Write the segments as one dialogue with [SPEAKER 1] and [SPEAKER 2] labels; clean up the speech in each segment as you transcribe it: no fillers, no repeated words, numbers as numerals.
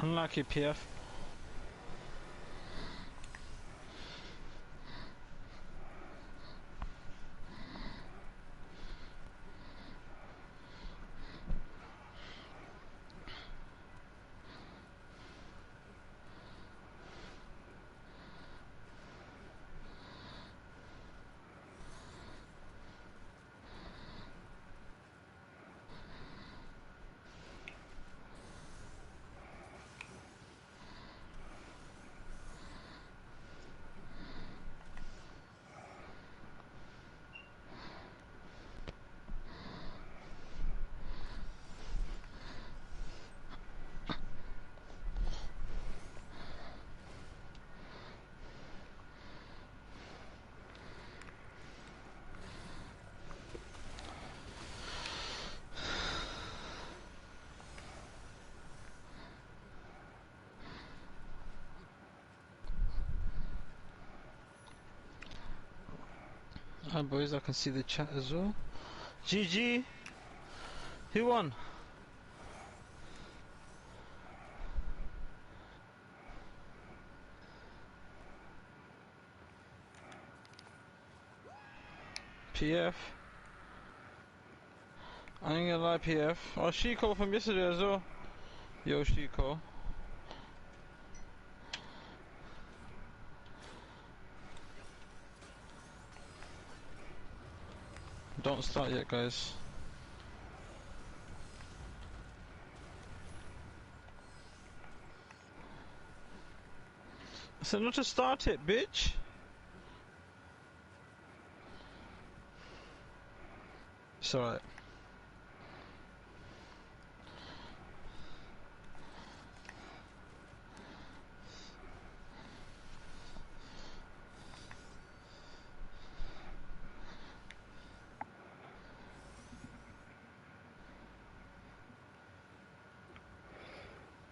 [SPEAKER 1] Unlucky PF. Hi boys, I can see the chat as well. GG! Who won? PF. I ain't gonna lie, PF. Oh, Shiko from yesterday as well. Yo, Shiko. Don't start yet, guys. I said not to start it, bitch. It's alright.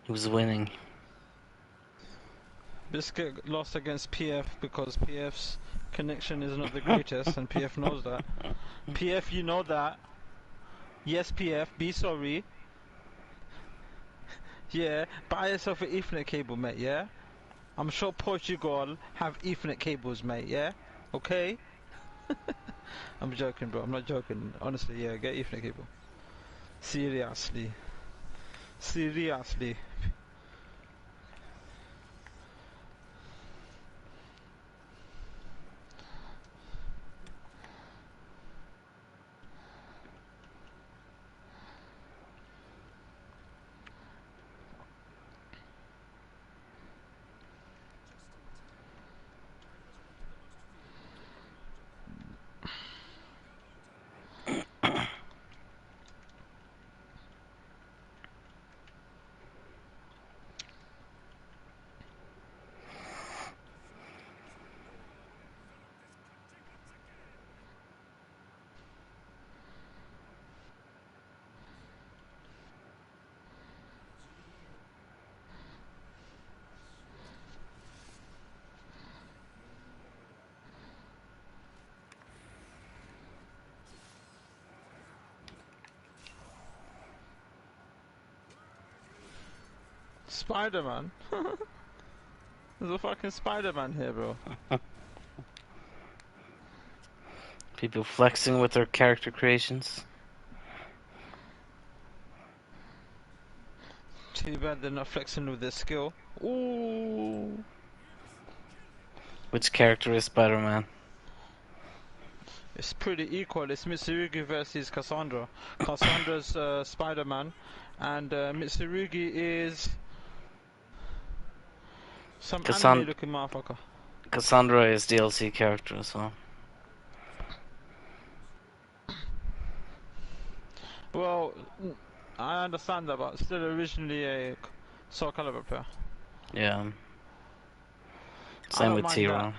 [SPEAKER 2] Who's winning?
[SPEAKER 1] Biscuit lost against PF because PF's connection is not the greatest, and PF knows that. PF, you know that. Yes, PF, be sorry. Yeah, buy yourself an Ethernet cable, mate, yeah? I'm sure Portugal have Ethernet cables, mate, yeah? Okay? I'm joking, bro. I'm not joking. Honestly, yeah, get Ethernet cable. Seriously. Seriously. Spider-Man? There's a fucking Spider-Man here, bro.
[SPEAKER 2] People flexing with their character creations.
[SPEAKER 1] Too bad they're not flexing with their skill. Ooh.
[SPEAKER 2] Which character is Spider-Man?
[SPEAKER 1] It's pretty equal. It's Mitsurugi versus Cassandra. Cassandra's Spider-Man, and Mitsurugi is some anime-looking motherfucker.
[SPEAKER 2] Cassandra is DLC character as well.
[SPEAKER 1] Well, I understand that, but still originally a Soul Calibur player.
[SPEAKER 2] Yeah.
[SPEAKER 1] I
[SPEAKER 2] Same
[SPEAKER 1] don't
[SPEAKER 2] with
[SPEAKER 1] mind
[SPEAKER 2] Tiro.
[SPEAKER 1] that.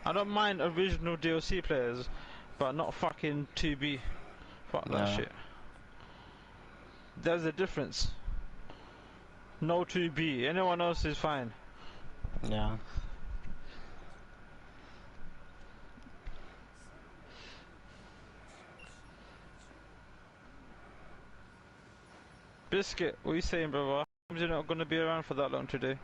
[SPEAKER 1] I don't mind original DLC players, but not fucking 2B. Fuck that shit. There's a difference. No 2B. Anyone else is fine.
[SPEAKER 2] Yeah.
[SPEAKER 1] Biscuit, what are you saying, brother? You're not gonna be around for that long today.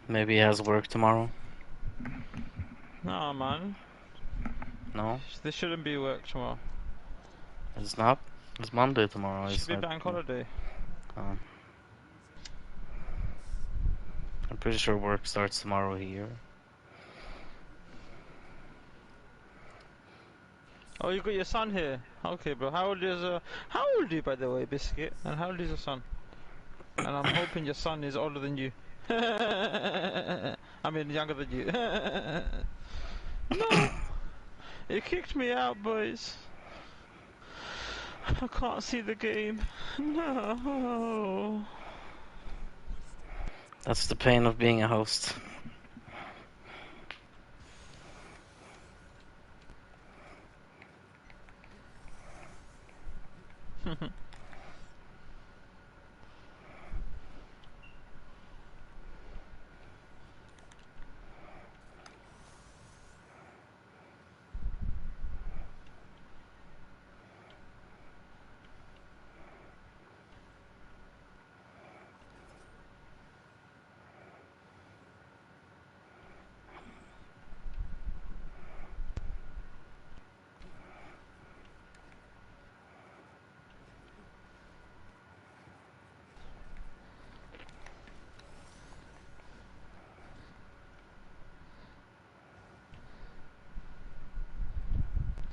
[SPEAKER 2] Maybe he has work tomorrow.
[SPEAKER 1] Nah, man.
[SPEAKER 2] No,
[SPEAKER 1] There shouldn't be work tomorrow.
[SPEAKER 2] it's not. It's Monday tomorrow.
[SPEAKER 1] It should
[SPEAKER 2] It's
[SPEAKER 1] be
[SPEAKER 2] not.
[SPEAKER 1] bank holiday.
[SPEAKER 2] Um, I'm pretty sure work starts tomorrow here.
[SPEAKER 1] Oh, you got your son here. Okay, bro. How old are you, by the way, Biscuit? And how old is your son? And I'm hoping your son is older than you. I mean, younger than you. No, it kicked me out, boys. I can't see the game. No.
[SPEAKER 2] That's the pain of being a host.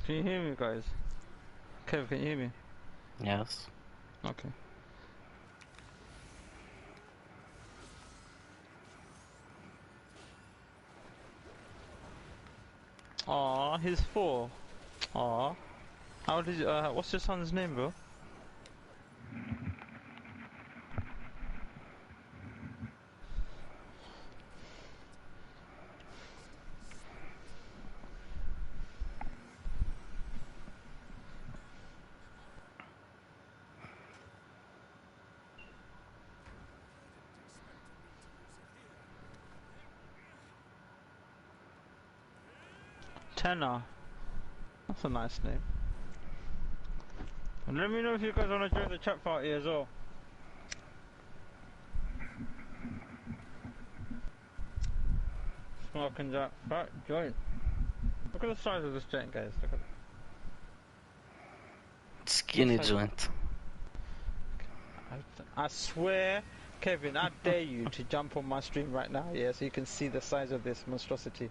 [SPEAKER 1] Can you hear me, guys? Kev, can you hear me?
[SPEAKER 2] Yes.
[SPEAKER 1] Okay. Aw, he's 4. Aw. How did you, what's your son's name, bro? Tenor. That's a nice name. And let me know if you guys want to join the chat party as well. Smoking Jack. Right, join. Look at the size of this joint, guys. Look at
[SPEAKER 2] Skinny
[SPEAKER 1] Looks like-
[SPEAKER 2] joint.
[SPEAKER 1] I swear, Kevin, I dare you to jump on my stream right now, yeah, so you can see the size of this monstrosity.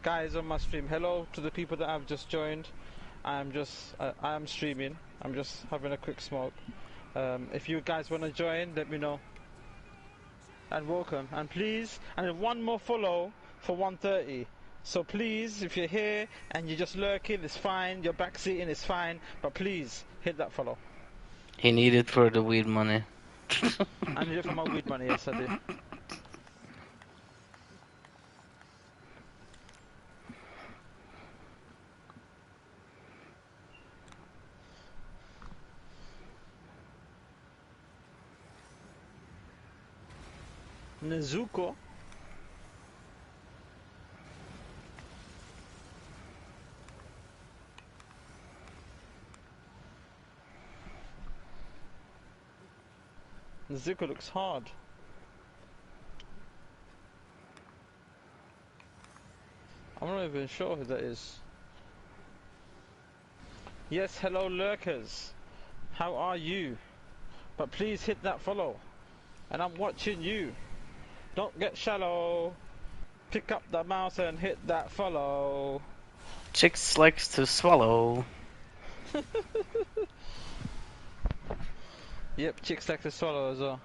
[SPEAKER 1] Guys on my stream, hello to the people that have just joined. I am streaming. I'm just having a quick smoke. If you guys want to join, let me know. And welcome. And please, and one more follow for 130. So please, if you're here and you're just lurking, it's fine. You're backseating, it's fine. But please, hit that follow.
[SPEAKER 2] He needed for the weed money.
[SPEAKER 1] I need it for my weed money, yes I do. Nezuko. Nezuko looks hard. I'm not even sure who that is. Yes, hello lurkers. How are you? But please hit that follow. And I'm watching you. Don't get shallow. Pick up the mouse and hit that follow.
[SPEAKER 2] Chicks likes to swallow.
[SPEAKER 1] Yep, chicks like to swallow as well.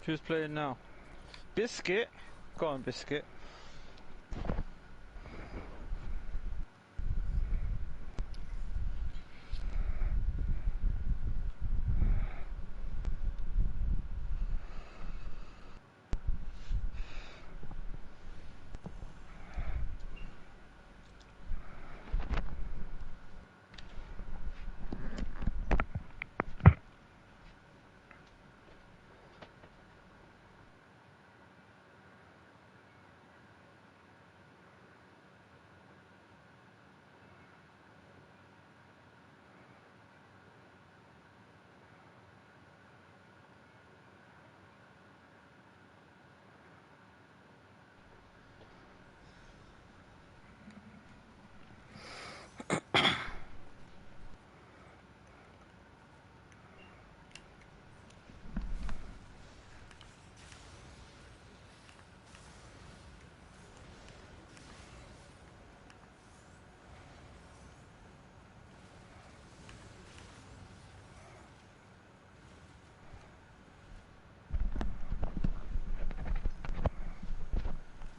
[SPEAKER 1] Who's playing now? Biscuit? Go on, Biscuit.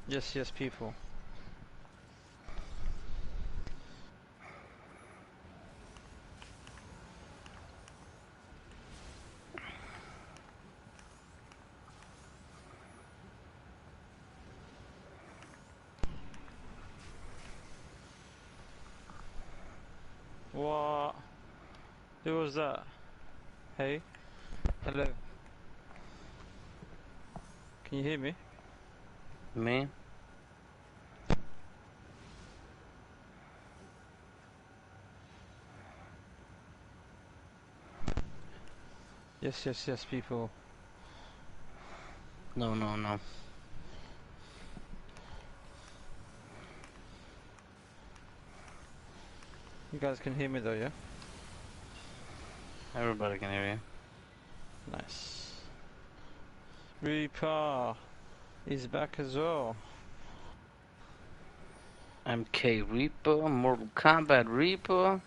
[SPEAKER 1] Yes, yes, people. What? Who was that? Hey? Hello? Can you hear me?
[SPEAKER 2] Me?
[SPEAKER 1] Yes, yes, yes, people.
[SPEAKER 2] No, no, no.
[SPEAKER 1] You guys can hear me though, yeah?
[SPEAKER 2] Everybody can hear you.
[SPEAKER 1] Nice. Reaper is back as well.
[SPEAKER 2] MK Reaper, Mortal Kombat Reaper.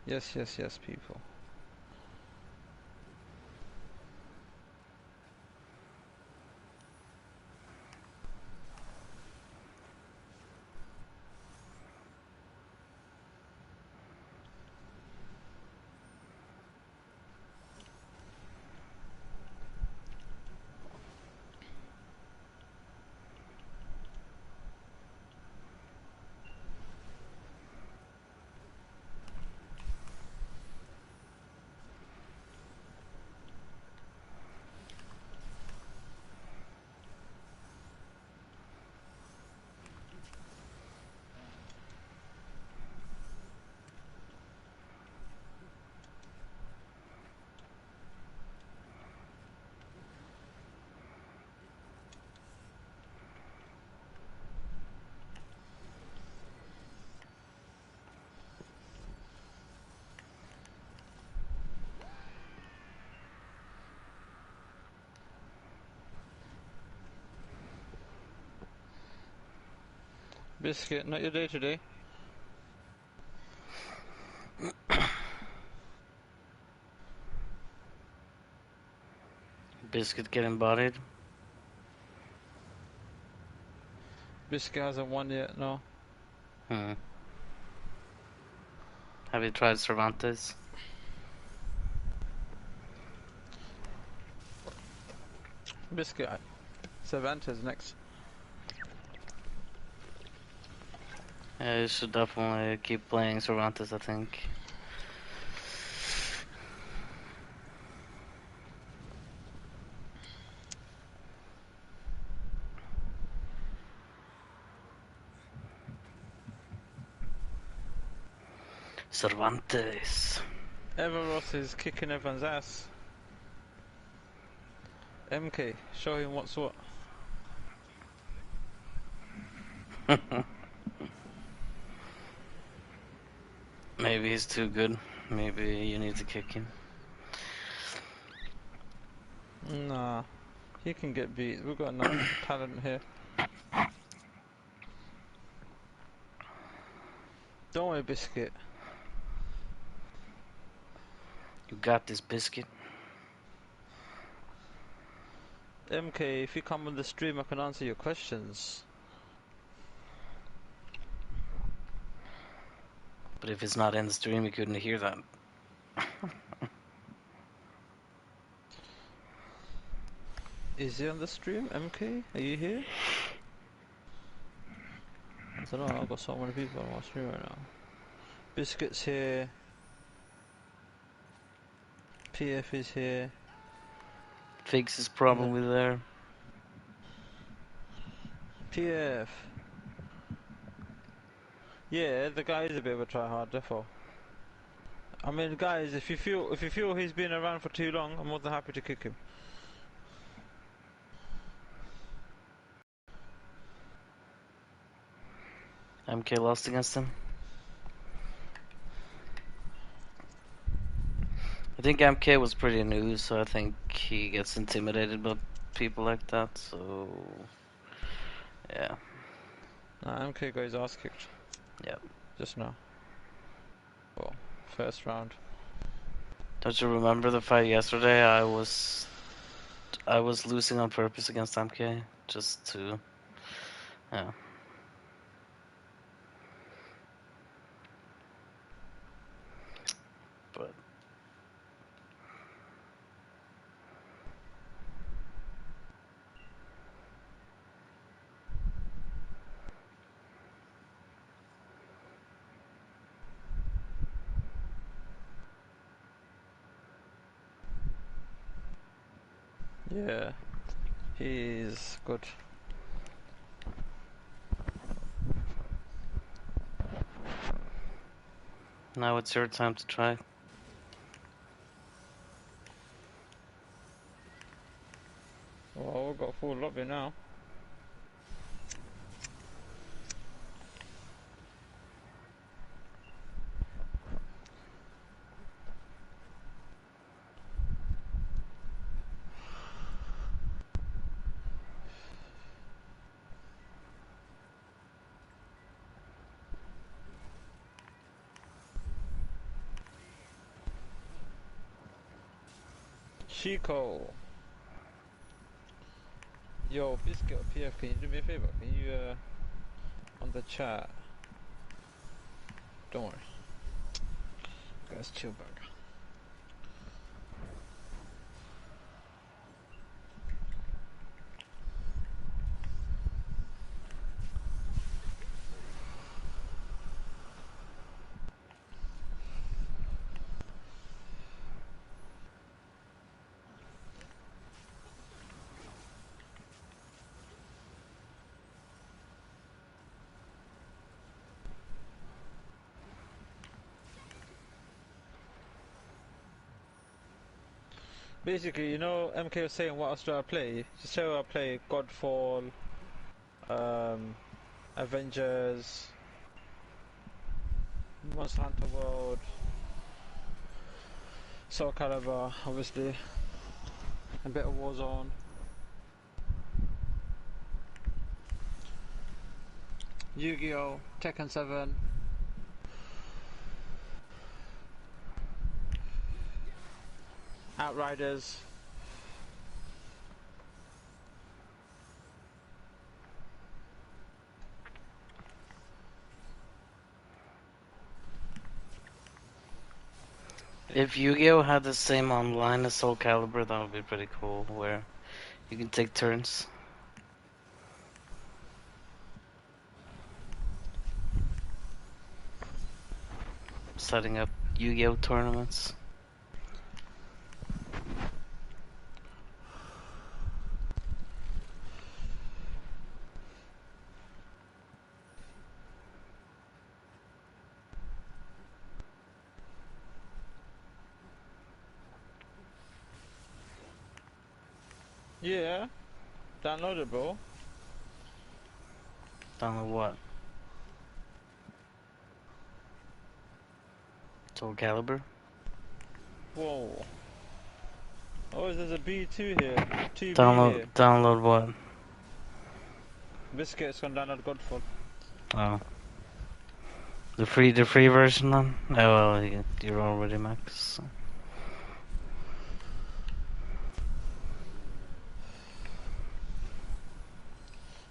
[SPEAKER 1] Yes, yes, yes, people. Biscuit, not your day today.
[SPEAKER 2] Biscuit getting bodied.
[SPEAKER 1] Biscuit hasn't won yet, no.
[SPEAKER 2] Hmm. Have you tried Cervantes?
[SPEAKER 1] Biscuit, Cervantes next.
[SPEAKER 2] Yeah, you should definitely keep playing Cervantes, I think. Cervantes.
[SPEAKER 1] Everross is kicking everyone's ass. MK, show him what's what.
[SPEAKER 2] Maybe he's too good. Maybe you need to kick him.
[SPEAKER 1] Nah, he can get beat. We've got enough talent here. Don't worry, Biscuit.
[SPEAKER 2] You got this, biscuit.
[SPEAKER 1] MK, if you come on the stream, I can answer your questions.
[SPEAKER 2] But if it's not in the stream, you couldn't hear that.
[SPEAKER 1] Is he on the stream, MK? Are you here? I don't know, I've got so many people on my stream right now. Biscuit's here. PF is here.
[SPEAKER 2] Figs is probably there.
[SPEAKER 1] PF. Yeah, the guy is a bit of a tryhard, therefore. I mean, guys, if you feel he's been around for too long, I'm more than happy to kick him.
[SPEAKER 2] MK lost against him. I think MK was pretty new, so I think he gets intimidated by people like that, so... Yeah.
[SPEAKER 1] Nah, MK got his ass kicked.
[SPEAKER 2] Yep.
[SPEAKER 1] Just now. Well, first round.
[SPEAKER 2] Don't you remember the fight yesterday? I was losing on purpose against MK, just to... Yeah. But...
[SPEAKER 1] Yeah, he's good.
[SPEAKER 2] Now it's your time to try.
[SPEAKER 1] Well, we've got full lobby now. Chico. Yo, Biscuit or PF, can you do me a favor? Can you, on the chat? Don't worry. Guys, chill back. Basically, you know, MK was saying what else do I play? Just say I play Godfall, Avengers, Monster Hunter World, Soul Calibur, obviously, a bit of Warzone. Yu-Gi-Oh! Tekken 7. Outriders.
[SPEAKER 2] If Yu-Gi-Oh had the same online as Soul Calibur, that would be pretty cool, where you can take turns. Setting up Yu-Gi-Oh tournaments.
[SPEAKER 1] Yeah, download it, bro.
[SPEAKER 2] Download what? Soul Calibur?
[SPEAKER 1] Whoa. Oh, there's a B2 here. 2B here.
[SPEAKER 2] Download what?
[SPEAKER 1] Biscuit's gonna download Godfall.
[SPEAKER 2] Oh. The free version then? Oh well, you're already max. So.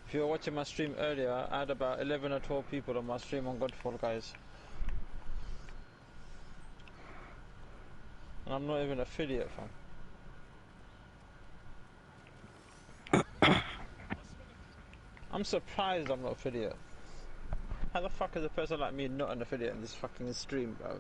[SPEAKER 1] If you were watching my stream earlier, I had about 11 or 12 people on my stream on Godfall, guys. And I'm not even affiliate, fam. I'm surprised I'm not affiliate. How the fuck is a person like me not an affiliate in this fucking stream, bro?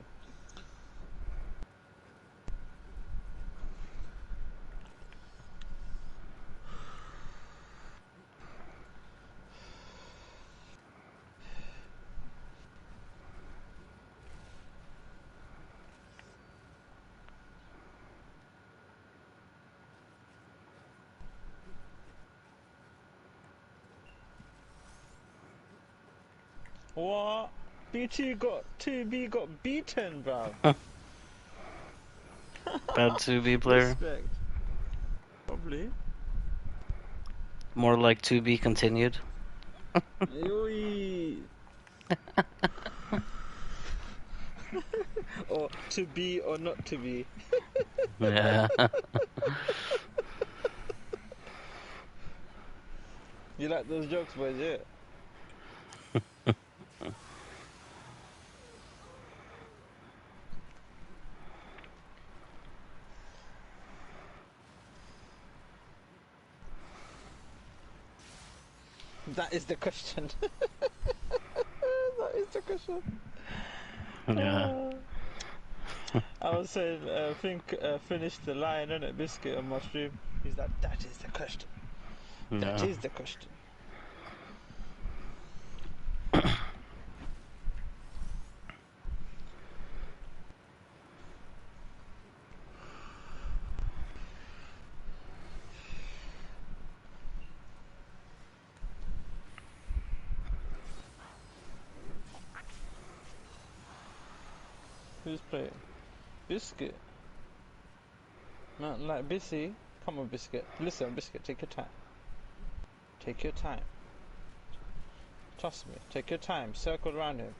[SPEAKER 1] What? B2B got beaten, bro.
[SPEAKER 2] Bad 2B player?
[SPEAKER 1] Respect. Probably.
[SPEAKER 2] More like 2B continued.
[SPEAKER 1] Yoi. Or to be or not to be.
[SPEAKER 2] Yeah.
[SPEAKER 1] You like those jokes, boys, yeah? That is the question. That is the question.
[SPEAKER 2] Yeah.
[SPEAKER 1] I was saying, finish the line on it, Biscuit on my stream. He's like, that is the question. That
[SPEAKER 2] Yeah.
[SPEAKER 1] is the question. Who's playing? Biscuit. Man, like Bissy. Come on, Biscuit. Listen, Biscuit, take your time. Take your time. Trust me, take your time. Circle around him.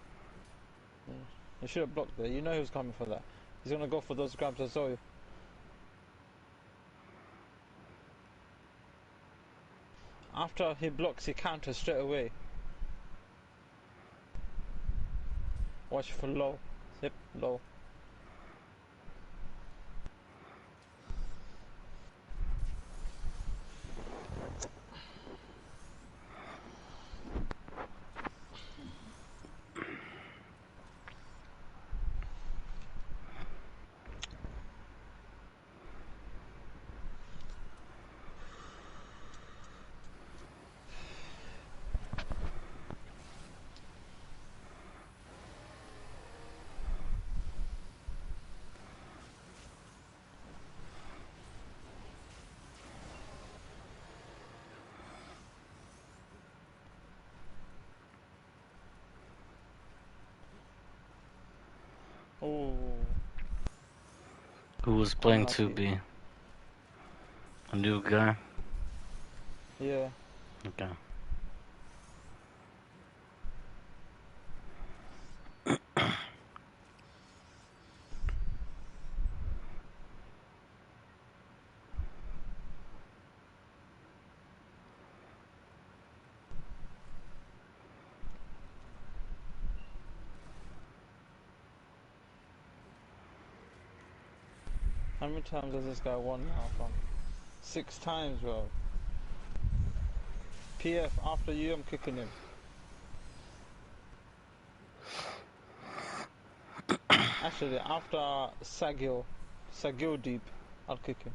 [SPEAKER 1] You should have blocked there. You know who's coming for that. He's gonna go for those grabs as well. After he blocks, he counters straight away. Watch for low. Yep, low. Oh,
[SPEAKER 2] Who was playing
[SPEAKER 1] unlucky.
[SPEAKER 2] 2B? A new guy?
[SPEAKER 1] Yeah.
[SPEAKER 2] Okay.
[SPEAKER 1] How many times has this guy won now from? 6 times, bro. PF, after you, I'm kicking him. Actually, after Sagil Deep, I'll kick him.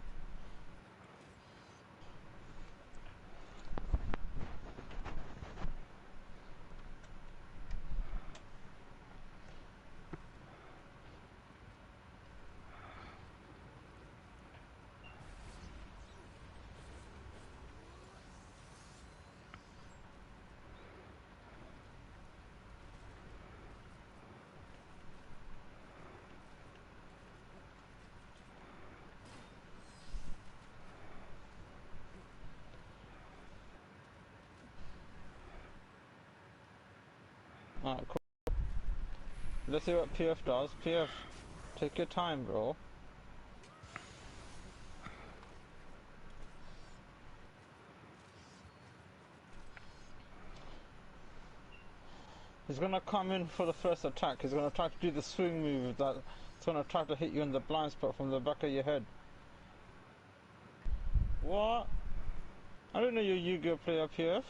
[SPEAKER 1] Alright, cool. Let's see what PF does. PF, take your time, bro. He's gonna come in for the first attack. He's gonna try to do the swing move that it's gonna try to hit you in the blind spot from the back of your head. What? I don't know you're a Yu-Gi-Oh player, PF.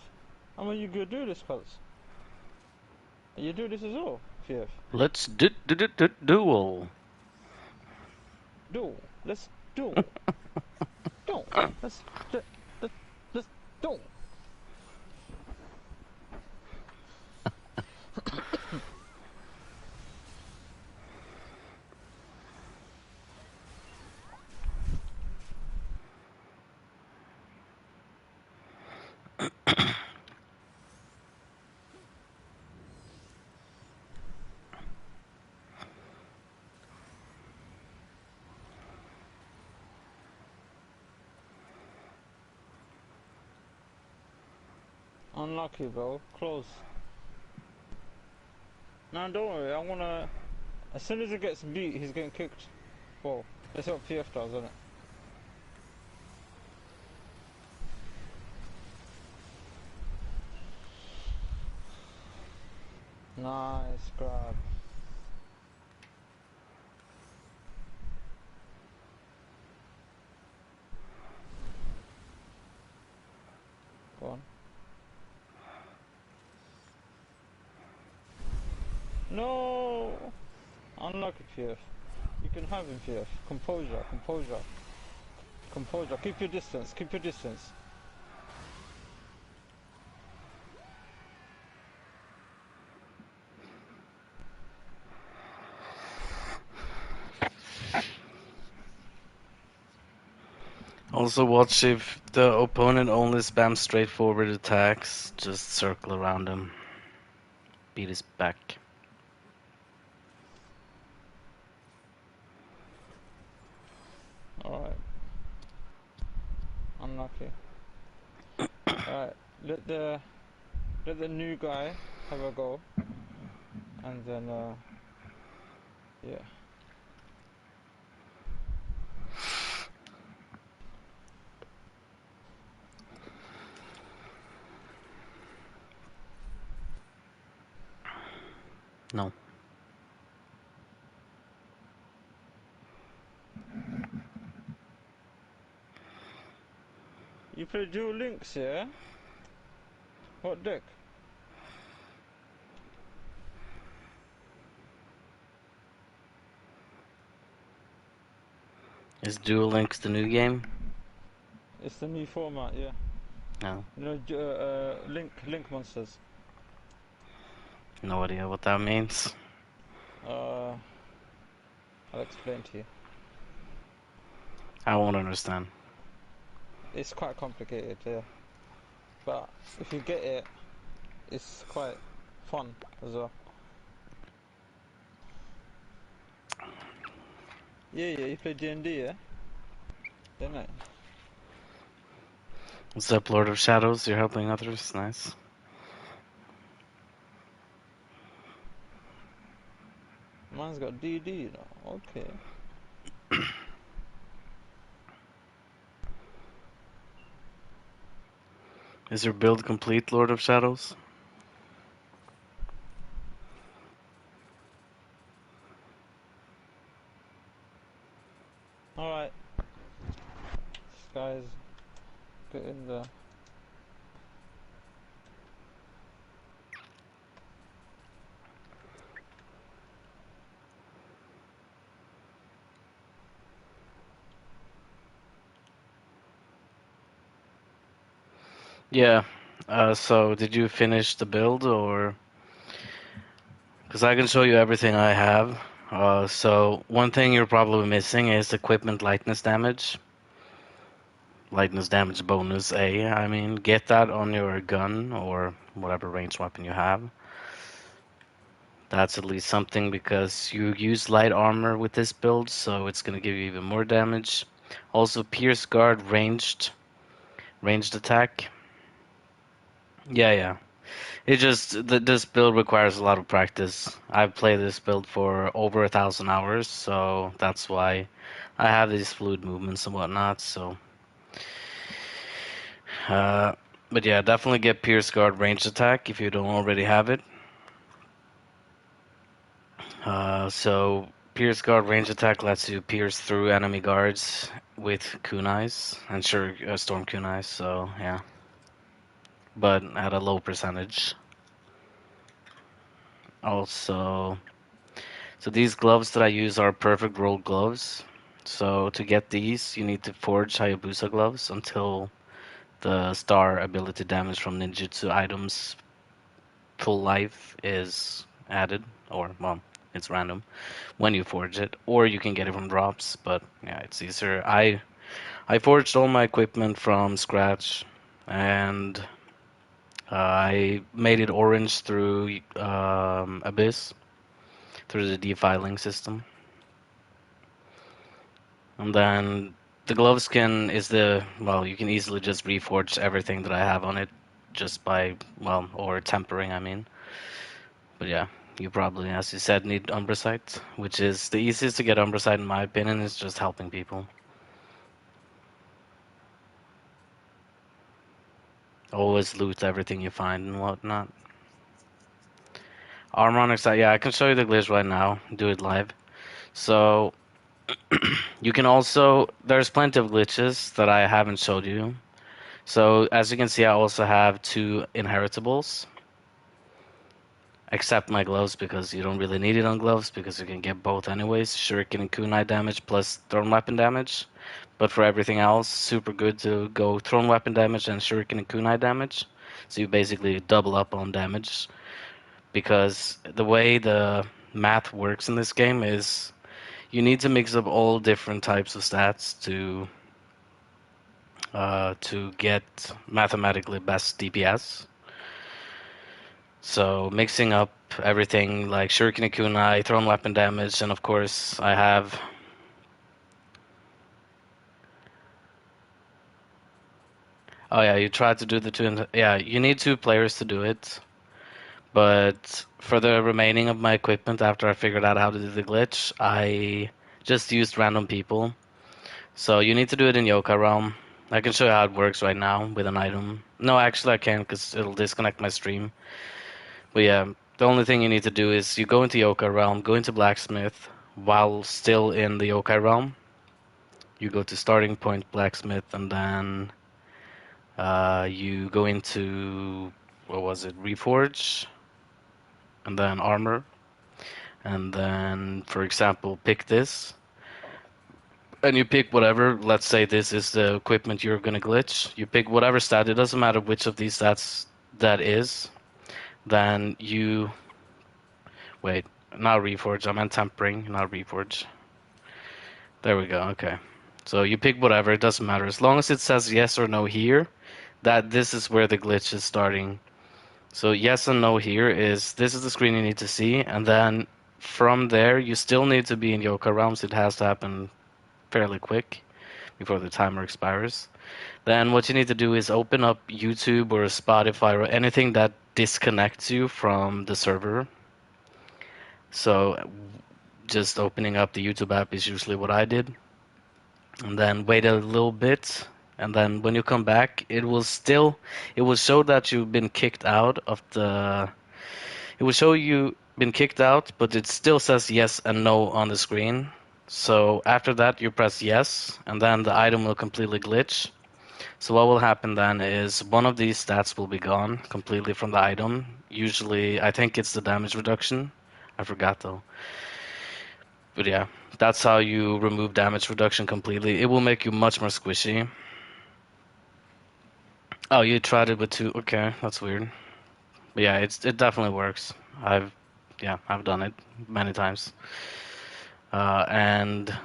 [SPEAKER 1] I'm a Yu-Gi-Oh do this, cuz. You do this as well, PF.
[SPEAKER 2] Let's duel.
[SPEAKER 1] Do. Let's do. Do. Let's do. Let's do. Unlucky, bro. Close. No, don't worry. I'm gonna. As soon as he gets beat, he's getting kicked. Whoa. That's what PF does, isn't it? Nice grab. Go on. No! Unlucky, PF. You can have him, PF. Composure, composure. Composure. Keep your distance, keep your distance.
[SPEAKER 2] Also watch if the opponent only spams straightforward attacks, just circle around him. Beat his back.
[SPEAKER 1] Alright. Unlucky. Alright. Let the new guy have a go. And then yeah.
[SPEAKER 2] No.
[SPEAKER 1] You play dual links, yeah? What deck?
[SPEAKER 2] Is Duel Links the new game?
[SPEAKER 1] It's the new format, yeah.
[SPEAKER 2] No.
[SPEAKER 1] You know, link monsters.
[SPEAKER 2] No idea what that means.
[SPEAKER 1] I'll explain to you.
[SPEAKER 2] I won't understand.
[SPEAKER 1] It's quite complicated, yeah. But if you get it, it's quite fun as well. Yeah, you play D&D, yeah? Didn't it?
[SPEAKER 2] What's up, Lord of Shadows? You're helping others? Nice.
[SPEAKER 1] Mine's got DD, you know. Okay.
[SPEAKER 2] Is your build complete, Lord of Shadows?
[SPEAKER 1] Alright. This guy's getting the...
[SPEAKER 2] Yeah. So did you finish the build, or? Because I can show you everything I have. So one thing you're probably missing is equipment lightness damage. Lightness damage bonus A. I mean, get that on your gun or whatever ranged weapon you have. That's at least something because you use light armor with this build, so it's going to give you even more damage. Also, Pierce Guard ranged attack. Yeah. This build requires a lot of practice. I've played this build for over 1,000 hours, so that's why I have these fluid movements and whatnot. So, uh, but yeah, definitely get Pierce Guard ranged attack if you don't already have it. So Pierce Guard range attack lets you pierce through enemy guards with kunais and storm kunais. So yeah, but at a low percentage. Also, so these gloves that I use are perfect rolled gloves. So to get these, you need to forge Hayabusa gloves until the star ability damage from ninjutsu items full life is added, or well, it's random when you forge it, or you can get it from drops. But yeah, it's easier. I forged all my equipment from scratch, and I made it orange through Abyss through the defiling system. And then the glove skin is you can easily just reforge everything that I have on it just by, or tempering, I mean. But yeah, you probably, as you said, need Umbrasight, which is the easiest to get Umbrasight in my opinion, is just helping people. Always loot everything you find and whatnot. Armor on Excite, yeah, I can show you the glitch right now, do it live. So, you can also, there's plenty of glitches that I haven't showed you. So, as you can see, I also have 2 inheritables. Except my gloves, because you don't really need it on gloves, because you can get both anyways. Shuriken and kunai damage plus thrown weapon damage. But for everything else, super good to go thrown weapon damage and shuriken and kunai damage. So you basically double up on damage. Because the way the math works in this game is you need to mix up all different types of stats to get mathematically best DPS. So mixing up everything like Shuriken and Kunai, thrown weapon damage, and of course I have. Oh yeah, you tried to do the two. Yeah, you need 2 players to do it. But for the remaining of my equipment, after I figured out how to do the glitch, I just used random people. So you need to do it in Yokai Realm. I can show you how it works right now with an item. No, actually I can't because it'll disconnect my stream. But yeah, the only thing you need to do is you go into Yokai Realm, go into Blacksmith while still in the Yokai Realm. You go to starting point Blacksmith, and then you go into, what was it, Reforge, and then Armor, and then, for example, pick this. And you pick whatever, let's say this is the equipment you're gonna glitch. You pick whatever stat, it doesn't matter which of these stats that is. Then you, wait, not Reforge, I meant Tempering, not Reforge. There we go, okay. So you pick whatever, it doesn't matter. As long as it says yes or no here, that this is where the glitch is starting. So yes and no here is, this is the screen you need to see, and then from there you still need to be in Yokai Realms. It has to happen fairly quick before the timer expires. Then what you need to do is open up YouTube or Spotify or anything that disconnects you from the server. So just opening up the YouTube app is usually what I did. And then wait a little bit, and then when you come back, it will show that you've been kicked out of the. It will show you been kicked out, but it still says yes and no on the screen. So after that, you press yes, and then the item will completely glitch. So what will happen then is one of these stats will be gone completely from the item. Usually, I think it's the damage reduction. I forgot though. But yeah, that's how you remove damage reduction completely. It will make you much more squishy. Oh, you tried it with 2. Okay, that's weird. But yeah, it definitely works. I've done it many times. And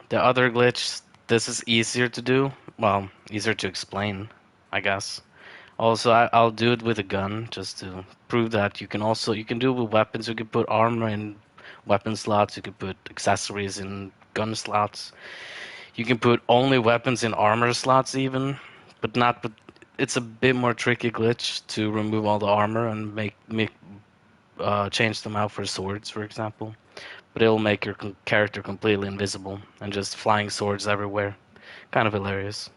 [SPEAKER 2] the other glitch, this is easier to do. Well, easier to explain, I guess. Also, I'll do it with a gun just to prove that you can do it with weapons. You can put armor in weapon slots. You can put accessories in gun slots. You can put only weapons in armor slots even, but not. it's a bit more tricky glitch to remove all the armor and make change them out for swords, for example. But it'll make your character completely invisible and just flying swords everywhere. Kind of hilarious.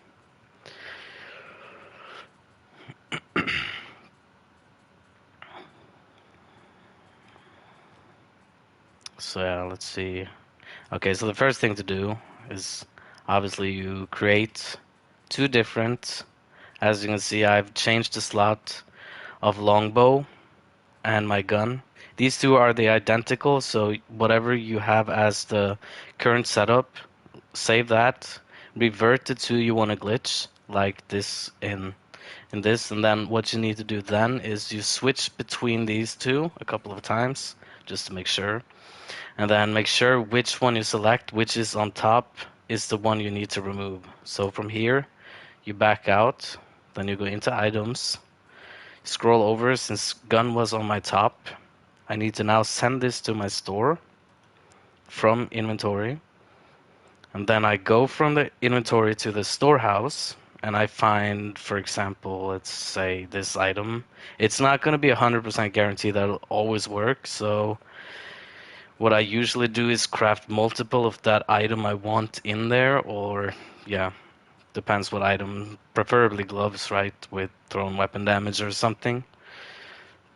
[SPEAKER 2] So yeah, let's see. Okay, so the first thing to do is obviously you create two different. As you can see, I've changed the slot of longbow and my gun. These two are the identical, so whatever you have as the current setup, save that, revert it to you want to glitch, like this in this, and then what you need to do then is you switch between these two a couple of times just to make sure, and then make sure which one you select, which is on top, is the one you need to remove. So from here, you back out, then you go into items, scroll over. Since gun was on my top, I need to now send this to my store from inventory. And then I go from the inventory to the storehouse and I find, for example, let's say this item. It's not going to be 100% guaranteed that it'll always work. So what I usually do is craft multiple of that item I want in there, or yeah, depends what item, preferably gloves, right, with thrown weapon damage or something.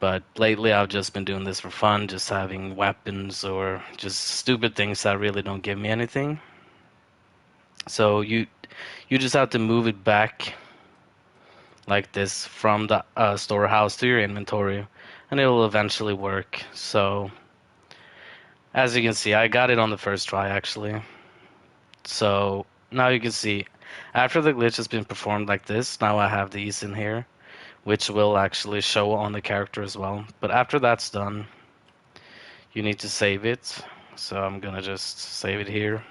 [SPEAKER 2] But lately I've just been doing this for fun, just having weapons or just stupid things that really don't give me anything. So you just have to move it back like this from the storehouse to your inventory, and it'll eventually work. So as you can see, I got it on the first try actually. So now you can see, after the glitch has been performed like this, now I have these in here, which will actually show on the character as well. But after that's done, you need to save it. So I'm gonna just save it here.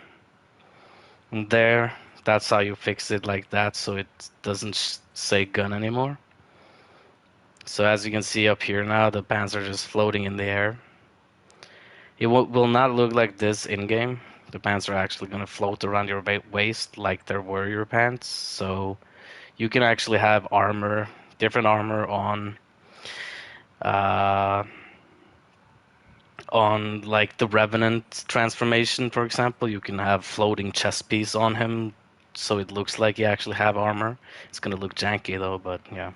[SPEAKER 2] And there, that's how you fix it like that, so it doesn't say gun anymore. So as you can see up here now, the pants are just floating in the air. It will not look like this in-game. The pants are actually going to float around your waist like there were your pants. So you can actually have armor, different armor uh, on like the Revenant transformation, for example. You can have floating chest piece on him, so it looks like you actually have armor. It's going to look janky though, but yeah.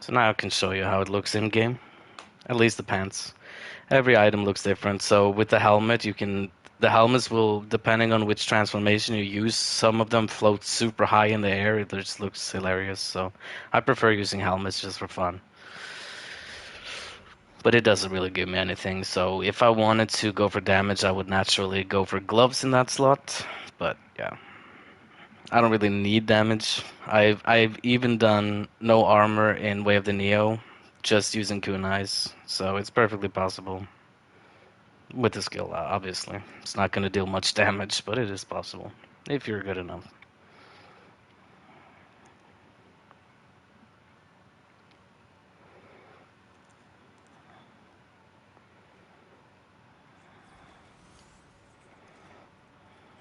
[SPEAKER 2] So now I can show you how it looks in game. At least the pants. Every item looks different. So with the helmet, the helmets will, depending on which transformation you use, some of them float super high in the air. It just looks hilarious. So I prefer using helmets just for fun. But it doesn't really give me anything. So if I wanted to go for damage, I would naturally go for gloves in that slot. But yeah, I don't really need damage. I've even done no armor in Way of the Nioh, just using kunais. So it's perfectly possible. With the skill, obviously. It's not going to deal much damage, but it is possible. If you're good enough.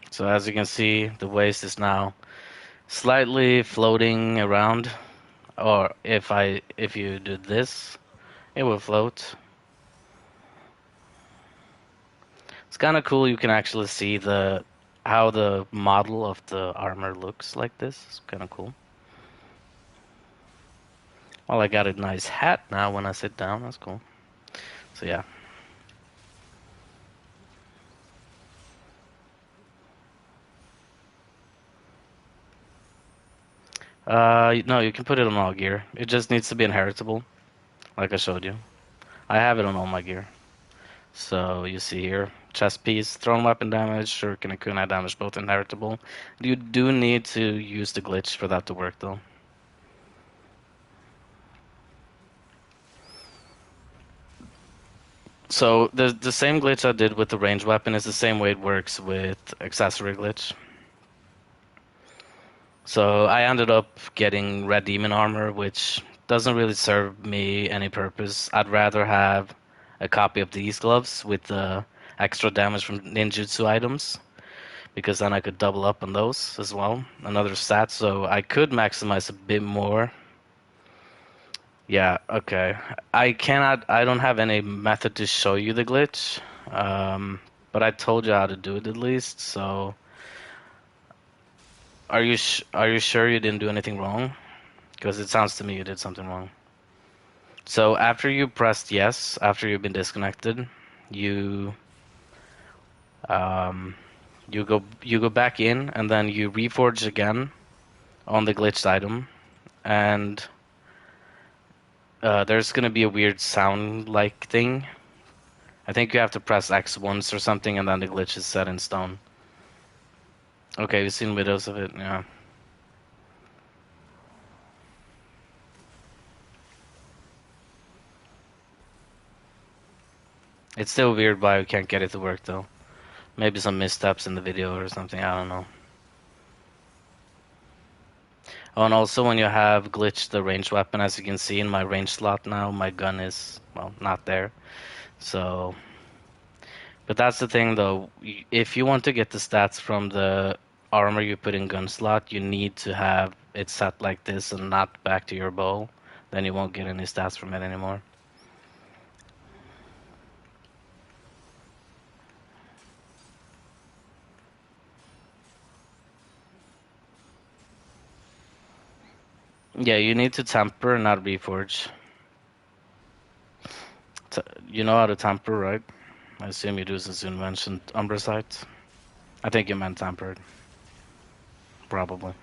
[SPEAKER 2] So as you can see, the waist is now slightly floating around. Or if you do this, it will float. It's kind of cool. You can actually see how the model of the armor looks like this. It's kind of cool. Well, I got a nice hat now when I sit down. That's cool. So yeah. No, you can put it on all gear. It just needs to be inheritable, like I showed you. I have it on all my gear. So you see here, chest piece, thrown weapon damage, shuriken and kunai damage, both inheritable. You do need to use the glitch for that to work though. So the same glitch I did with the ranged weapon is the same way it works with accessory glitch. So I ended up getting red demon armor, which doesn't really serve me any purpose. I'd rather have a copy of these gloves with the extra damage from ninjutsu items, because then I could double up on those as well, another stat, so I could maximize a bit more. Yeah, okay. I don't have any method to show you the glitch, but I told you how to do it at least, so are you sure you didn't do anything wrong? Because it sounds to me you did something wrong. So after you pressed yes, after you've been disconnected, you um, you go back in and then you reforge again on the glitched item, and there's gonna be a weird sound like thing. I think you have to press X once or something, and then the glitch is set in stone. Okay, you've seen videos of it, yeah. It's still weird why we can't get it to work though. Maybe some missteps in the video or something, I don't know. Oh, and also when you have glitched the ranged weapon, as you can see in my range slot now, my gun is, well, not there. So, but that's the thing though, if you want to get the stats from the armor you put in gun slot, you need to have it set like this and not back to your bow. Then you won't get any stats from it anymore. Yeah, you need to temper, not reforge. You know how to temper, right? I assume you do since you mentioned Umbracite. I think you meant tempered, probably.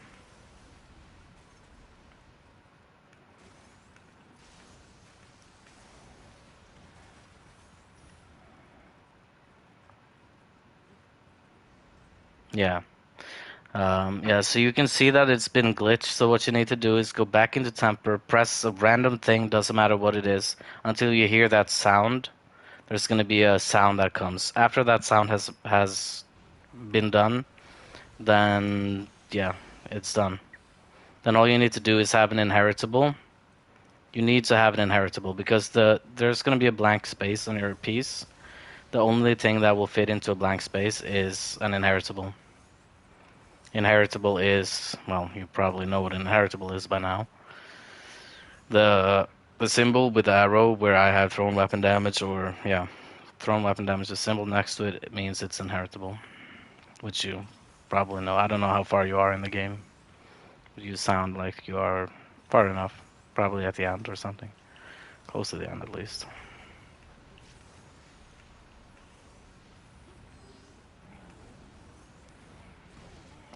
[SPEAKER 2] Yeah. Yeah, so you can see that it's been glitched. So what you need to do is go back into temper, press a random thing, doesn't matter what it is, until you hear that sound. There's going to be a sound that comes. After that sound has been done, then yeah, it's done. Then all you need to do is have an inheritable. You need to have an inheritable because there's going to be a blank space on your piece. The only thing that will fit into a blank space is an inheritable. Inheritable is, well, you probably know what an inheritable is by now. The the symbol with the arrow where I have thrown weapon damage, or yeah, thrown weapon damage, the symbol next to it, it means it's inheritable, which you probably know. I don't know how far you are in the game. You sound like you are far enough, probably at the end or something, close to the end at least.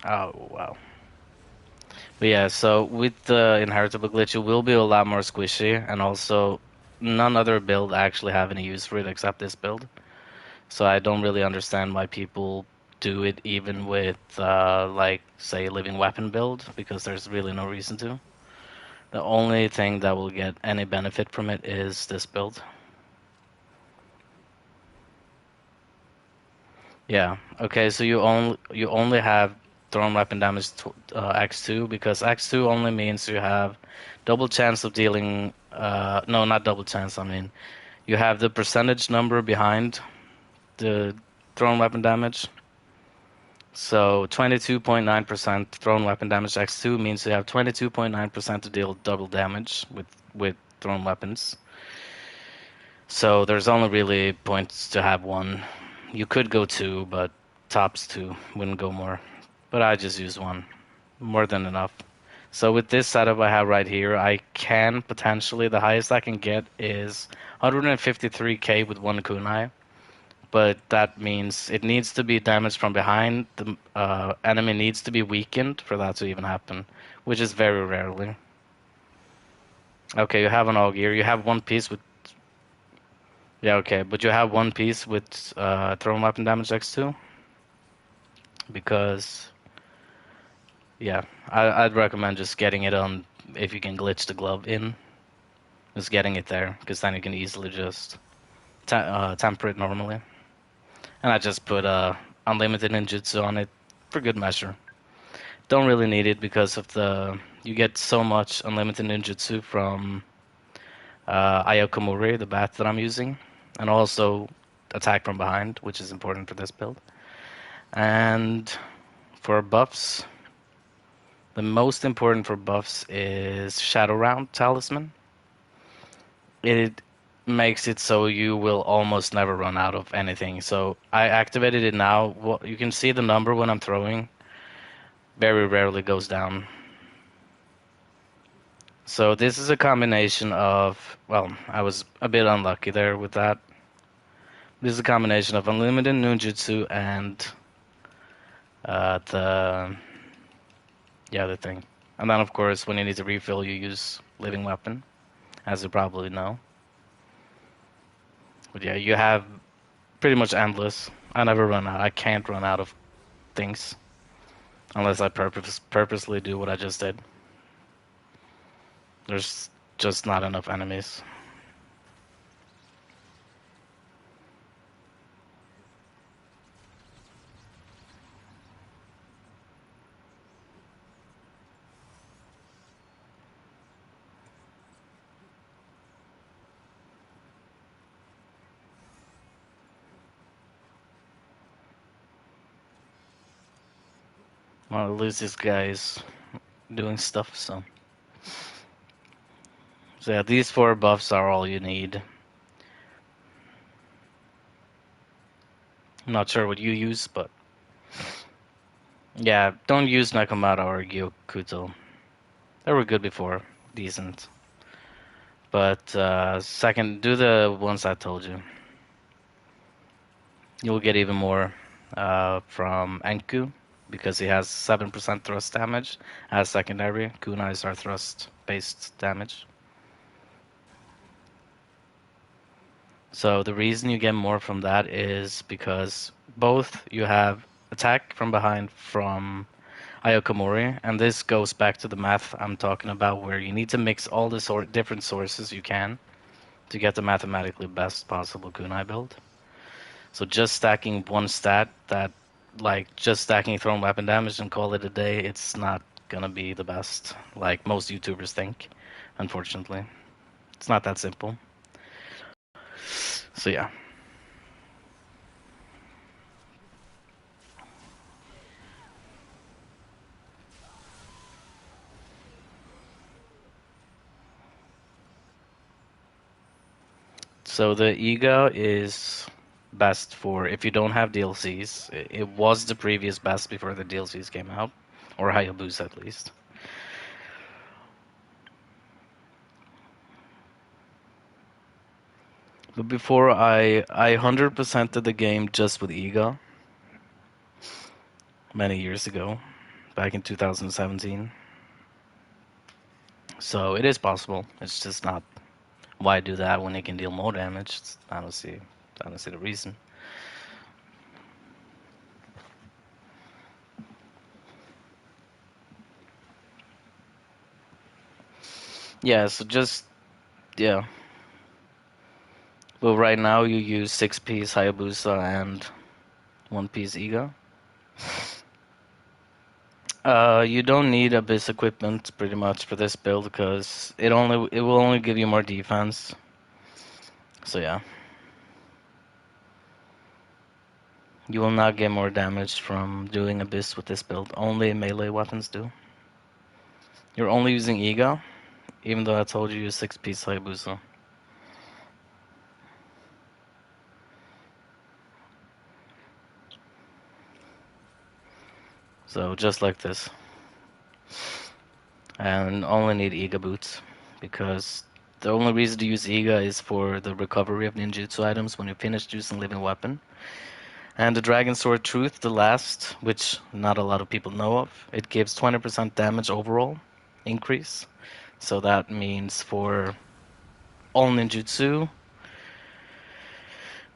[SPEAKER 2] Oh wow. But yeah, so with the inheritable glitch, it will be a lot more squishy, and also none other build actually have any use for it except this build. So I don't really understand why people do it even with, like, say, living weapon build, because there's really no reason to. The only thing that will get any benefit from it is this build. Yeah. Okay. So you only have thrown weapon damage to, X2 because X2 only means you have double chance of dealing. No, not double chance. I mean, you have the percentage number behind the thrown weapon damage. So 22.9% thrown weapon damage X2 means you have 22.9% to deal double damage with thrown weapons. So there's only really points to have one. You could go two, but tops two, wouldn't go more. But I just use one. More than enough. So with this setup I have right here, I can potentially, the highest I can get is 153k with one kunai. But that means it needs to be damaged from behind. The enemy needs to be weakened for that to even happen, which is very rarely. Okay, you have an all gear. You have one piece with. Yeah, okay, but you have one piece with thrown weapon damage X2 because, yeah, I'd recommend just getting it on if you can glitch the glove in, just getting it there because then you can easily just temper it normally. And I just put unlimited ninjutsu on it for good measure. Don't really need it because of the you get so much unlimited ninjutsu from Ayokomori, the bat that I'm using, and also attack from behind, which is important for this build. And for buffs, the most important for buffs is Shadow Round Talisman. It makes it so you will almost never run out of anything. So I activated it now. Well, you can see the number when I'm throwing. Very rarely goes down. So this is a combination of, well, I was a bit unlucky there with that. This is a combination of unlimited ninjutsu and the yeah, the thing. And then of course when you need to refill you use living weapon, as you probably know. But yeah, you have pretty much endless. I never run out. I can't run out of things unless I purposely do what I just did. There's just not enough enemies. Well, at least this guy is doing stuff, so. So yeah, these four buffs are all you need. I'm not sure what you use, but yeah, don't use Nakamata or Gyokuto. They were good before, decent. But second, do the ones I told you. You'll get even more from Enku because he has 7% thrust damage as secondary. Kunais are thrust-based damage. So the reason you get more from that is because both you have attack from behind from Ayokomori, and this goes back to the math I'm talking about, where you need to mix all the different sources you can to get the mathematically best possible kunai build. So just stacking one stat that, like, just stacking thrown weapon damage and call it a day, it's not gonna be the best, like most YouTubers think, unfortunately. It's not that simple. So yeah. So the Iga is best for if you don't have DLCs. It was the previous best before the DLCs came out, or Hayabusa at least. But before I 100%ed the game just with Iga many years ago, back in 2017. So it is possible. It's just not why do that when it can deal more damage. I don't see the reason. Yeah, so just yeah. Well, right now you use 6-piece Hayabusa and 1-piece Iga. You don't need Abyss equipment pretty much for this build because it will only give you more defense. So yeah. You will not get more damage from doing Abyss with this build. Only melee weapons do. You're only using Iga, even though I told you use 6-piece Hayabusa. So just like this. And only need Iga boots because the only reason to use Iga is for the recovery of ninjutsu items when you finish using living weapon. And the Dragon Sword Truth, the last, which not a lot of people know of, it gives 20% damage overall increase. So that means for all ninjutsu,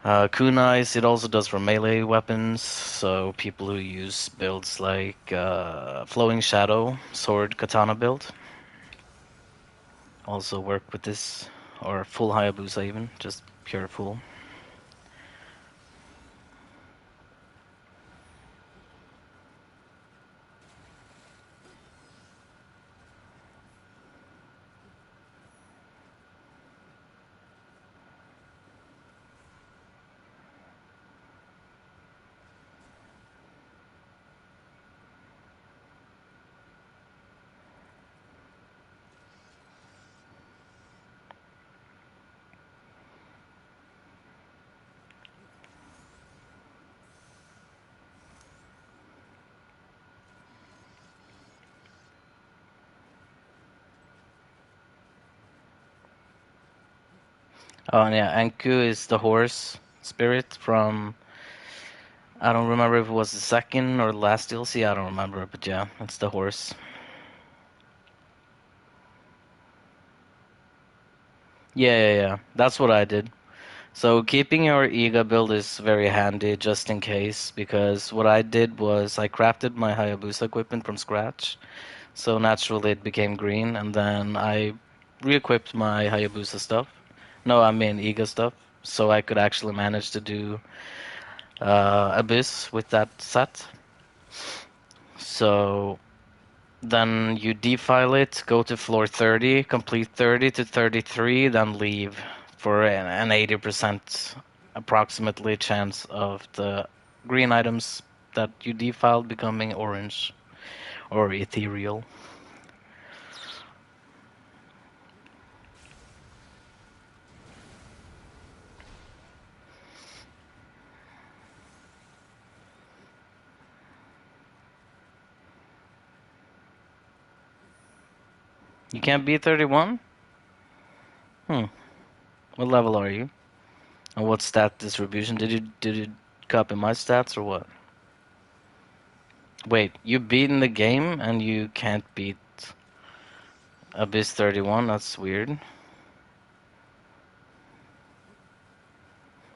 [SPEAKER 2] kunais, it also does for melee weapons. So people who use builds like Flowing Shadow, Sword, Katana build also work with this, or full Hayabusa even, just pure full. Oh, and yeah, Anku is the horse spirit from. I don't remember if it was the second or the last DLC. I don't remember, but yeah, it's the horse. Yeah. That's what I did. So keeping your Iga build is very handy just in case, because what I did was I crafted my Hayabusa equipment from scratch. So naturally it became green, and then I re-equipped my Hayabusa stuff. No, I mean Iga stuff, so I could actually manage to do Abyss with that set. So then you defile it, go to floor 30, complete 30 to 33, then leave for an 80% approximately chance of the green items that you defiled becoming orange or ethereal. You can't beat 31? Hmm. What level are you? And what stat distribution? Did you copy my stats or what? Wait, you beat in the game and you can't beat Abyss 31? That's weird.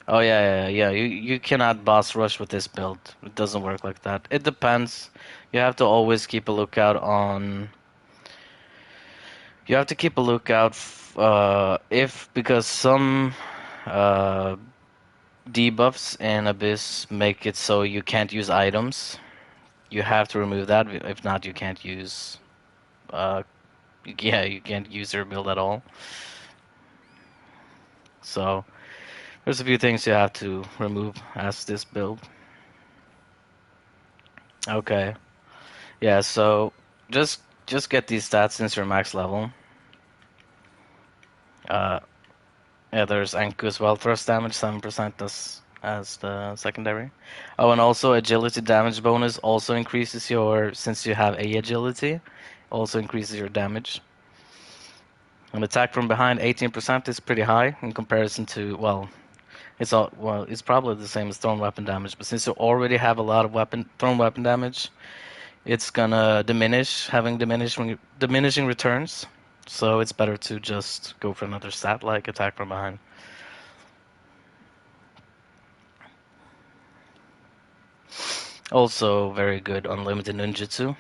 [SPEAKER 2] Oh yeah. You cannot boss rush with this build. It doesn't work like that. It depends. You have to always keep a lookout on. You have to keep a lookout if because some uh, debuffs in Abyss make it so you can't use items. You have to remove that. If not, you can't use. Yeah, you can't use your build at all. So there's a few things you have to remove as this build. Okay. Yeah, so just get these stats since you're max level. Uh, yeah, there's Anku as well. Thrust damage 7% as the secondary. Oh, and also agility damage bonus also increases your since you have a agility, also increases your damage. An attack from behind 18% is pretty high in comparison to it's probably the same as thrown weapon damage, but since you already have a lot of thrown weapon damage, it's gonna diminish, having diminishing returns. So it's better to just go for another stat like attack from behind. Also very good unlimited ninjutsu.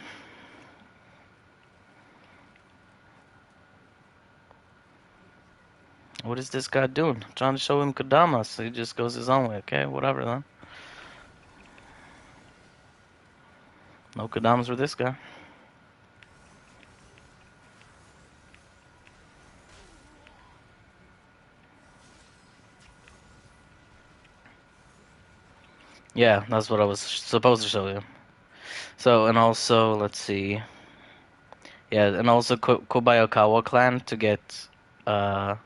[SPEAKER 2] What is this guy doing? Trying to show him Kodama, so he just goes his own way. Okay, whatever then. No Kodamas for this guy. Yeah, that's what I was supposed to show you. So, and also, let's see. Yeah, and also Kobayakawa clan to get uh,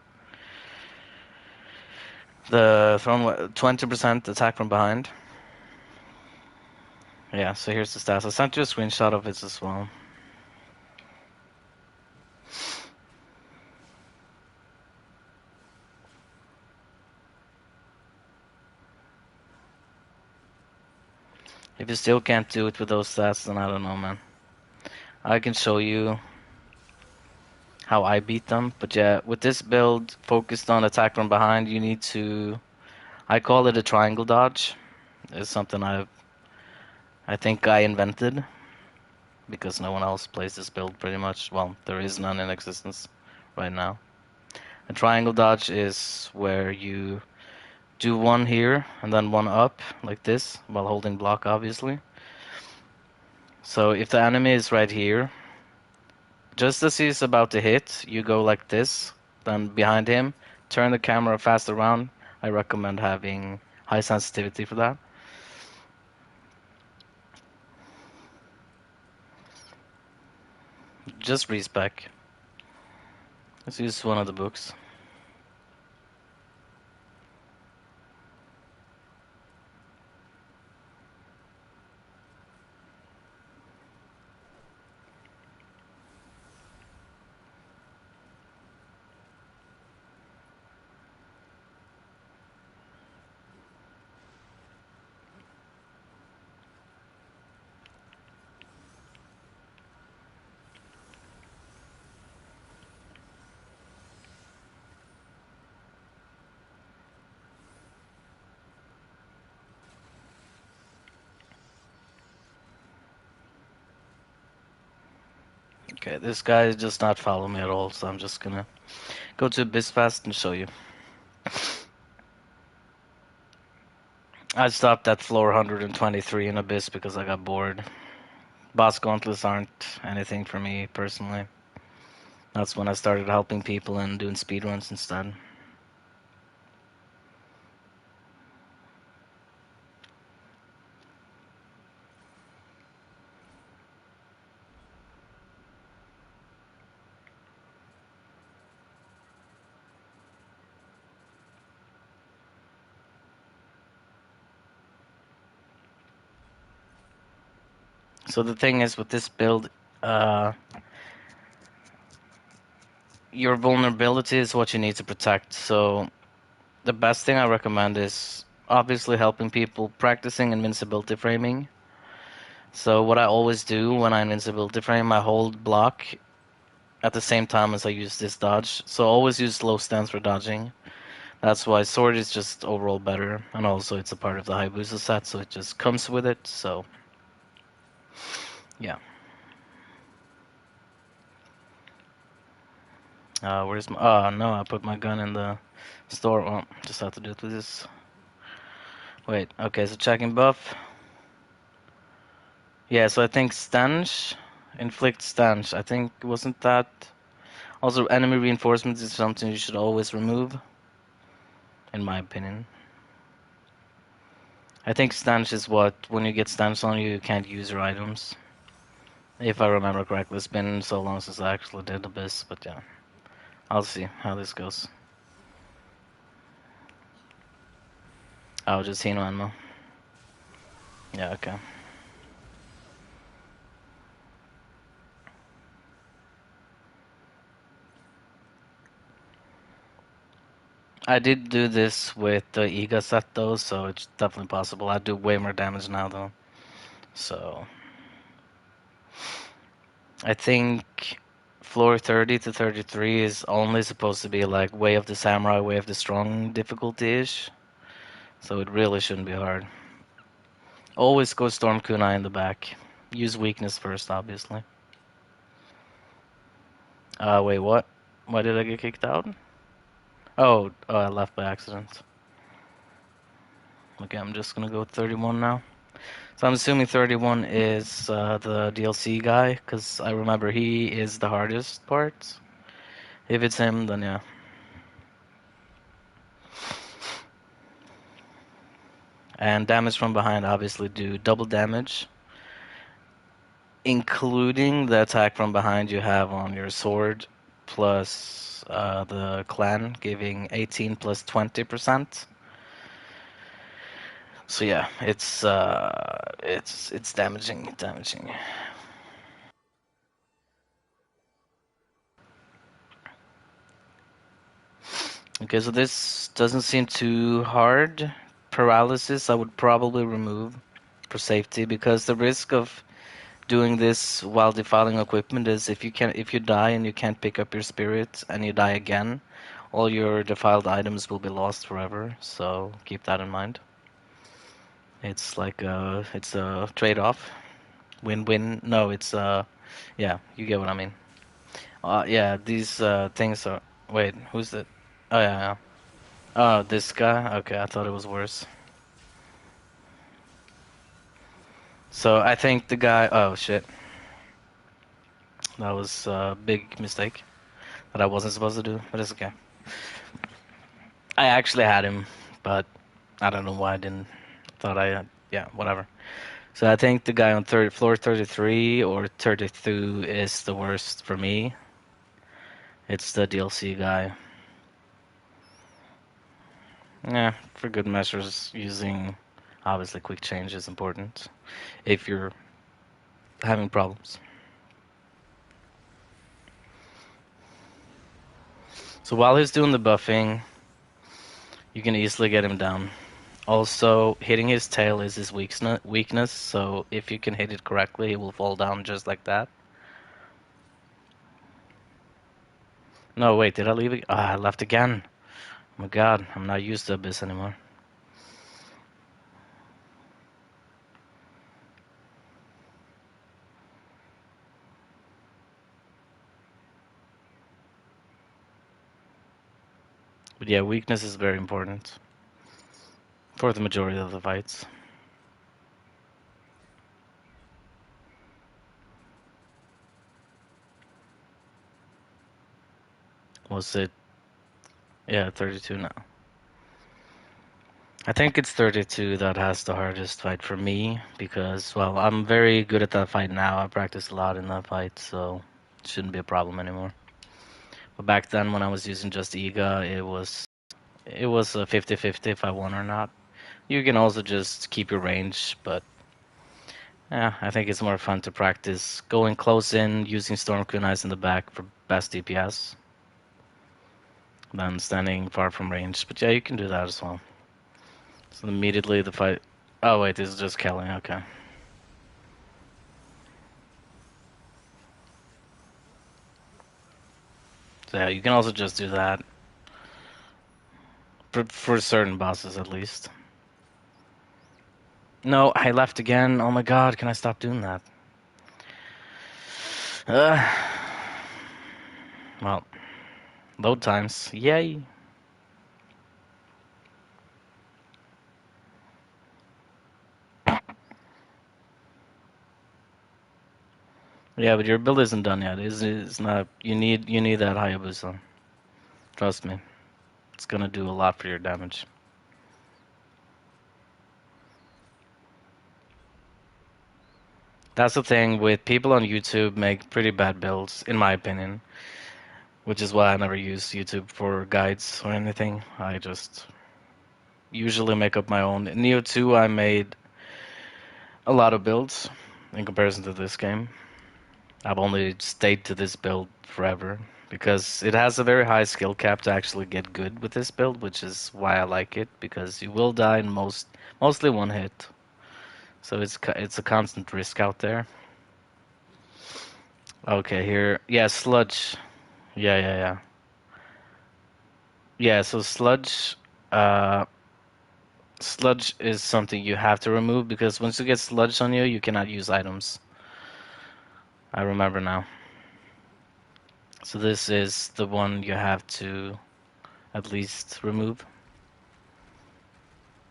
[SPEAKER 2] the thrown 20% attack from behind. Yeah, so here's the stats. I sent you a screenshot of it as well. If you still can't do it with those stats, then I don't know, man. I can show you how I beat them, but yeah, with this build focused on attack from behind, you need to. I call it a triangle dodge. It's something I think I invented because no one else plays this build pretty much. Well, there is none in existence right now. A triangle dodge is where you do one here and then one up like this while holding block, obviously. So if the enemy is right here, just as he's about to hit, you go like this, then behind him, turn the camera fast around. I recommend having high sensitivity for that. Just respec. Let's use one of the books. Okay, this guy does not follow me at all, so I'm just gonna go to Abyss fast and show you. I stopped at floor 123 in Abyss because I got bored. Boss gauntlets aren't anything for me personally. That's when I started helping people and doing speedruns instead. So the thing is with this build, uh, your vulnerability is what you need to protect. So the best thing I recommend is obviously helping people practicing invincibility framing. So what I always do when I invincibility frame, I hold block at the same time as I use this dodge. So always use low stance for dodging. That's why sword is just overall better, and also it's a part of the Hayabusa set, so it just comes with it. So yeah. Where's my? Oh no, I put my gun in the store. Well, just have to do it with this. Wait. Okay, so checking buff. Yeah, so I think stench, inflict stench. I think wasn't that also enemy reinforcements is something you should always remove, in my opinion. I think stench is what when you get stench on you, you can't use your items. If I remember correctly, it's been so long since I actually did Abyss, but yeah. I'll see how this goes. Oh, just Hino ammo. Yeah, okay. I did do this with the Iga set though, so it's definitely possible. I do way more damage now though. So I think floor 30 to 33 is only supposed to be like Way of the Samurai, Way of the Strong difficulty-ish. So it really shouldn't be hard. Always go Storm Kunai in the back. Use weakness first, obviously. Wait, what? Why did I get kicked out? Oh, I left by accident. Okay, I'm just gonna go with 31 now. So I'm assuming 31 is the DLC guy, because I remember he is the hardest part. If it's him, then yeah. And damage from behind obviously do double damage, including the attack from behind you have on your sword, plus the clan giving 18 plus 20%. So yeah, it's damaging. Okay, so this doesn't seem too hard. Paralysis, I would probably remove for safety because the risk of doing this while defiling equipment is if you die and you can't pick up your spirit and you die again, all your defiled items will be lost forever. So keep that in mind. It's a trade-off, win-win. No, yeah, you get what I mean. Yeah, these things are. Wait, who's that? Oh yeah, yeah. Oh, this guy? Okay, I thought it was worse. So I think the guy. Oh shit, that was a big mistake that I wasn't supposed to do, but it's okay. I actually had him, but I don't know why I didn't. Thought I. Yeah, whatever. So I think the guy on floor 33 or 32 is the worst for me. It's the DLC guy. Yeah, for good measures, using obviously quick change is important if you're having problems. So while he's doing the buffing, you can easily get him down. Also, hitting his tail is his weakness, so if you can hit it correctly, he will fall down just like that. No, wait, did I leave it? Ah, I left again. Oh my god, I'm not used to Abyss anymore. But yeah, weakness is very important for the majority of the fights. Was it? Yeah, 32 now. I think it's 32 that has the hardest fight for me because, well, I'm very good at that fight now. I practice a lot in that fight, so it shouldn't be a problem anymore. But back then, when I was using just Iga, it was a 50-50 if I won or not. You can also just keep your range, but yeah, I think it's more fun to practice going close in, using Storm Kunais in the back for best DPS than standing far from range. But yeah, you can do that as well. So immediately the fight. Oh wait, this is just Kelly. Okay. So yeah, you can also just do that for certain bosses at least. No, I left again. Oh my god, can I stop doing that? Uh, well, load times. Yay. Yeah, but your build isn't done yet. It's not. You need that Hayabusa. Trust me. It's gonna do a lot for your damage. That's the thing with people on YouTube make pretty bad builds, in my opinion, which is why I never use YouTube for guides or anything. I just usually make up my own. In Nioh 2, I made a lot of builds in comparison to this game. I've only stayed to this build forever because it has a very high skill cap to actually get good with this build, which is why I like it because you will die in mostly one hit. So it's a constant risk out there. Okay, here. Yeah, sludge. Yeah. Yeah, so uh sludge is something you have to remove because once you get sludge on you, you cannot use items. I remember now. So this is the one you have to at least remove.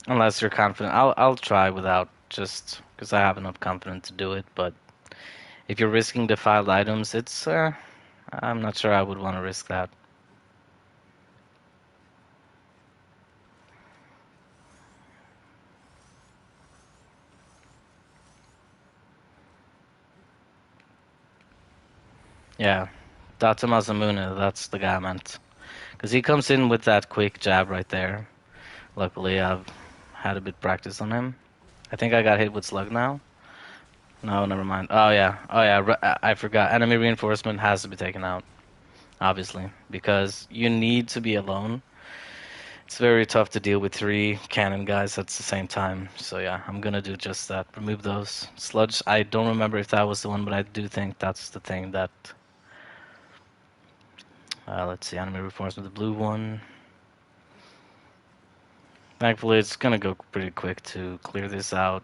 [SPEAKER 2] Unless you're confident. I'll try without just because I have enough confidence to do it, but if you're risking defiled items, I'm not sure I would want to risk that. Yeah. Data Masamune, that's the guy I meant. Because he comes in with that quick jab right there. Luckily, I've had a bit practice on him. I think I got hit with slug now. No, never mind. Oh yeah. I forgot. Enemy reinforcement has to be taken out, obviously, because you need to be alone. It's very tough to deal with three cannon guys at the same time. So yeah, I'm gonna do just that. Remove those sludge. I don't remember if that was the one, but I do think that's the thing that. Let's see, enemy reinforcement, the blue one. Thankfully, it's gonna go pretty quick to clear this out.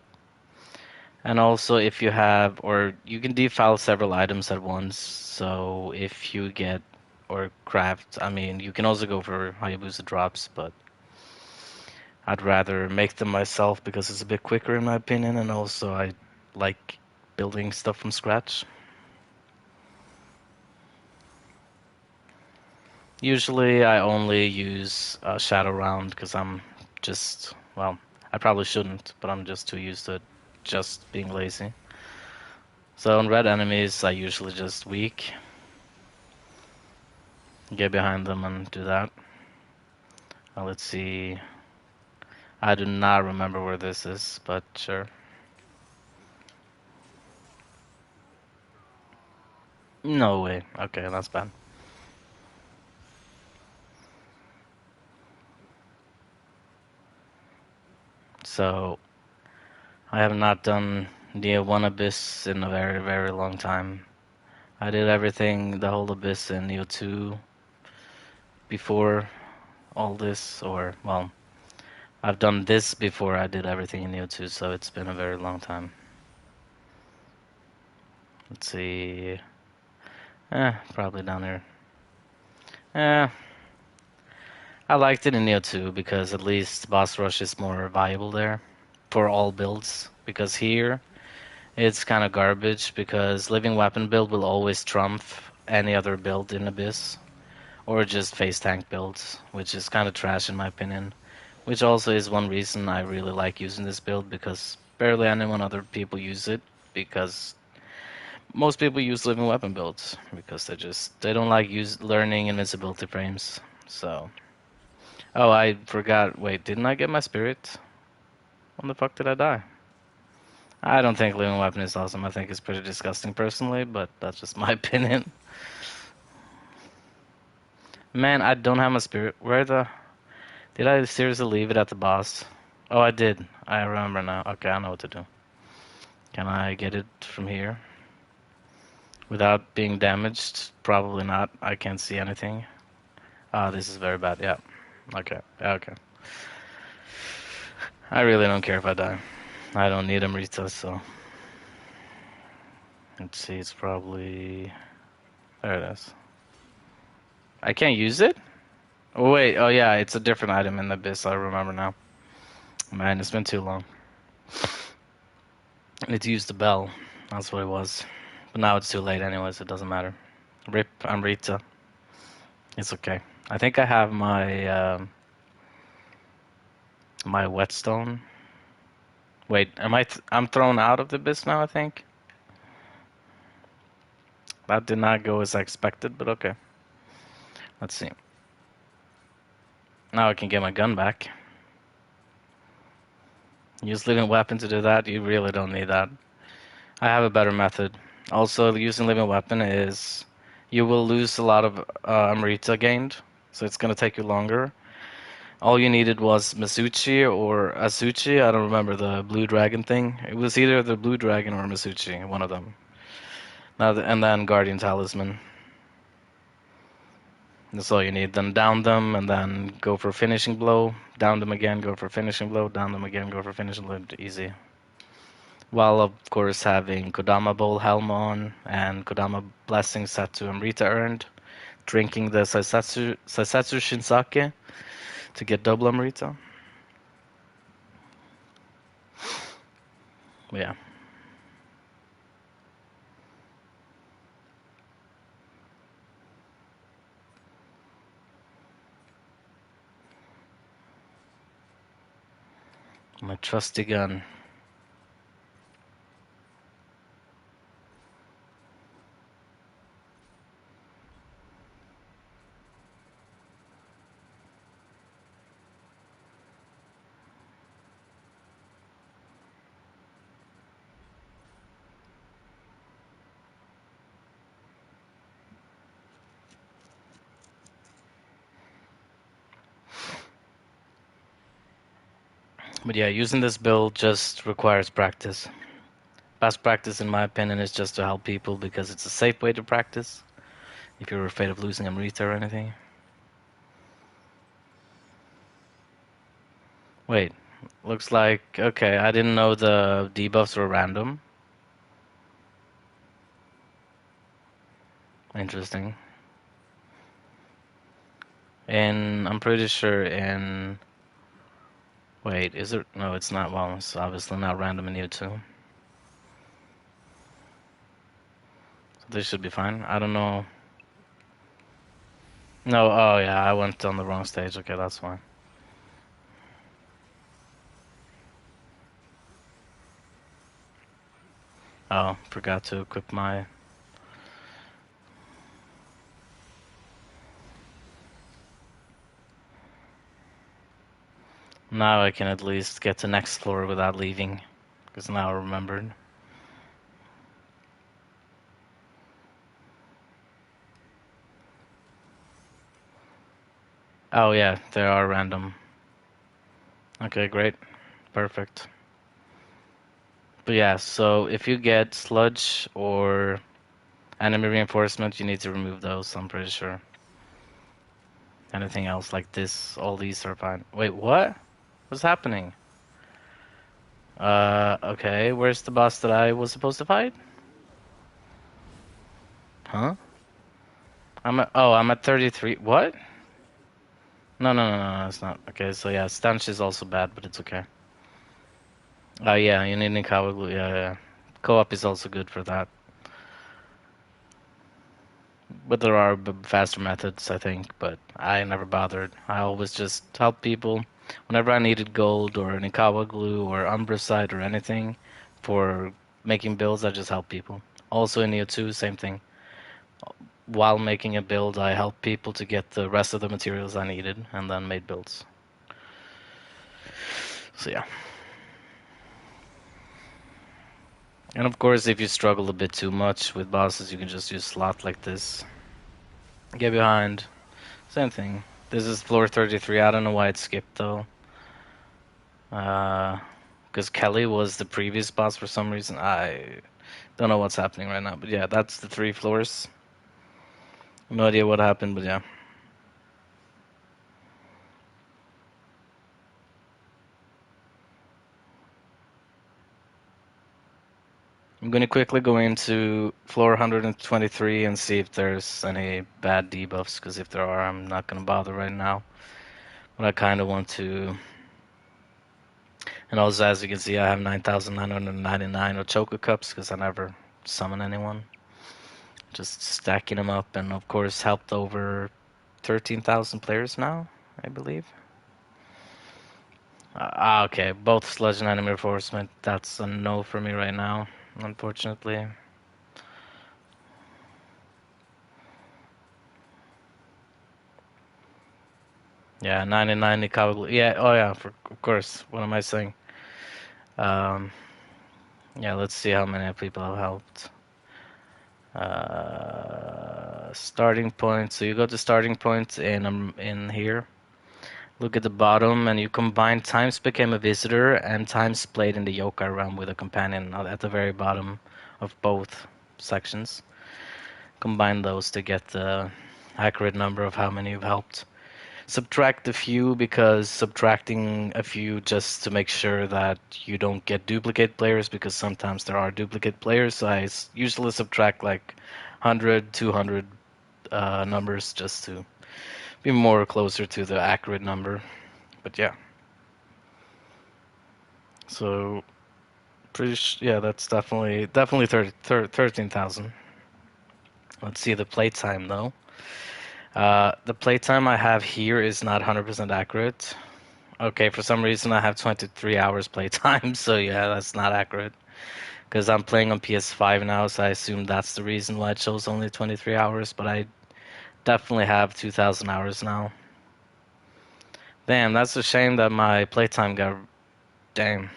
[SPEAKER 2] And also, if you have, or you can defile several items at once. So if you get, or craft, I mean, you can also go for Hayabusa drops, but I'd rather make them myself because it's a bit quicker in my opinion, and also I like building stuff from scratch. Usually, I only use Shadow Round because I'm just, well, I probably shouldn't, but I'm just too used to just being lazy. So on red enemies, I usually just weak, get behind them and do that. Let's see. I do not remember where this is, but sure. No way. Okay, that's bad. So I have not done Nioh 1 Abyss in a very, very long time. I did everything, the whole Abyss in Nioh 2 before all this, or, well, I've done this before I did everything in Nioh 2, so it's been a very long time. Let's see. Probably down here. Eh, I liked it in Nioh 2 because at least boss rush is more viable there for all builds. Because here it's kind of garbage because living weapon build will always trump any other build in Abyss or just face tank builds, which is kind of trash in my opinion. Which also is one reason I really like using this build because barely anyone other people use it because most people use living weapon builds because they don't like learning invincibility frames. So oh, I forgot. Wait, didn't I get my spirit? When the fuck did I die? I don't think living weapon is awesome. I think it's pretty disgusting personally, but that's just my opinion. Man, I don't have my spirit. Where the did I seriously leave it at the boss? Oh, I did. I remember now. Okay, I know what to do. Can I get it from here without being damaged? Probably not. I can't see anything. Ah, this is very bad. Yeah. Okay. Yeah, okay. I really don't care if I die. I don't need Amrita, so let's see. It's probably there. It is. I can't use it. Oh wait. Oh yeah, it's a different item in the abyss. I remember now. Man, it's been too long. I need to use the bell. That's what it was. But now it's too late anyways, it doesn't matter. Rip, I'm Rita. It's okay. I think I have my whetstone. Wait, I'm thrown out of the abyss now, I think. That did not go as I expected, but okay. Let's see. Now I can get my gun back. Use living weapon to do that, you really don't need that. I have a better method. Also, using living weapon is you will lose a lot of Amrita gained, so it's gonna take you longer. All you needed was Masuchi or Asuchi. I don't remember the blue dragon thing. It was either the blue dragon or Masuchi, one of them. And then Guardian Talisman. That's all you need. Then down them and then go for finishing blow. Down them again, go for finishing blow. Down them again, go for finishing blow. Easy. While of course having Kodama Bowl Helm on and Kodama Blessing set to Amrita earned. Drinking the Saisetsu Shinsake to get double Amrita. Yeah. My trusty gun. But yeah, using this build just requires practice. Best practice, in my opinion, is just to help people because it's a safe way to practice. If you're afraid of losing Amrita or anything. Wait, looks like okay. I didn't know the debuffs were random. Interesting. And I'm pretty sure in. Wait, is it? No, it's not. Well, it's obviously not random in U2. So this should be fine. I don't know. No, oh yeah, I went on the wrong stage. Okay, that's fine. Oh, forgot to equip my. Now I can at least get to next floor without leaving. Because now I remembered. Oh yeah, they are random. Okay, great. Perfect. But yeah, so if you get sludge or enemy reinforcement, you need to remove those, I'm pretty sure. Anything else like this, all these are fine. Wait, what? What's happening? Okay, where's the boss that I was supposed to fight? Huh? I'm at 33. What? No, it's not. Okay, so yeah, stench is also bad, but it's okay. Oh yeah, you need Nikawa glue. Yeah. Co-op is also good for that. But there are faster methods, I think, but I never bothered. I always just help people. Whenever I needed gold or Nikawa glue or Umbracite or anything for making builds, I just help people. Also in Nioh 2, same thing. While making a build, I helped people to get the rest of the materials I needed and then made builds. So yeah. And of course, if you struggle a bit too much with bosses, you can just use slot like this. Get behind. Same thing. This is floor 33. I don't know why it skipped though. Because Kelly was the previous boss for some reason. I don't know what's happening right now. But yeah, that's the 3 floors. No idea what happened, but yeah. I'm gonna quickly go into floor 123 and see if there's any bad debuffs, because if there are, I'm not gonna bother right now. But I kind of want to. And also, as you can see, I have 9,999 Ochoco cups because I never summon anyone. Just stacking them up, and of course, helped over 13,000 players now, I believe. Okay, both Sludge and Enemy Reinforcement. That's a no for me right now, unfortunately. Yeah, 99 Nikawa. Yeah, oh yeah, of course. What am I saying? Um, yeah, let's see how many people have helped. Starting point. So you go to starting point in here. Look at the bottom, and you combine times became a visitor and times played in the yokai realm with a companion at the very bottom of both sections. Combine those to get the accurate number of how many you've helped. Subtract a few because subtracting a few just to make sure that you don't get duplicate players because sometimes there are duplicate players. So I usually subtract like 100, 200 numbers just to be more closer to the accurate number. But yeah. So yeah, that's definitely 13,000. Let's see the playtime though. The playtime I have here is not 100% accurate. Okay, for some reason I have 23 hours playtime, so yeah, that's not accurate. Because I'm playing on PS5 now, so I assume that's the reason why it shows only 23 hours, but I definitely have 2,000 hours now. Damn, that's a shame that my playtime got. Damn.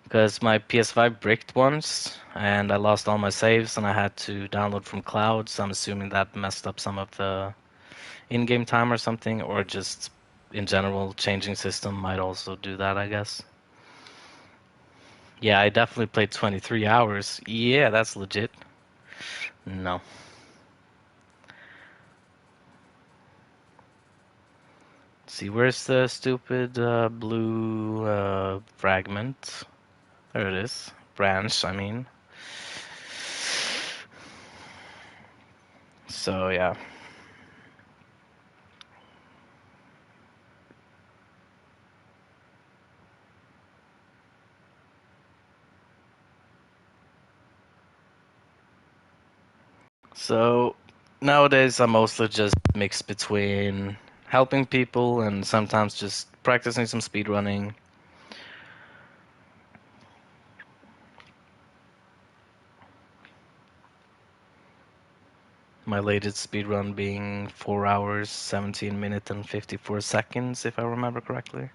[SPEAKER 2] Because my PS5 bricked once, and I lost all my saves, and I had to download from cloud, so I'm assuming that messed up some of the in-game time or something, or just in general, changing system might also do that, I guess. Yeah, I definitely played 23 hours. Yeah, that's legit. No. Let's see, where's the stupid blue fragment? There it is. Branch, I mean. So, yeah. So, nowadays I mostly just mix between helping people and sometimes just practicing some speedrunning. My latest speedrun being 4 hours, 17 minutes, and 54 seconds, if I remember correctly.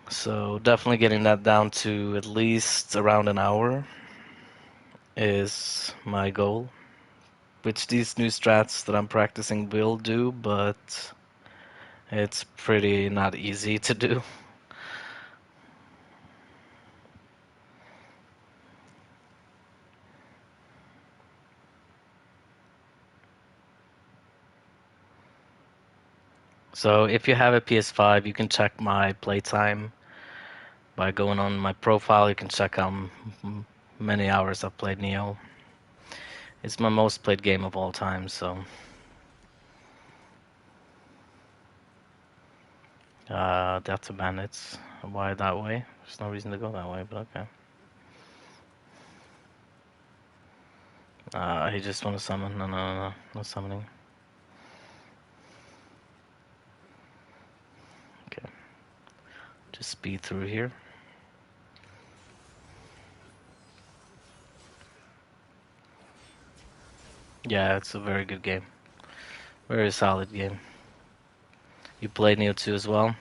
[SPEAKER 2] So definitely getting that down to at least around an hour is my goal, which these new strats that I'm practicing will do, but it's pretty not easy to do. So if you have a PS5, you can check my playtime by going on my profile. You can check how many hours I've played Nioh. It's my most played game of all time, so Death to bandits. Why that way? There's no reason to go that way, but okay. He just want to summon. No, no, no, no. No summoning. Okay. Just speed through here. Yeah, it's a very good game. Very solid game. You played Nioh 2 as well?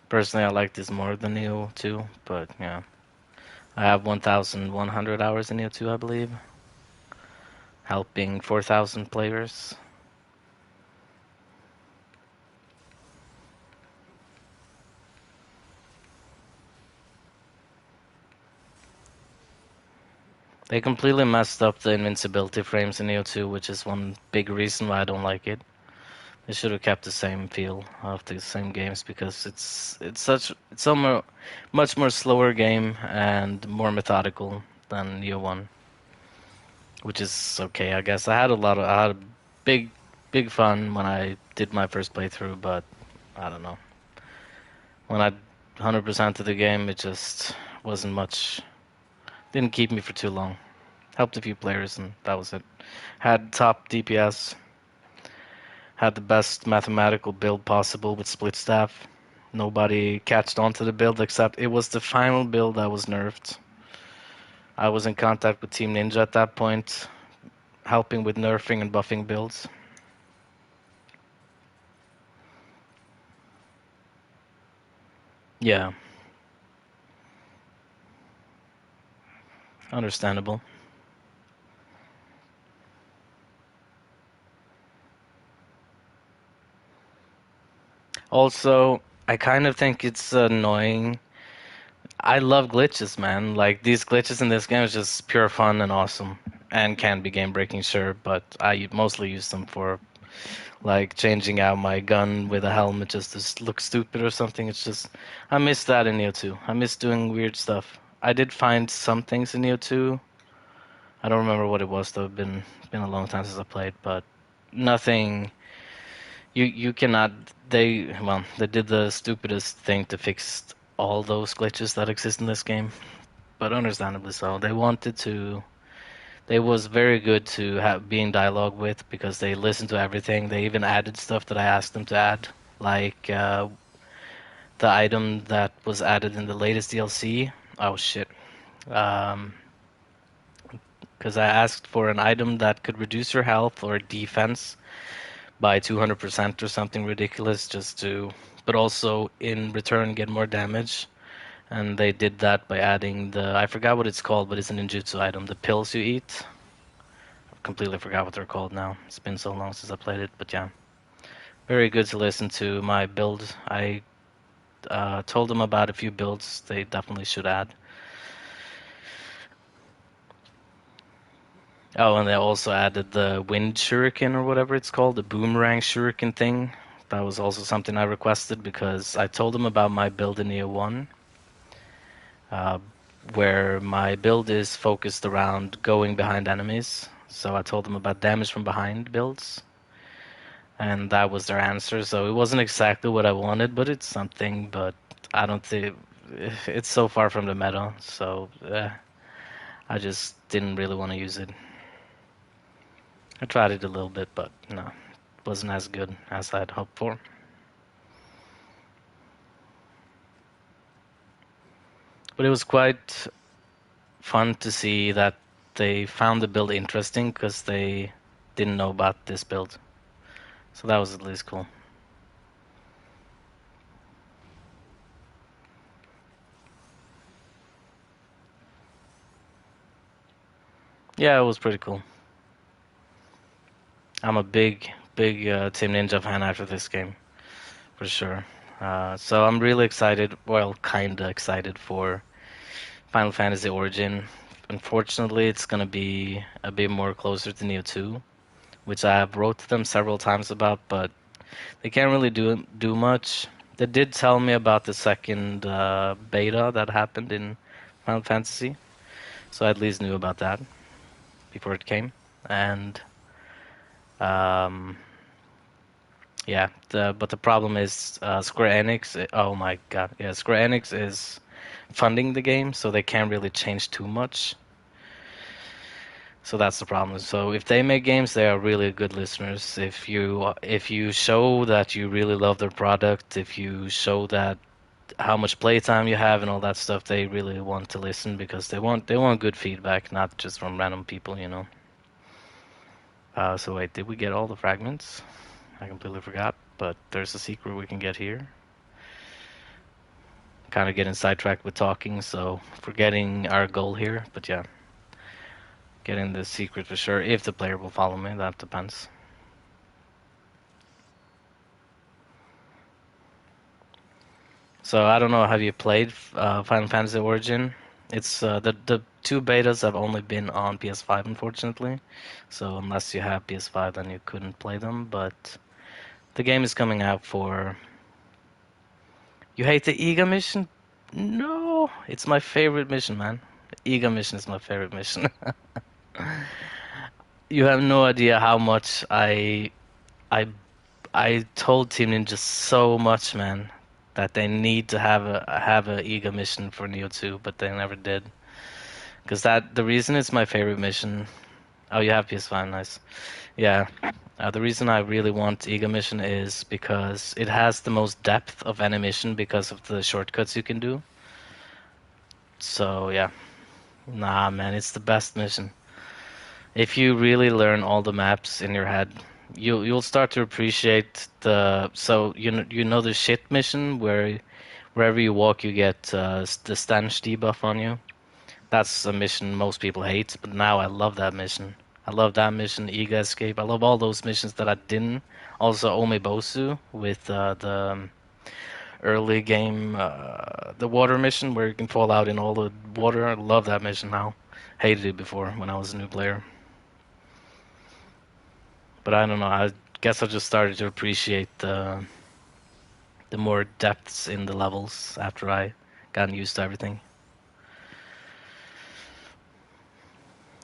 [SPEAKER 2] Personally, I like this more than Nioh 2, but yeah. I have 1,100 hours in Nioh 2, I believe. Helping 4,000 players. They completely messed up the invincibility frames in Nioh 2, which is one big reason why I don't like it. They should have kept the same feel of the same games because it's a much more slower game and more methodical than Nioh 1, which is okay, I guess. I had a big fun when I did my first playthrough, but I don't know. When I 100% of the game, it just wasn't much. Didn't keep me for too long. Helped a few players, and that was it. Had top DPS. Had the best mathematical build possible with split staff. Nobody catched on to the build except it was the final build that was nerfed. I was in contact with Team Ninja at that point, helping with nerfing and buffing builds. Yeah, understandable. Also, I kind of think it's annoying. I love glitches, man. Like these glitches in this game is just pure fun and awesome, and can be game breaking, sure. But I mostly use them for like changing out my gun with a helmet just to look stupid or something. It's just I miss that in Neo 2. I miss doing weird stuff. I did find some things in Neo 2. I don't remember what it was though. Been a long time since I played, but nothing. You cannot. They did the stupidest thing to fix all those glitches that exist in this game, but understandably so. They wanted to. They was very good to have be in dialogue with because they listened to everything. They even added stuff that I asked them to add, like the item that was added in the latest DLC. Oh shit! Um, because I asked for an item that could reduce your health or defense by 200% or something ridiculous, just to, but also in return get more damage. And they did that by adding I forgot what it's called, but it's an ninjutsu item, the pills you eat. I completely forgot what they're called now. It's been so long since I played it, but yeah. Very good to listen to my build. I told them about a few builds they definitely should add. Oh, and they also added the wind shuriken or whatever it's called, the boomerang shuriken thing. That was also something I requested because I told them about my build in Nioh 1, uh, where my build is focused around going behind enemies. So I told them about damage from behind builds, and that was their answer. So it wasn't exactly what I wanted, but it's something. But I don't think it's so far from the meta, so I just didn't really want to use it. I tried it a little bit, but no, it wasn't as good as I'd hoped for. But it was quite fun to see that they found the build interesting because they didn't know about this build. So that was at least cool. Yeah, it was pretty cool. I'm a big Team Ninja fan after this game, for sure. So I'm really excited, well, kinda excited for Final Fantasy Origin. Unfortunately, it's gonna be a bit more closer to Neo 2, which I have wrote to them several times about, but they can't really do much. They did tell me about the second beta that happened in Final Fantasy, so I at least knew about that before it came. And um, Yeah, but the problem is Square Enix. Oh my God, yeah, Square Enix is funding the game, so they can't really change too much. So that's the problem. So if they make games, they are really good listeners. If you show that you really love their product, if you show that how much playtime you have and all that stuff, they really want to listen because they want good feedback, not just from random people, you know. So wait, did we get all the fragments? I completely forgot, but there's a secret we can get here. Kind of getting sidetracked with talking, so forgetting our goal here. But yeah, getting the secret for sure. If the player will follow me, that depends. So I don't know. Have you played Final Fantasy Origin? It's the two betas have only been on PS5, unfortunately. So unless you have PS5, then you couldn't play them. But the game is coming out for. You hate the Iga mission? No, it's my favorite mission, man. The Iga mission is my favorite mission. You have no idea how much I I told Team Ninja so much, man, that they need to have a Ega mission for Neo 2, but they never did. Because that the reason it's my favorite mission. Oh, you have PS5, nice. Yeah, the reason I really want Ega mission is because it has the most depth of any mission because of the shortcuts you can do. So yeah, nah, man, it's the best mission. If you really learn all the maps in your head, you'll start to appreciate the. So you know the shit mission where wherever you walk you get the stench debuff on you. That's a mission most people hate, but now I love that mission. I love that mission, Iga Escape. I love all those missions that I didn't. Also Omebosu with the early game, the water mission where you can fall out in all the water. I love that mission now. Hated it before when I was a new player. But I don't know. I guess I just started to appreciate the more depths in the levels after I got used to everything.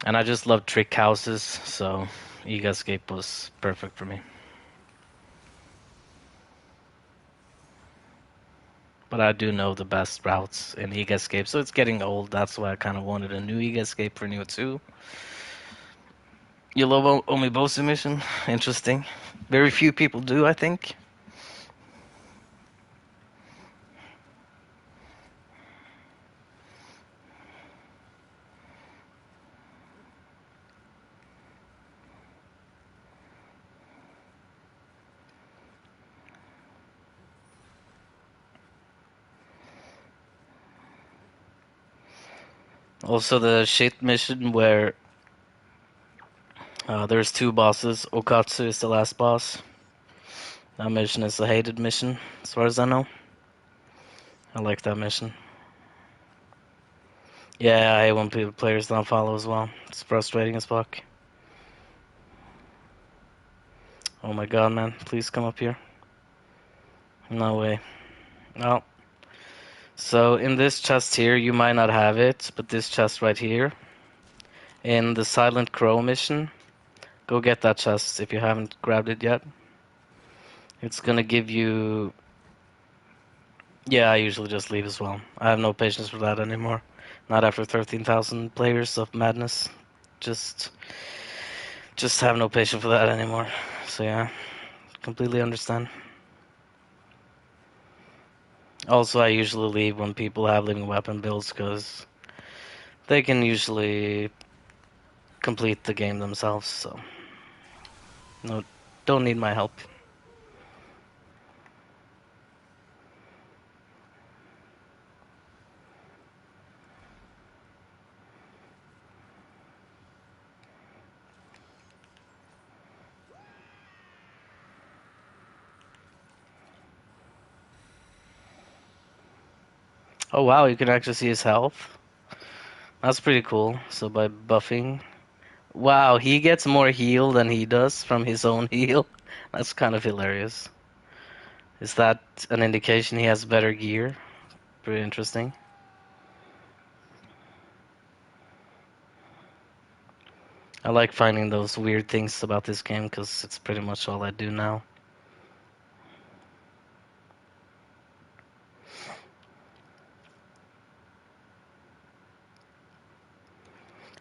[SPEAKER 2] And I just love trick houses, so Ega Escape was perfect for me. But I do know the best routes in Ega Escape, so it's getting old. That's why I kind of wanted a new Ega Escape for Neo 2. You love Omibosu mission? Interesting. Very few people do, I think. Also, the shit mission where there's two bosses. Okatsu is the last boss. That mission is a hated mission, as far as I know. I like that mission. Yeah, I hate when people players don't follow as well. It's frustrating as fuck. Oh my god, man. Please come up here. No way. No. So in this chest here, you might not have it, but this chest right here, in the Silent Crow mission, go get that chest if you haven't grabbed it yet. It's gonna give you... Yeah, I usually just leave as well. I have no patience for that anymore. Not after 13,000 players of madness. Just, just have no patience for that anymore. So yeah, completely understand. Also, I usually leave when people have living weapon builds because they can usually complete the game themselves. So no, don't need my help. Oh wow, you can actually see his health. That's pretty cool. So by buffing, wow, he gets more heal than he does from his own heal. That's kind of hilarious. Is that an indication he has better gear? Pretty interesting. I like finding those weird things about this game because it's pretty much all I do now.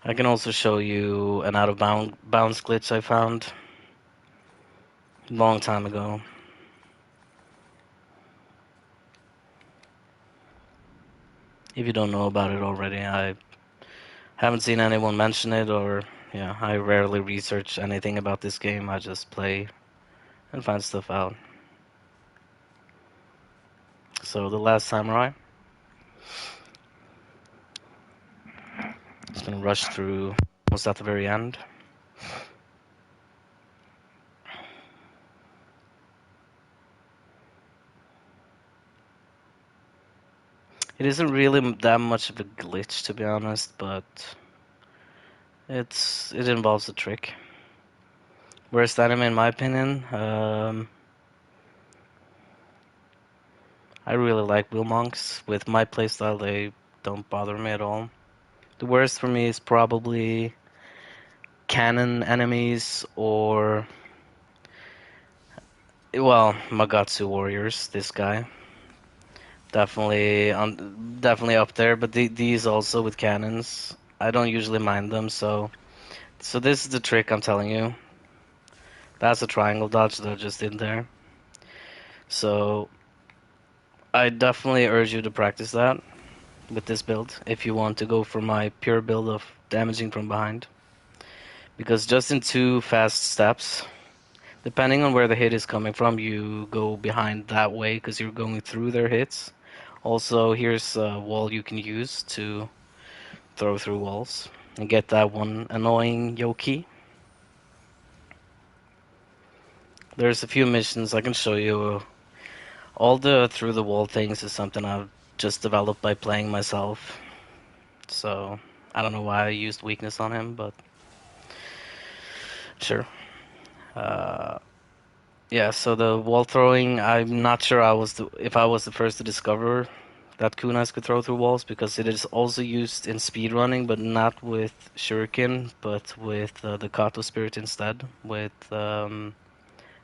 [SPEAKER 2] I can also show you an out of bounds glitch I found a long time ago. If you don't know about it already, I haven't seen anyone mention it, or yeah, I rarely research anything about this game. I just play and find stuff out. So the last samurai, just gonna rush through almost at the very end. It isn't really that much of a glitch, to be honest, but it involves a trick. Worst anime, in my opinion, I really like Wheel Monks. With my playstyle, they don't bother me at all. The worst for me is probably canon enemies or, well, Magatsu Warriors. This guy definitely up there. But these also with cannons, I don't usually mind them. So this is the trick I'm telling you. That's a triangle dodge that I just did there. So I definitely urge you to practice that with this build if you want to go for my pure build of damaging from behind. Because just in 2 fast steps, depending on where the hit is coming from, you go behind that way because you're going through their hits. Also, here's a wall you can use to throw through walls and get that one annoying Yoki. There's a few missions I can show you. All the through the wall things is something I've just developed by playing myself. So I don't know why I used weakness on him, but sure. Uh, yeah, so the wall throwing, I'm not sure if I was the first to discover that kunais could throw through walls, because it is also used in speedrunning, but not with shuriken, but with the Kato spirit instead, with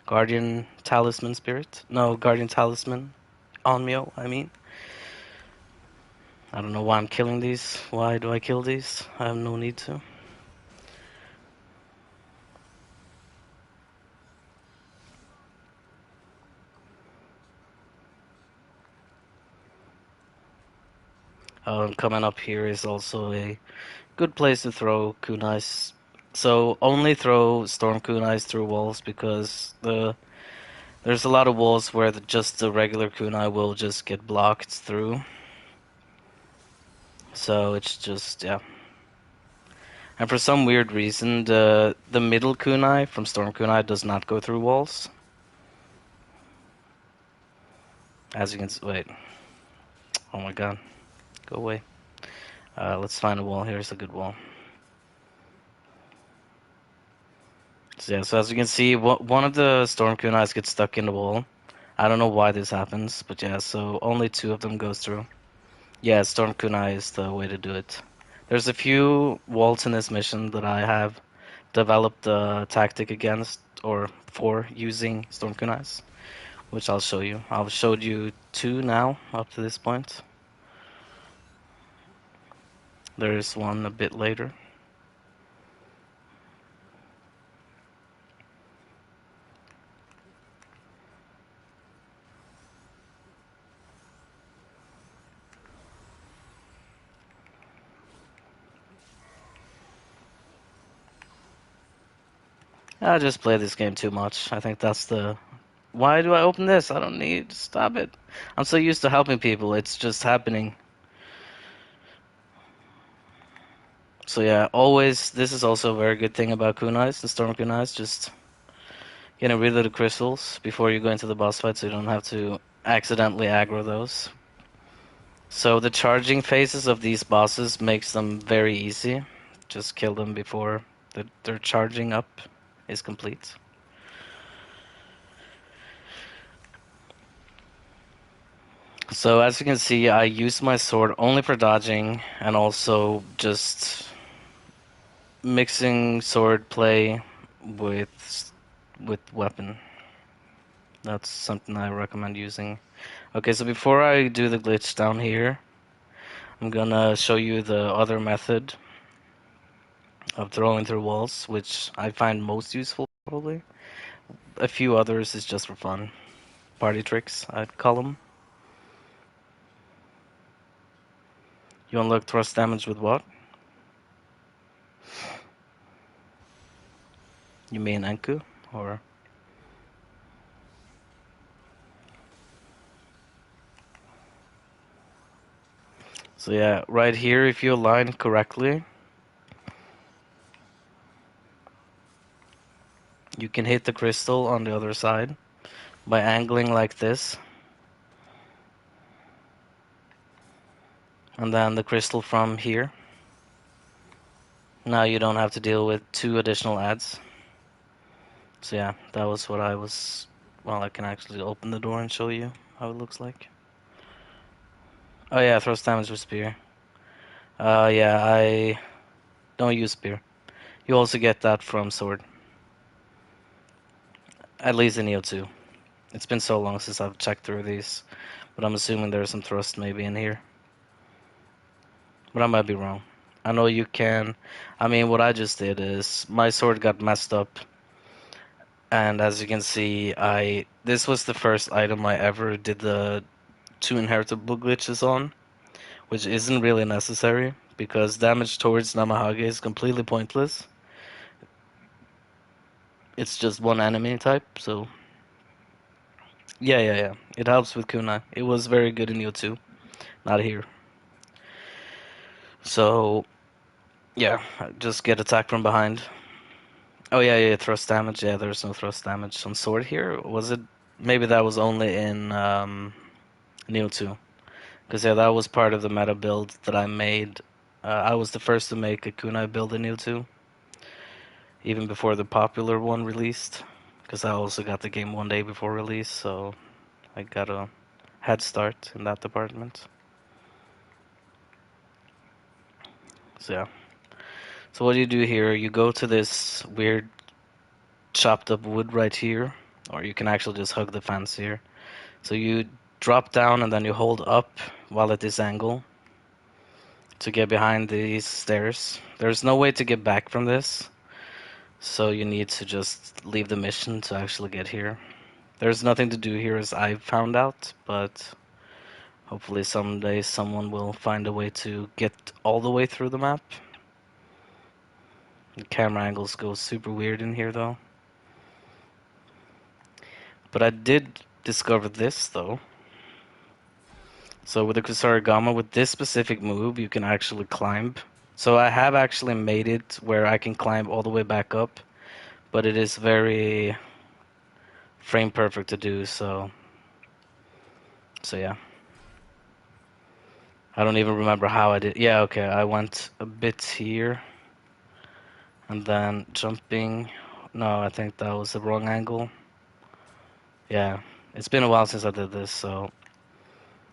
[SPEAKER 2] Guardian Talisman spirit. No, Guardian Talisman Onmyo, I mean. I don't know why I'm killing these. Why do I kill these? I have no need to. Coming up here is also a good place to throw kunais. So only throw storm kunais through walls, because there's a lot of walls where just the regular kunai will just get blocked through. So it's just, yeah. And for some weird reason, the middle kunai from storm kunai does not go through walls. As you can see, wait. Oh my god. Go away. Let's find a wall. Here's a good wall. So, yeah, so as you can see, one of the storm kunais gets stuck in the wall. I don't know why this happens, but yeah, so only 2 of them goes through. Yeah, storm kunai is the way to do it. There's a few walls in this mission that I have developed a tactic against, or for using storm kunais, which I'll show you. I've showed you 2 now up to this point. There's one a bit later. I just play this game too much. I think that's the... Why do I open this? I don't need... Stop it. I'm so used to helping people. It's just happening. So yeah, always... This is also a very good thing about kunais, the storm kunais. Just getting rid of the crystals before you go into the boss fight, so you don't have to accidentally aggro those. So the charging phases of these bosses makes them very easy. Just kill them before their charging up is complete. So as you can see, I use my sword only for dodging, and also just mixing sword play with weapon. That's something I recommend using. Okay, so before I do the glitch down here, I'm gonna show you the other method. of throwing through walls, which I find most useful probably. A few others is just for fun. Party tricks, I'd call them. You unlock thrust damage with what? You mean Enku? Or so yeah, right here if you align correctly, you can hit the crystal on the other side by angling like this. And then the crystal from here. Now you don't have to deal with 2 additional ads. So yeah, that was what I was. Well, I can actually open the door and show you how it looks like. Oh yeah, thrust damage with spear. Yeah, I don't use spear. You also get that from sword. At least in Nioh 2. It's been so long since I've checked through these, but I'm assuming there's some thrust maybe in here. But I might be wrong. I know you can. I mean, what I just did is my sword got messed up, and as you can see, this was the first item I ever did the 2 inheritable glitches on, which isn't really necessary because damage towards Namahage is completely pointless. It's just one enemy type, so yeah. It helps with kunai. It was very good in Nioh 2, not here. So yeah, just get attacked from behind. Oh yeah, thrust damage. Yeah, there's no thrust damage on sword here. Was it? Maybe that was only in Nioh 2. Because yeah, that was part of the meta build that I made. I was the first to make a kunai build in Nioh 2, even before the popular one released. Because I also got the game 1 day before release, so I got a head start in that department. So yeah. So what do you do here? You go to this weird chopped up wood right here, or you can actually just hug the fence here. So you drop down and then you hold up while at this angle to get behind these stairs. There's no way to get back from this, so you need to just leave the mission to actually get here. There's nothing to do here as I've found out, but hopefully someday someone will find a way to get all the way through the map. The camera angles go super weird in here though. But I did discover this though. So with the Kusarigama, with this specific move, you can actually climb. So I have actually made it where I can climb all the way back up, but it is very frame perfect to do, so yeah. I don't even remember how I did. Yeah, okay, I went a bit here, and then jumping. No, I think that was the wrong angle. Yeah, it's been a while since I did this, so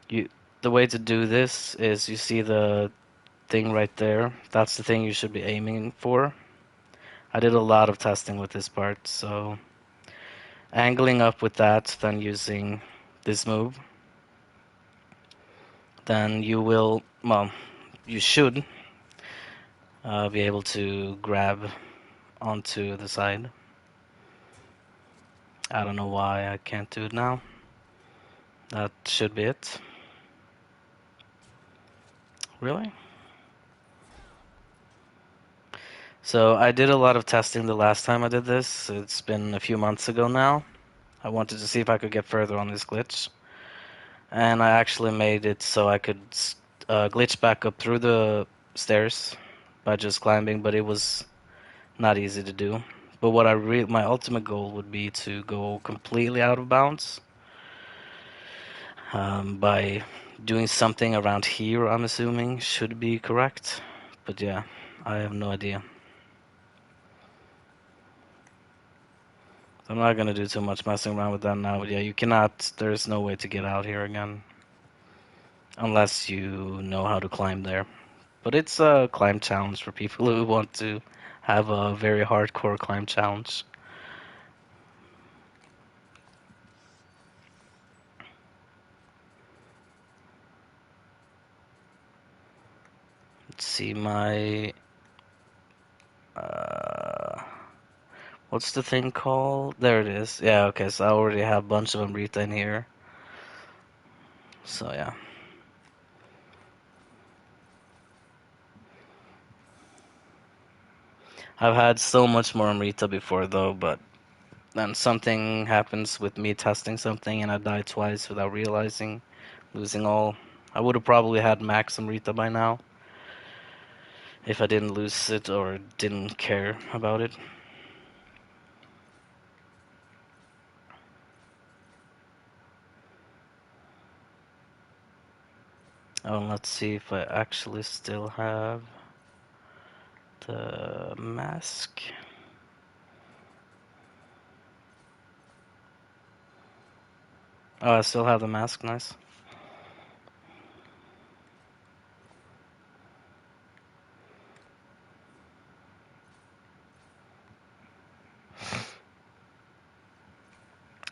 [SPEAKER 2] you. The way to do this is you see the thing right there. That's the thing you should be aiming for. I did a lot of testing with this part, so angling up with that, then using this move, then you will, well, you should be able to grab onto the side. I don't know why I can't do it now. That should be it. Really? So I did a lot of testing the last time I did this. It's been a few months ago now. I wanted to see if I could get further on this glitch. And I actually made it so I could glitch back up through the stairs by just climbing, but it was not easy to do. But what my ultimate goal would be to go completely out of bounds by doing something around here. I'm assuming should be correct, but yeah, I have no idea. I'm not gonna do too much messing around with that now. But yeah, you cannot. There's no way to get out here again unless you know how to climb there. But it's a climb challenge for people who want to have a very hardcore climb challenge. Let's see my What's the thing called? There it is. Yeah, okay, so I already have a bunch of Amrita in here. So yeah. I've had so much more Amrita before though, but then something happens with me testing something and I die twice without realizing, losing all. I would have probably had max Amrita by now if I didn't lose it or didn't care about it. Oh, let's see if I actually still have the mask. Oh, I still have the mask, nice.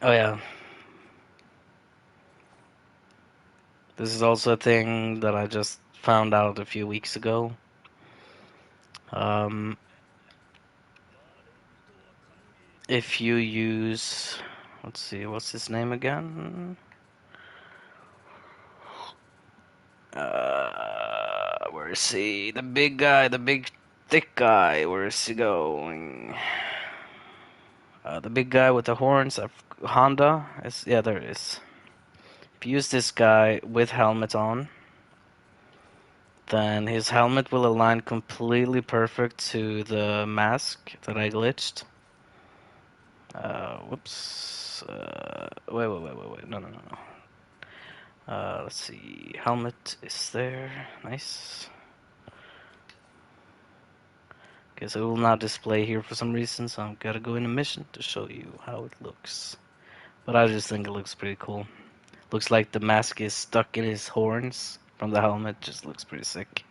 [SPEAKER 2] Oh yeah, this is also a thing that I just found out a few weeks ago. Um, if you use, let's see, what's his name again? Where is he? The big guy, the big thick guy. Where is he going? The big guy with the horns. Honda. Yeah, there it is. If you use this guy with helmet on, then his helmet will align completely perfect to the mask that I glitched. Whoops. Wait. No. Let's see. Helmet is there. Nice. Okay, so it will not display here for some reason, so I'm gotta go in a mission to show you how it looks. But I just think it looks pretty cool. Looks like the mask is stuck in his horns from the helmet. Just looks pretty sick.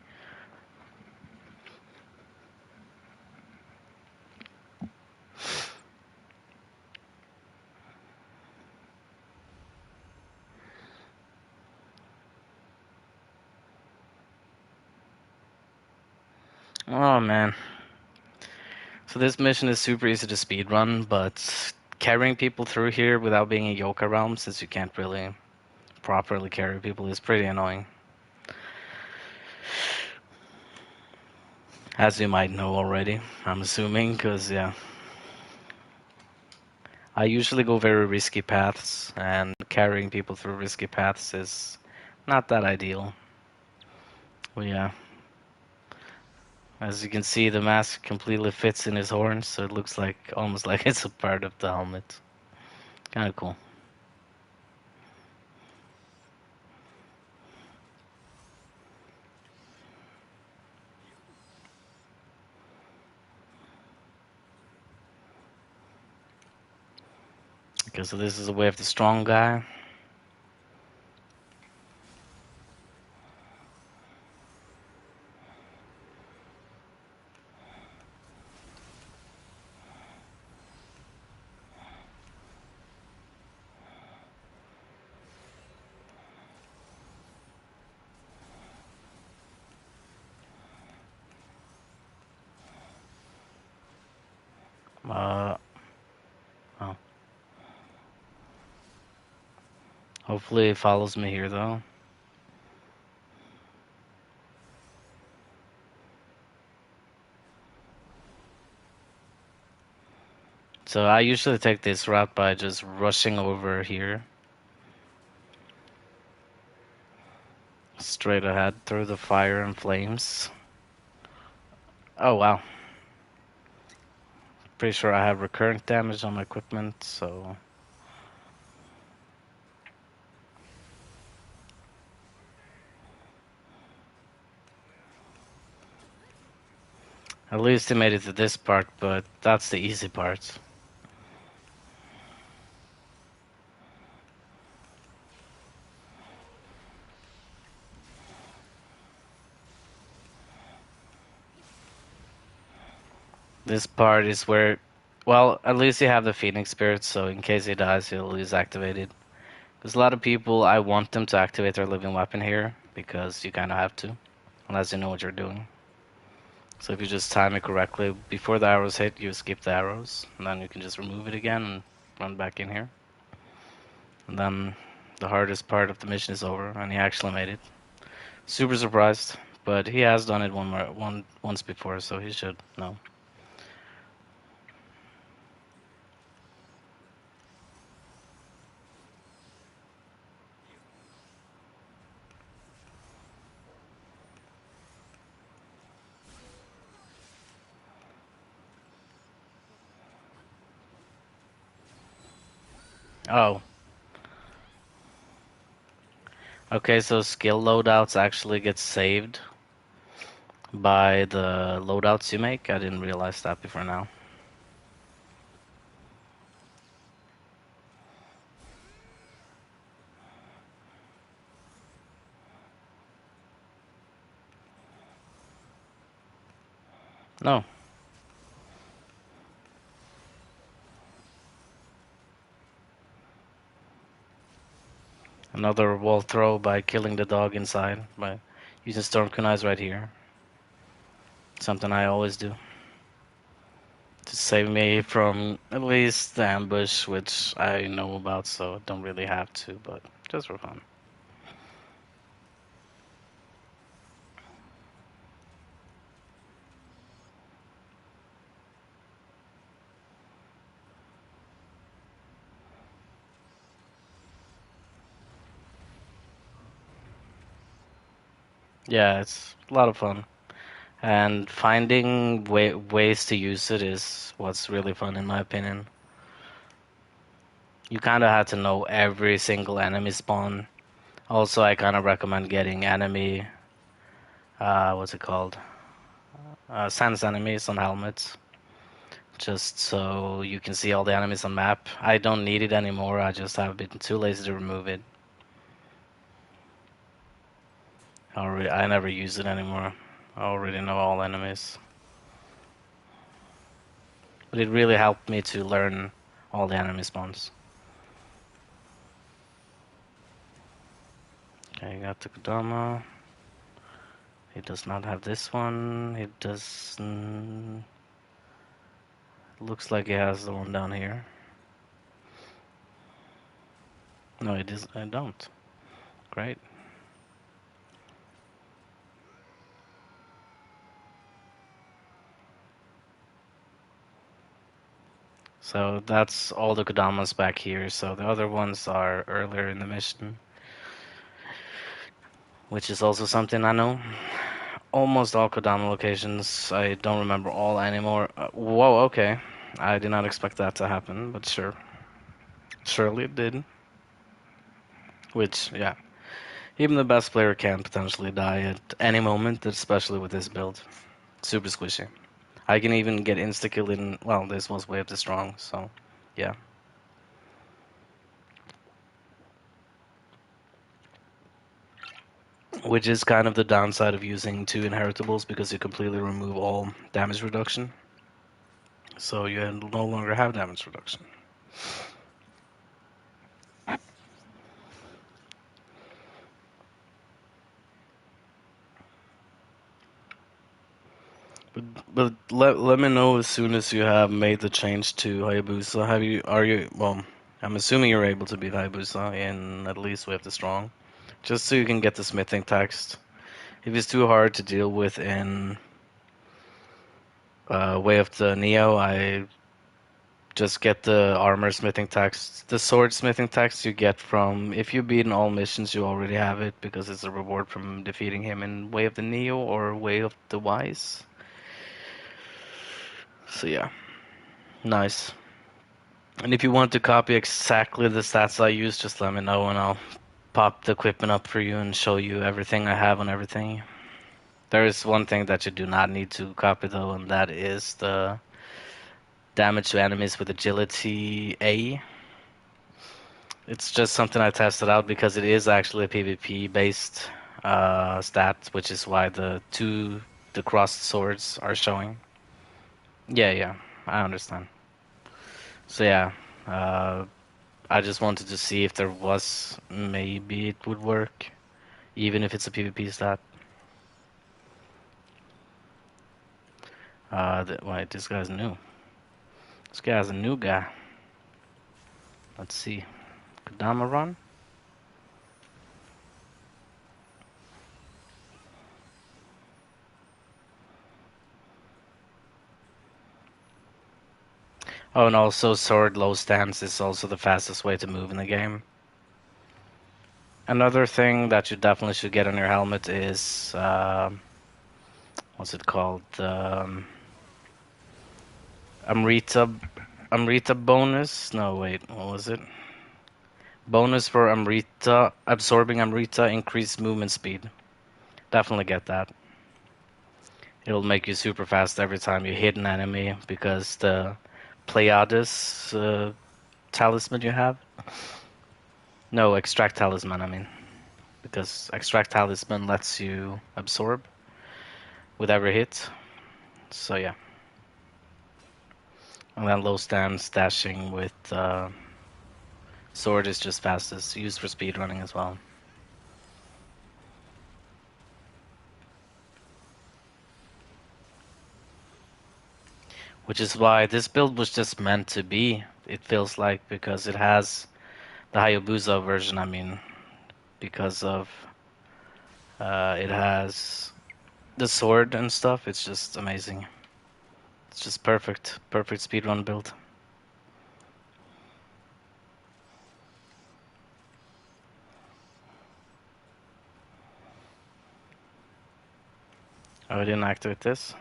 [SPEAKER 2] Oh man. So this mission is super easy to speedrun, but carrying people through here without being a Yoka realm, since you can't really properly carry people, is pretty annoying. As you might know already, I'm assuming, because yeah. I usually go very risky paths, and carrying people through risky paths is not that ideal. Well, yeah. As you can see, the mask completely fits in his horns, so it looks like almost like it's a part of the helmet. Kind of cool. Okay, so this is the way of the strong guy. Uh, oh. Hopefully it follows me here, though. So I usually take this route by just rushing over here. Straight ahead through the fire and flames. Oh, wow. Pretty sure I have recurrent damage on my equipment, so... At least he made it to this part, but that's the easy part. This part is where... Well, at least you have the Phoenix Spirit, so in case he dies, he'll lose activated. Because a lot of people, I want them to activate their living weapon here, because you kind of have to, unless you know what you're doing. So if you just time it correctly, before the arrows hit, you skip the arrows, and then you can just remove it again and run back in here. And then the hardest part of the mission is over, and he actually made it. Super surprised, but he has done it once before, so he should know. Oh, okay, so skill loadouts actually get saved by the loadouts you make. I didn't realize that before now. No. Another wall throw by killing the dog inside by using Storm Kunai's right here. Something I always do. To save me from at least the ambush, which I know about, so I don't really have to, but just for fun. Yeah, it's a lot of fun. And finding ways to use it is what's really fun, in my opinion. You kind of have to know every single enemy spawn. Also, I kind of recommend getting enemy, what's it called? Sense enemies on helmets. Just so you can see all the enemies on map. I don't need it anymore, I just have been too lazy to remove it. I never use it anymore. I already know all enemies. But it really helped me to learn all the enemy spawns. Okay, got the Kodama. He does not have this one. He does. Looks like he has the one down here. No, it is. I don't. Great. So that's all the Kodamas back here. So the other ones are earlier in the mission, which is also something I know. Almost all Kodama locations. I don't remember all anymore. Whoa, okay. I did not expect that to happen, but sure. Surely it did. Which, yeah. Even the best player can potentially die at any moment, especially with this build. Super squishy. I can even get insta-kill in... Well, this was way up too strong, so... Yeah. Which is kind of the downside of using two inheritables, because you completely remove all damage reduction. So you no longer have damage reduction. But let me know as soon as you have made the change to Hayabusa. Well, I'm assuming you're able to beat Hayabusa in at least Way of the Strong. Just so you can get the smithing text. If it's too hard to deal with in Way of the Nioh, I just get the armor smithing text. The sword smithing text you get from, if you beat in all missions, you already have it, because it's a reward from defeating him in Way of the Neo or Way of the Wise. So yeah, nice. And if you want to copy exactly the stats I use, just let me know and I'll pop the equipment up for you and show you everything I have on everything. There is one thing that you do not need to copy though, and that is the damage to enemies with agility A. It's just something I tested out because it is actually a PvP based stat, which is why the crossed swords are showing. Yeah, I understand. So yeah, I just wanted to see if there was, maybe it would work, even if it's a PvP stat. Wait, this guy's new. This guy's a new guy. Let's see. Kodama run? Oh, and also sword low stance is also the fastest way to move in the game. Another thing that you definitely should get on your helmet is what's it called? Amrita Amrita bonus? No, wait, what was it? Bonus for Amrita, absorbing Amrita, increased movement speed. Definitely get that. It'll make you super fast every time you hit an enemy because the Pleiades talisman you have. No, extract talisman, I mean. Because extract talisman lets you absorb with every hit. So yeah. And then low stance dashing with sword is just fastest, used for speed running as well. Which is why this build was just meant to be, it feels like, because it has the Hayabusa version, I mean, because of it has the sword and stuff. It's just amazing. It's just perfect. Perfect speedrun build. Oh, I didn't activate this.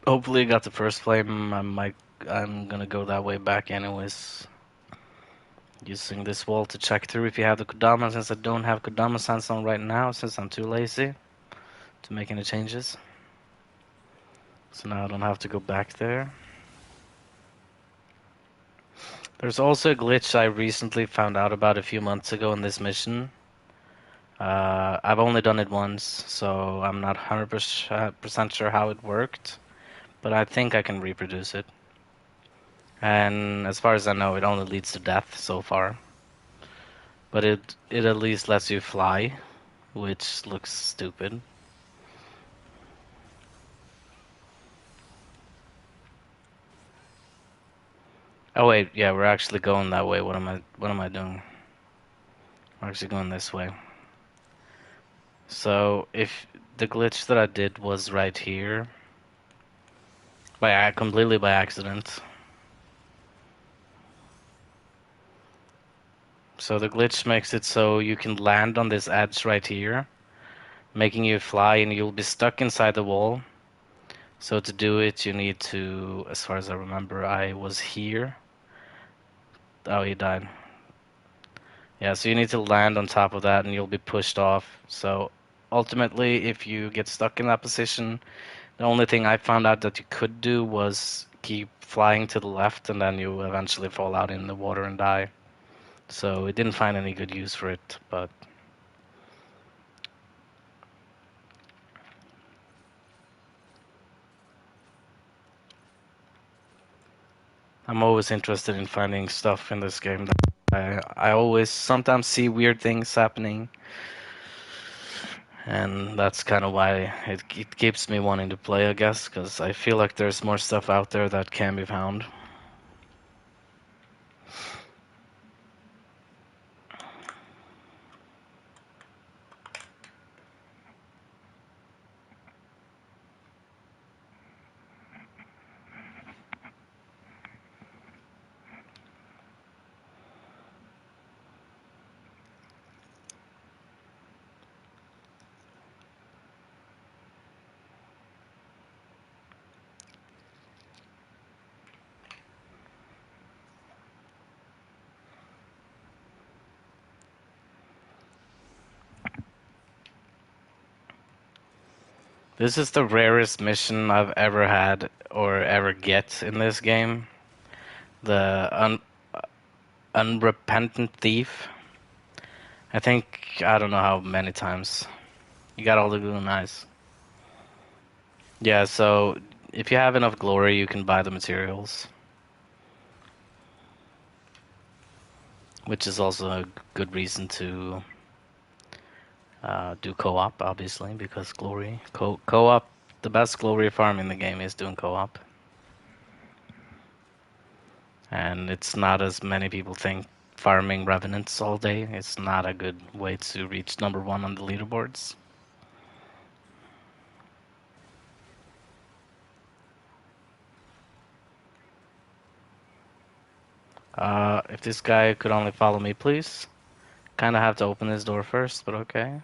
[SPEAKER 2] Hopefully I got the first flame. I'm gonna go that way back anyways. Using this wall to check through if you have the Kodama, since I don't have Kodama Sans on right now, since I'm too lazy to make any changes. So now I don't have to go back there. There's also a glitch I recently found out about a few months ago in this mission. I've only done it once, so I'm not 100% sure how it worked, but I think I can reproduce it. And as far as I know, it only leads to death so far. But it at least lets you fly, which looks stupid. Oh wait, yeah, we're actually going that way. What am I doing? We're actually going this way. So if the glitch that I did was right here, completely by accident. So the glitch makes it so you can land on this edge right here, making you fly, and you'll be stuck inside the wall. So to do it, you need to, as far as I remember, I was here. Oh, he died. Yeah, so you need to land on top of that and you'll be pushed off. So ultimately, if you get stuck in that position, the only thing I found out that you could do was keep flying to the left and then you eventually fall out in the water and die. So it didn't find any good use for it, but I'm always interested in finding stuff in this game that I always sometimes see weird things happening, and that's kind of why it keeps me wanting to play, I guess, because I feel like there's more stuff out there that can be found. This is the rarest mission I've ever had or ever get in this game. The unrepentant thief. I think I don't know how many times. You got all the good eyes. Yeah, so if you have enough glory, you can buy the materials, which is also a good reason to do co-op, obviously, because glory co-op, the best glory farm in the game is doing co-op, and it's not as many people think. Farming revenants all day, it's not a good way to reach number one on the leaderboards. If this guy could only follow me, please. Kind of have to open this door first, but okay.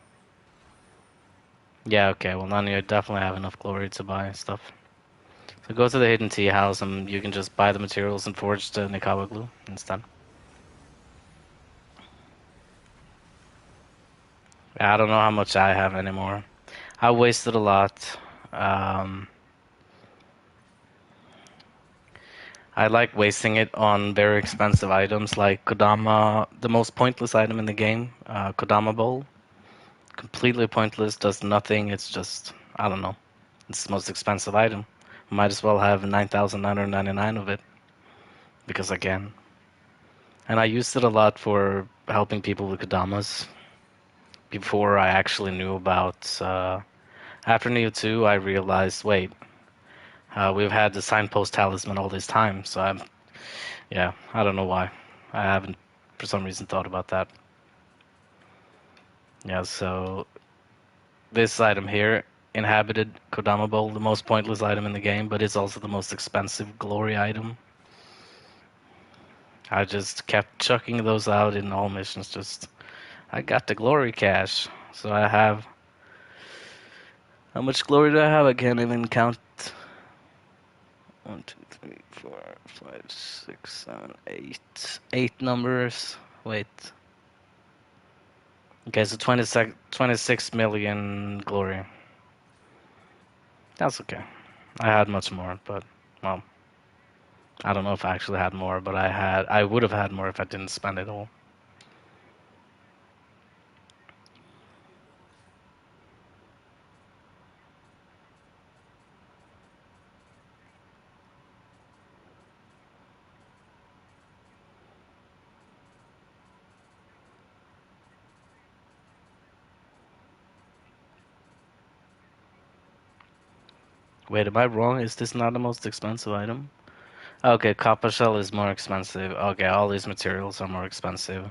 [SPEAKER 2] Yeah, okay, well, none of you definitely have enough glory to buy stuff. So go to the hidden tea house and you can just buy the materials and forge the Nikawa glue instead. I don't know how much I have anymore. I wasted a lot. Um, I like wasting it on very expensive items like Kodama, the most pointless item in the game, Kodama Bowl. Completely pointless, does nothing. It's just, I don't know. It's the most expensive item. Might as well have 9,999 of it because I can. And I used it a lot for helping people with Kodamas before I actually knew about. After Nioh 2, I realized, wait, we've had the signpost talisman all this time. So yeah, I don't know why. I haven't, for some reason, thought about that. Yeah, so this item here, inhabited Kodama Bowl, the most pointless item in the game, but it's also the most expensive glory item. I just kept chucking those out in all missions. Just I got the glory cash, so I have. How much glory do I have? I can't even count. 1, 2, 3, 4, 5, 6, 7, 8. 8 numbers. Wait. Okay, so 26 million glory. That's okay. I had much more, but well, I don't know if I actually had more, but I would have had more if I didn't spend it all. Wait, am I wrong? Is this not the most expensive item? Okay, copper shell is more expensive. Okay, all these materials are more expensive.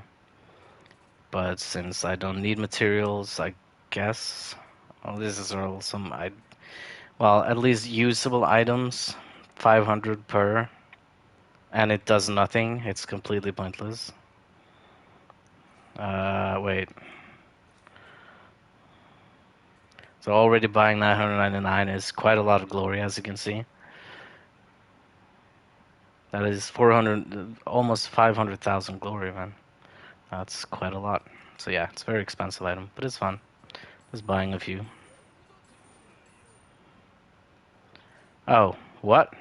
[SPEAKER 2] But since I don't need materials, I guess. Well, this is all some well, at least usable items, 500 per, and it does nothing. It's completely pointless. Wait. So already buying 999 is quite a lot of glory, as you can see. That is 400, almost 500,000 glory, man. That's quite a lot. So yeah, it's a very expensive item, but it's fun. Just buying a few. Oh, what?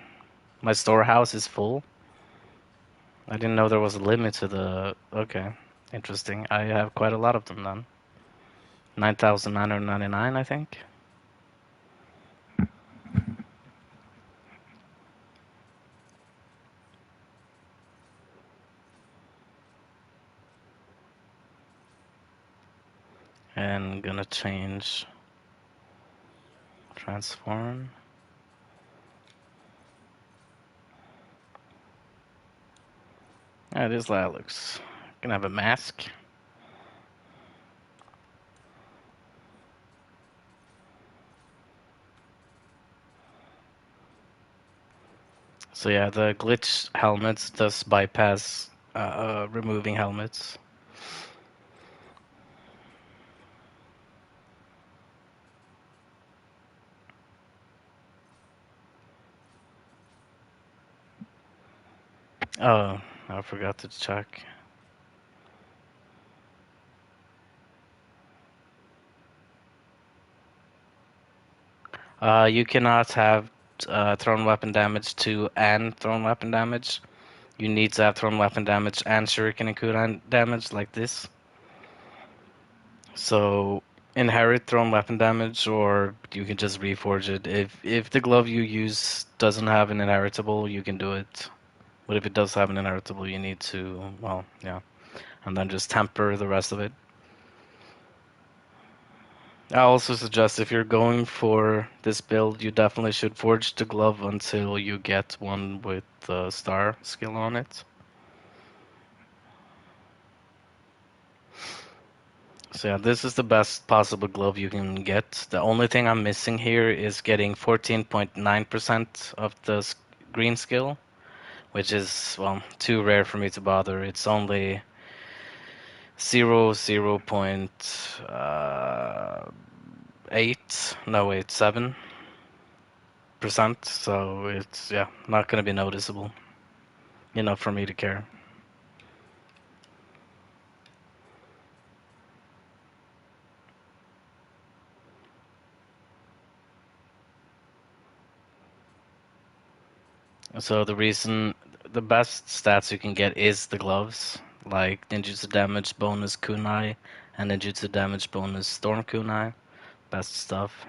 [SPEAKER 2] My storehouse is full? I didn't know there was a limit to the... Okay, interesting. I have quite a lot of them then. 9,999, I think. And gonna change... Transform. Yeah, this looks... Gonna have a mask. So yeah, the glitch helmets does bypass removing helmets. Oh, I forgot to check. You cannot have thrown weapon damage 2 and thrown weapon damage. You need to have thrown weapon damage and shuriken and kunai damage like this. So inherit thrown weapon damage, or you can just reforge it. If the glove you use doesn't have an inheritable, you can do it. But if it does have an inheritable, you need to, well, yeah, and then just temper the rest of it. I also suggest if you're going for this build, you definitely should forge the glove until you get one with the star skill on it. So yeah, this is the best possible glove you can get. The only thing I'm missing here is getting 14.9% of the green skill, which is, well, too rare for me to bother. It's only 0.8, no wait, 7%, so it's, yeah, not gonna be noticeable enough for me to care. So the best stats you can get is the gloves, like ninjutsu damage bonus kunai and ninjutsu damage bonus storm kunai. Best stuff.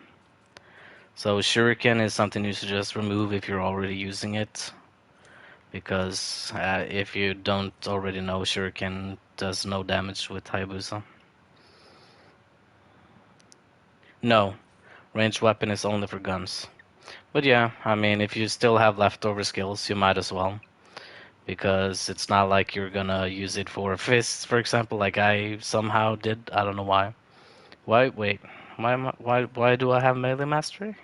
[SPEAKER 2] So shuriken is something you should just remove if you're already using it, because if you don't already know, shuriken does no damage with Hayabusa. No, ranged weapon is only for guns. But yeah, I mean, if you still have leftover skills, you might as well. Because it's not like you're gonna use it for fists, for example, like I somehow did. I don't know why. Why? Wait. Why do I have melee mastery?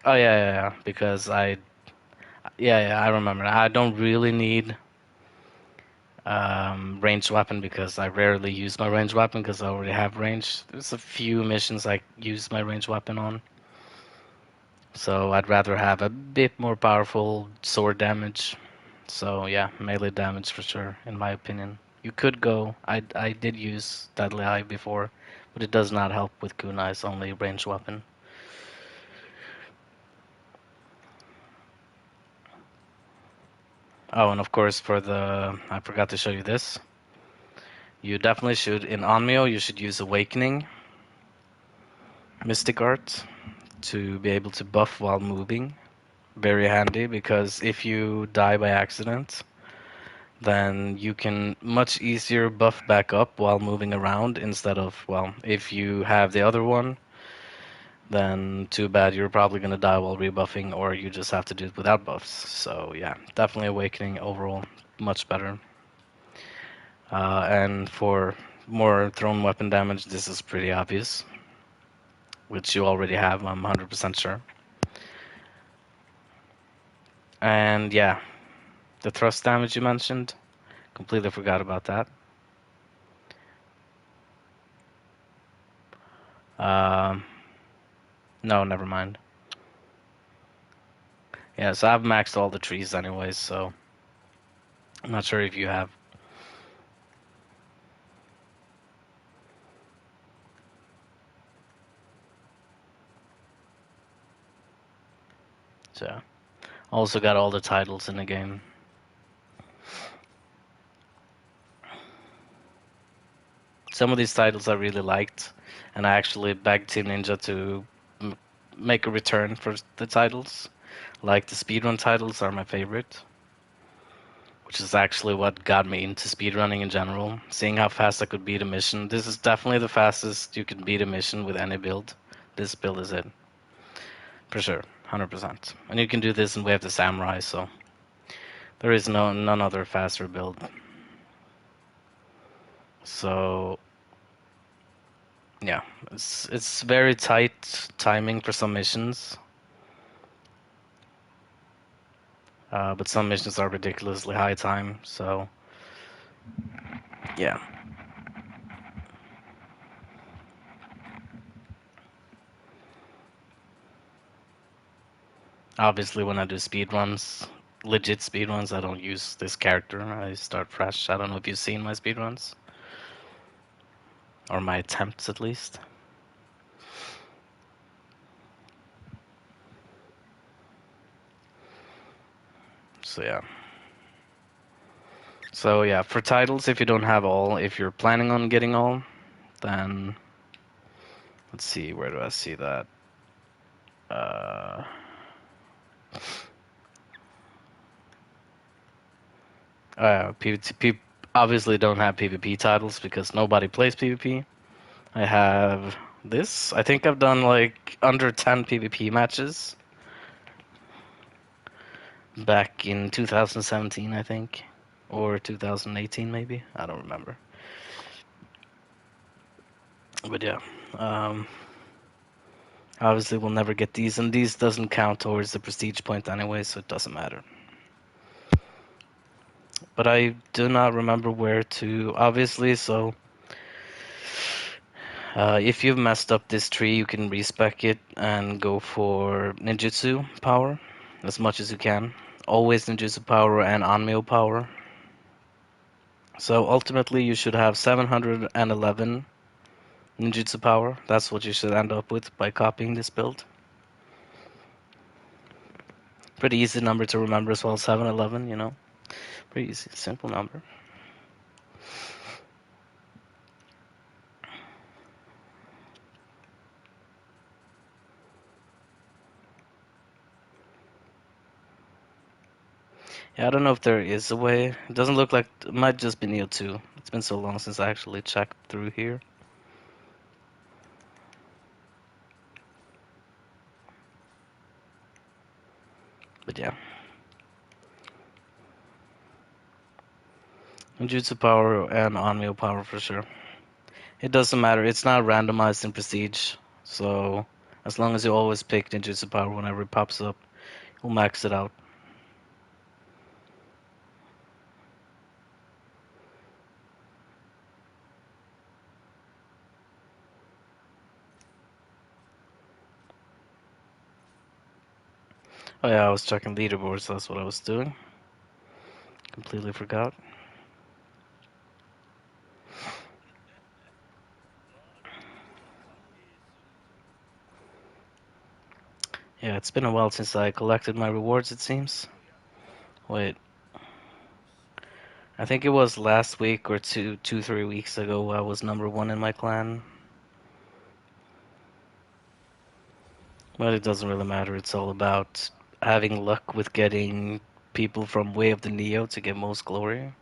[SPEAKER 2] Oh yeah. Because I remember. I don't really need ranged weapon because I rarely use my ranged weapon because I already have range. There's a few missions I use my ranged weapon on. So I'd rather have a bit more powerful sword damage. So yeah, melee damage for sure, in my opinion. You could go. I did use Deadly Eye before, but it does not help with kunai. It's only ranged weapon. Oh, and of course for the I forgot to show you this. You definitely should in Onmyo. You should use Awakening Mystic Art to be able to buff while moving. Very handy because if you die by accident, then you can much easier buff back up while moving around instead of, well, if you have the other one, then too bad, you're probably going to die while rebuffing, or you just have to do it without buffs. So yeah, definitely Awakening overall, much better. And for more thrown weapon damage, this is pretty obvious, which you already have, I'm 100% sure. And yeah, the thrust damage you mentioned, completely forgot about that. Um, no, never mind. Yeah, so I've maxed all the trees anyways, so I'm not sure if you have. So, also got all the titles in the game. Some of these titles I really liked, and I actually begged Team Ninja to make a return for the titles. Like the speedrun titles are my favorite, which is actually what got me into speedrunning in general. Seeing how fast I could beat a mission. This is definitely the fastest you can beat a mission with any build. This build is it. For sure, 100%. And you can do this in Way of the Samurai, so there is none other faster build. So yeah, it's very tight timing for some missions, but some missions are ridiculously high time. So yeah, obviously when I do speed runs, legit speed runs, I don't use this character. I start fresh. I don't know if you've seen my speed runs or my attempts at least. So yeah. So yeah, for titles, if you don't have all, if you're planning on getting all, Then let's see, where do I see that? Uh, PvP obviously don't have PvP titles because nobody plays PvP. I have this. I think I've done like under 10 PvP matches back in 2017, I think, or 2018 maybe. I don't remember. But yeah, um, obviously we'll never get these, and these doesn't count towards the prestige point anyway, so it doesn't matter. But I do not remember where to, obviously, so if you've messed up this tree, you can respec it and go for ninjutsu power as much as you can. Always ninjutsu power and Onmyo power. So ultimately, you should have 711 ninjutsu power. That's what you should end up with by copying this build. Pretty easy number to remember as well, 711, you know. Pretty easy, simple number. Yeah, I don't know if there is a way. It doesn't look like it might just be Nioh 2. It's been so long since I actually checked through here. But yeah. Ninjutsu power and Onmyo power for sure. It doesn't matter. It's not randomized in Prestige. So as long as you always pick Ninjutsu power whenever it pops up, you'll max it out. Oh yeah, I was checking leaderboards. That's what I was doing. Completely forgot. Yeah, it's been a while since I collected my rewards, it seems. Wait, I think it was last week or 3 weeks ago I was number one in my clan. But it doesn't really matter. It's all about having luck with getting people from Way of the Neo to get most glory.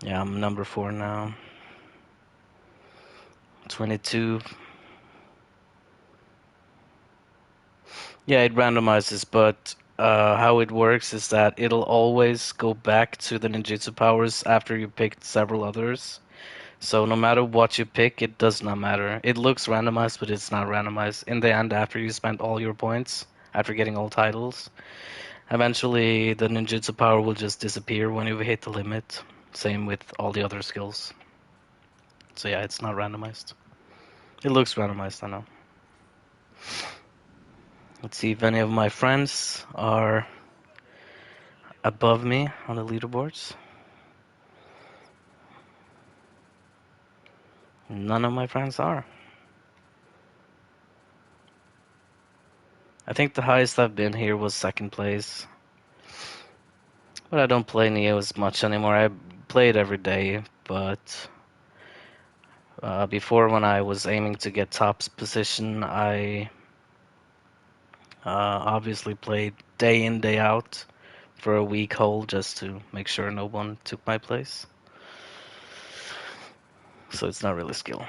[SPEAKER 2] Yeah, I'm number 4 now. 22. Yeah, it randomizes, but how it works is that it'll always go back to the ninjutsu powers after you picked several others. So no matter what you pick, it does not matter. It looks randomized, but it's not randomized. In the end, after you spend all your points, after getting all titles, eventually the ninjutsu power will just disappear when you hit the limit. Same with all the other skills. So yeah, it's not randomized. It looks randomized, I know. Let's see if any of my friends are above me on the leaderboards. None of my friends are. I think the highest I've been here was second place. But I don't play Nioh as much anymore. I play it every day, but before when I was aiming to get top position, I obviously played day in, day out for a week whole just to make sure no one took my place. So it's not really skill.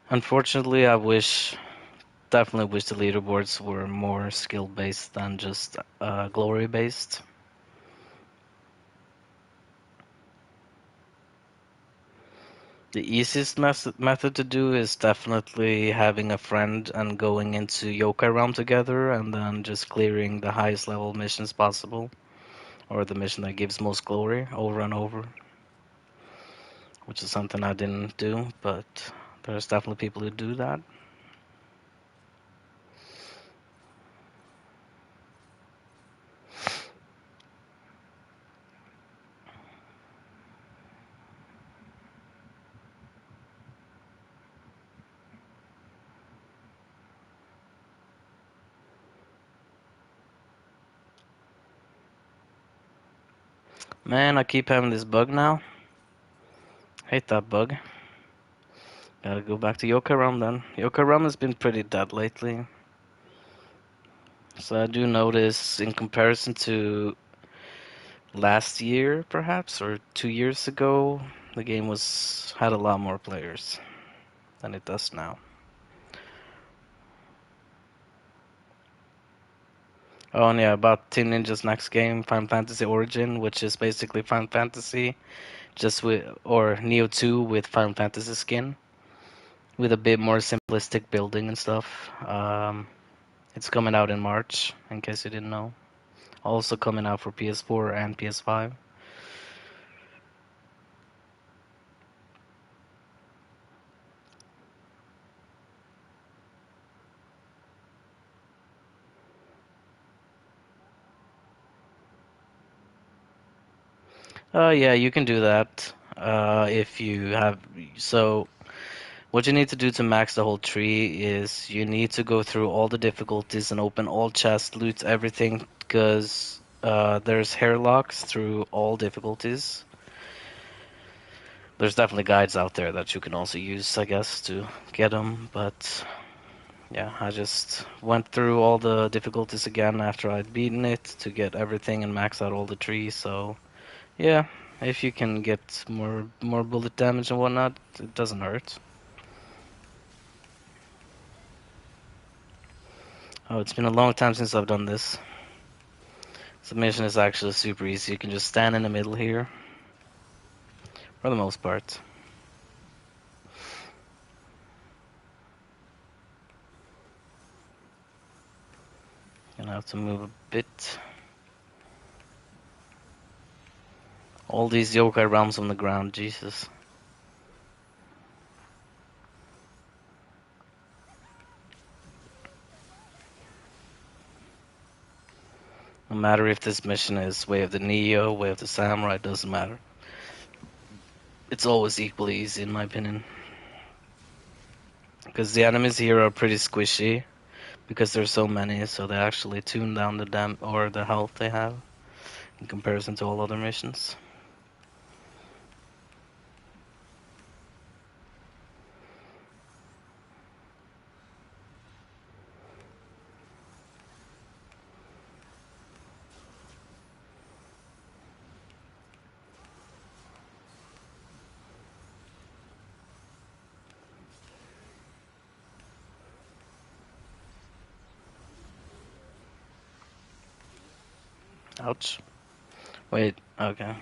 [SPEAKER 2] Unfortunately, definitely wish the leaderboards were more skill based than just glory based. The easiest method to do is definitely having a friend and going into Yokai Realm together and then just clearing the highest level missions possible, or the mission that gives most glory over and over, which is something I didn't do, but there's definitely people who do that. Man, I keep having this bug now. Hate that bug. Gotta go back to Yokai Rum then. Yokai Rum has been pretty dead lately. So I do notice in comparison to last year, perhaps, or 2 years ago, the game had a lot more players than it does now. Oh, and yeah, about Team Ninja's next game, Final Fantasy Origin, which is basically Final Fantasy, just or Nioh 2 with Final Fantasy skin, with a bit more simplistic building and stuff. It's coming out in March, in case you didn't know. Also coming out for PS4 and PS5. Yeah, you can do that. If you have so what you need to do to max the whole tree is you need to go through all the difficulties and open all chests, loot everything, because there's hairlocks through all difficulties. There's definitely guides out there that you can also use, I guess, to get them, but yeah, I just went through all the difficulties again after I'd beaten it to get everything and max out all the trees, so yeah, if you can get more bullet damage and whatnot, it doesn't hurt. Oh, it's been a long time since I've done this. Submission is actually super easy. You can just stand in the middle here, for the most part. Gonna have to move a bit. All these yokai realms on the ground, Jesus. No matter if this mission is Way of the Nioh, Way of the Samurai, it doesn't matter. It's always equally easy in my opinion. Because the enemies here are pretty squishy, because there's so many, so they actually tune down the health they have in comparison to all other missions. Ouch. Wait, okay.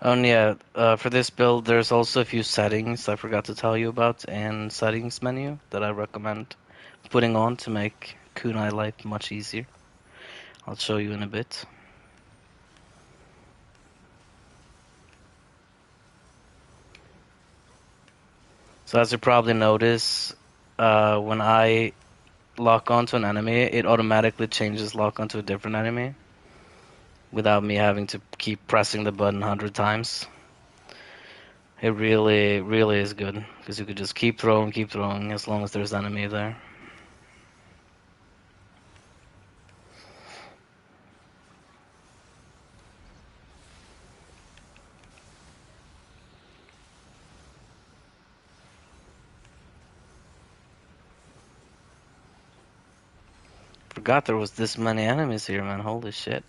[SPEAKER 2] And yeah, for this build, there's also a few settings I forgot to tell you about in settings menu that I recommend putting on to make kunai life much easier. I'll show you in a bit. So as you probably notice, when I lock onto an enemy, it automatically changes lock onto a different enemy without me having to keep pressing the button 100 times. It really, really is good because you could just keep throwing as long as there's enemy there. Forgot there was this many enemies here, man. Holy shit.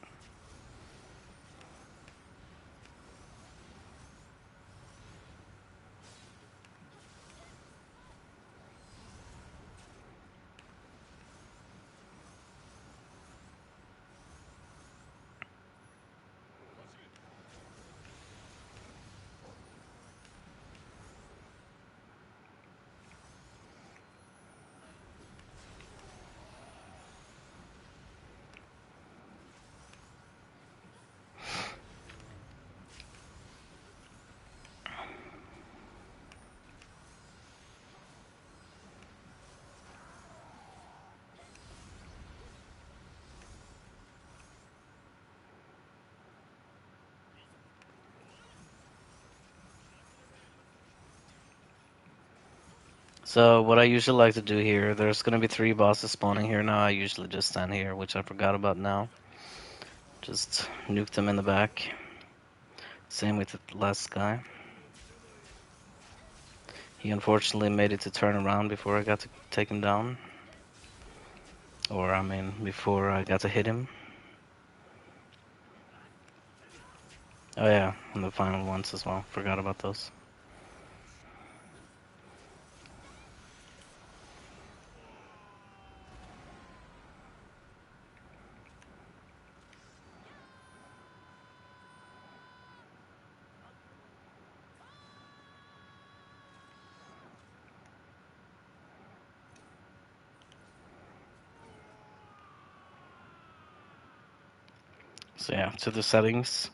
[SPEAKER 2] So what I usually like to do here, there's gonna be three bosses spawning here now. I usually just stand here, which I forgot about now. Just nuke them in the back. Same with the last guy. He unfortunately made it to turn around before I got to take him down. Or, I mean, before I got to hit him. Oh yeah, and the final ones as well. Forgot about those. So yeah, to the settings.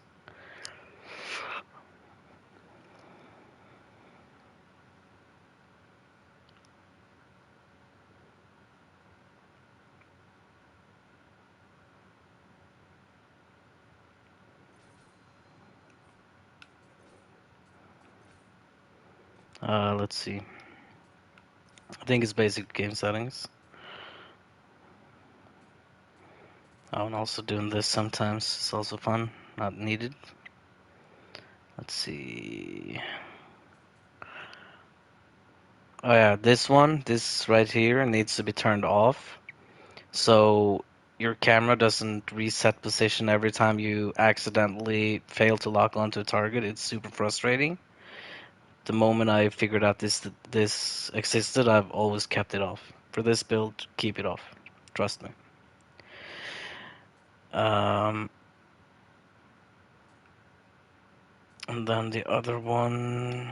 [SPEAKER 2] Let's see. I think it's basic game settings. Oh, and also doing this sometimes is also fun. Not needed. Let's see. Oh yeah, this right here needs to be turned off. So your camera doesn't reset position every time you accidentally fail to lock onto a target. It's super frustrating. The moment I figured out this existed, I've always kept it off. For this build, keep it off. Trust me. Um, and then the other one,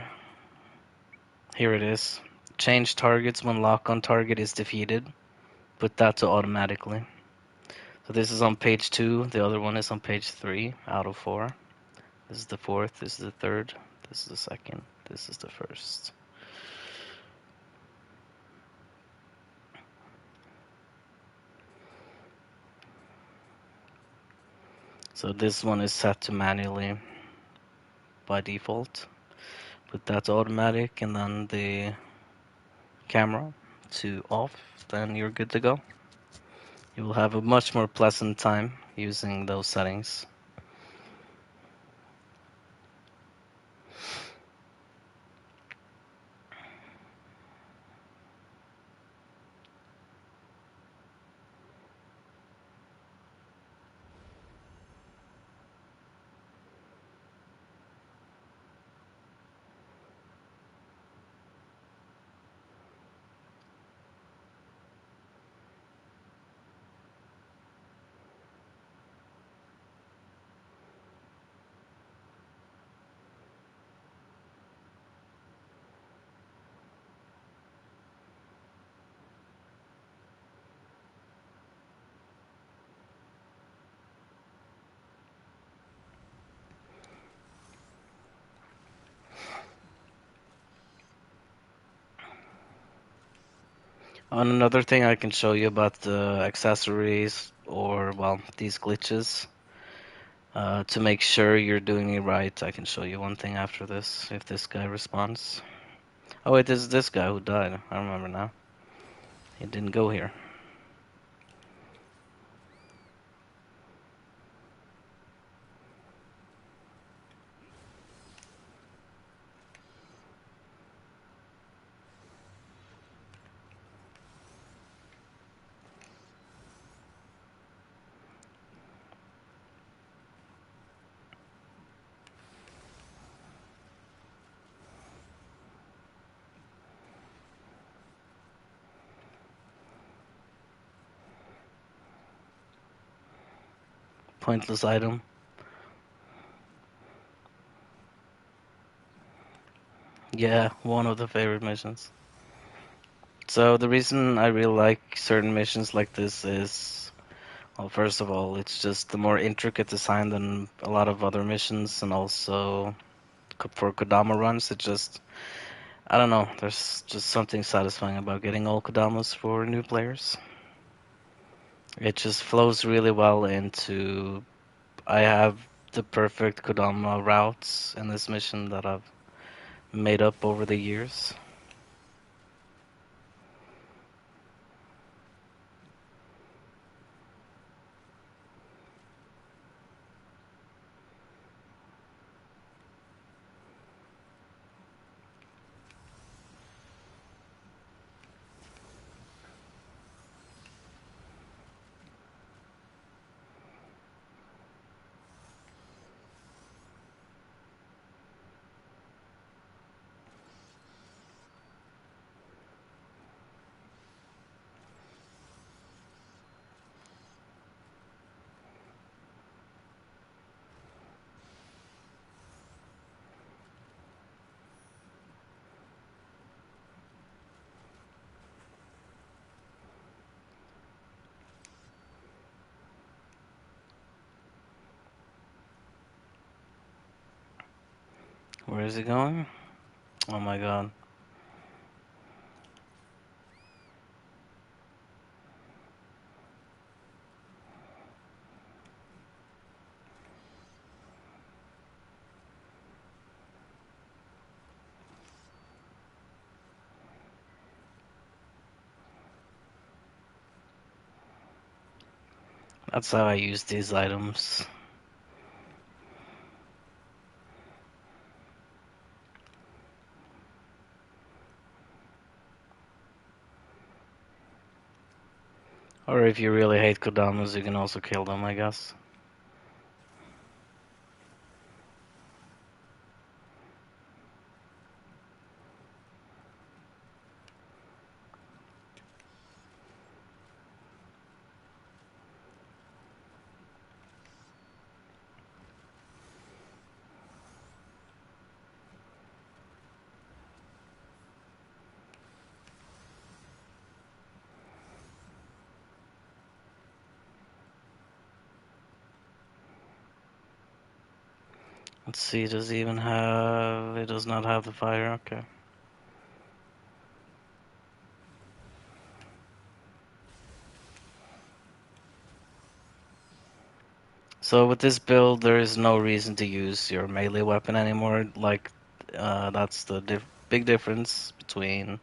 [SPEAKER 2] here it is. Change targets when lock on target is defeated. Put that to automatically. So this is on page 2. The other one is on page 3 out of 4. This is the fourth. This is the third. This is the second. This is the first. So this one is set to manually by default. Put that to automatic and then the camera to off. Then you're good to go. You will have a much more pleasant time using those settings. On another thing I can show you about the accessories or, well, these glitches. To make sure you're doing it right, I can show you one thing after this, if this guy responds. Oh wait, this is this guy who died. I remember now. He didn't go here. Pointless item. Yeah, one of the favorite missions. So the reason I really like certain missions like this is, well, first of all, it's just the more intricate design than a lot of other missions, and also for Kodama runs, it just, I don't know, there's just something satisfying about getting all Kodamas for new players. It just flows really well into, I have the perfect Kodama routes in this mission that I've made up over the years. Where is he going? Oh my god. That's how I use these items. Or if you really hate Kodamas, you can also kill them, I guess. Let's see, does he even have... It does not have the fire, okay. So with this build, there is no reason to use your melee weapon anymore. Like, that's the big difference between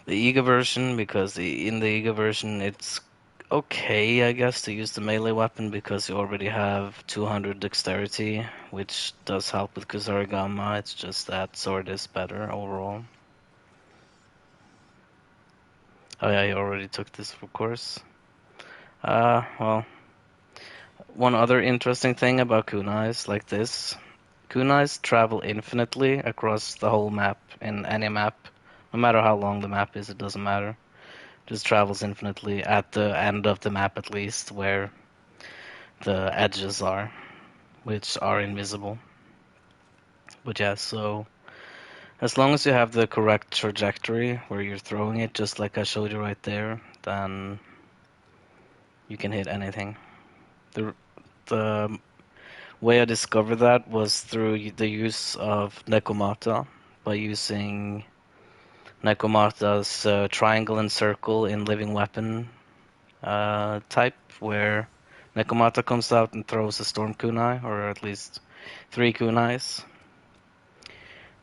[SPEAKER 2] the Ega version, because in the Ega version, it's okay, I guess, to use the melee weapon because you already have 200 dexterity, which does help with Kusarigama. It's just that sword is better overall. Oh yeah, you already took this, of course. Well, one other interesting thing about kunais like this, kunais travel infinitely across the whole map in any map. No matter how long the map is, it doesn't matter. Just travels infinitely at the end of the map at least, where the edges are, which are invisible. But yeah, so as long as you have the correct trajectory where you're throwing it, just like I showed you right there, then you can hit anything. The way I discovered that was through the use of Nekomata, by using Nekomata's triangle and circle in living weapon type, where Nekomata comes out and throws a storm kunai, or at least 3 kunais.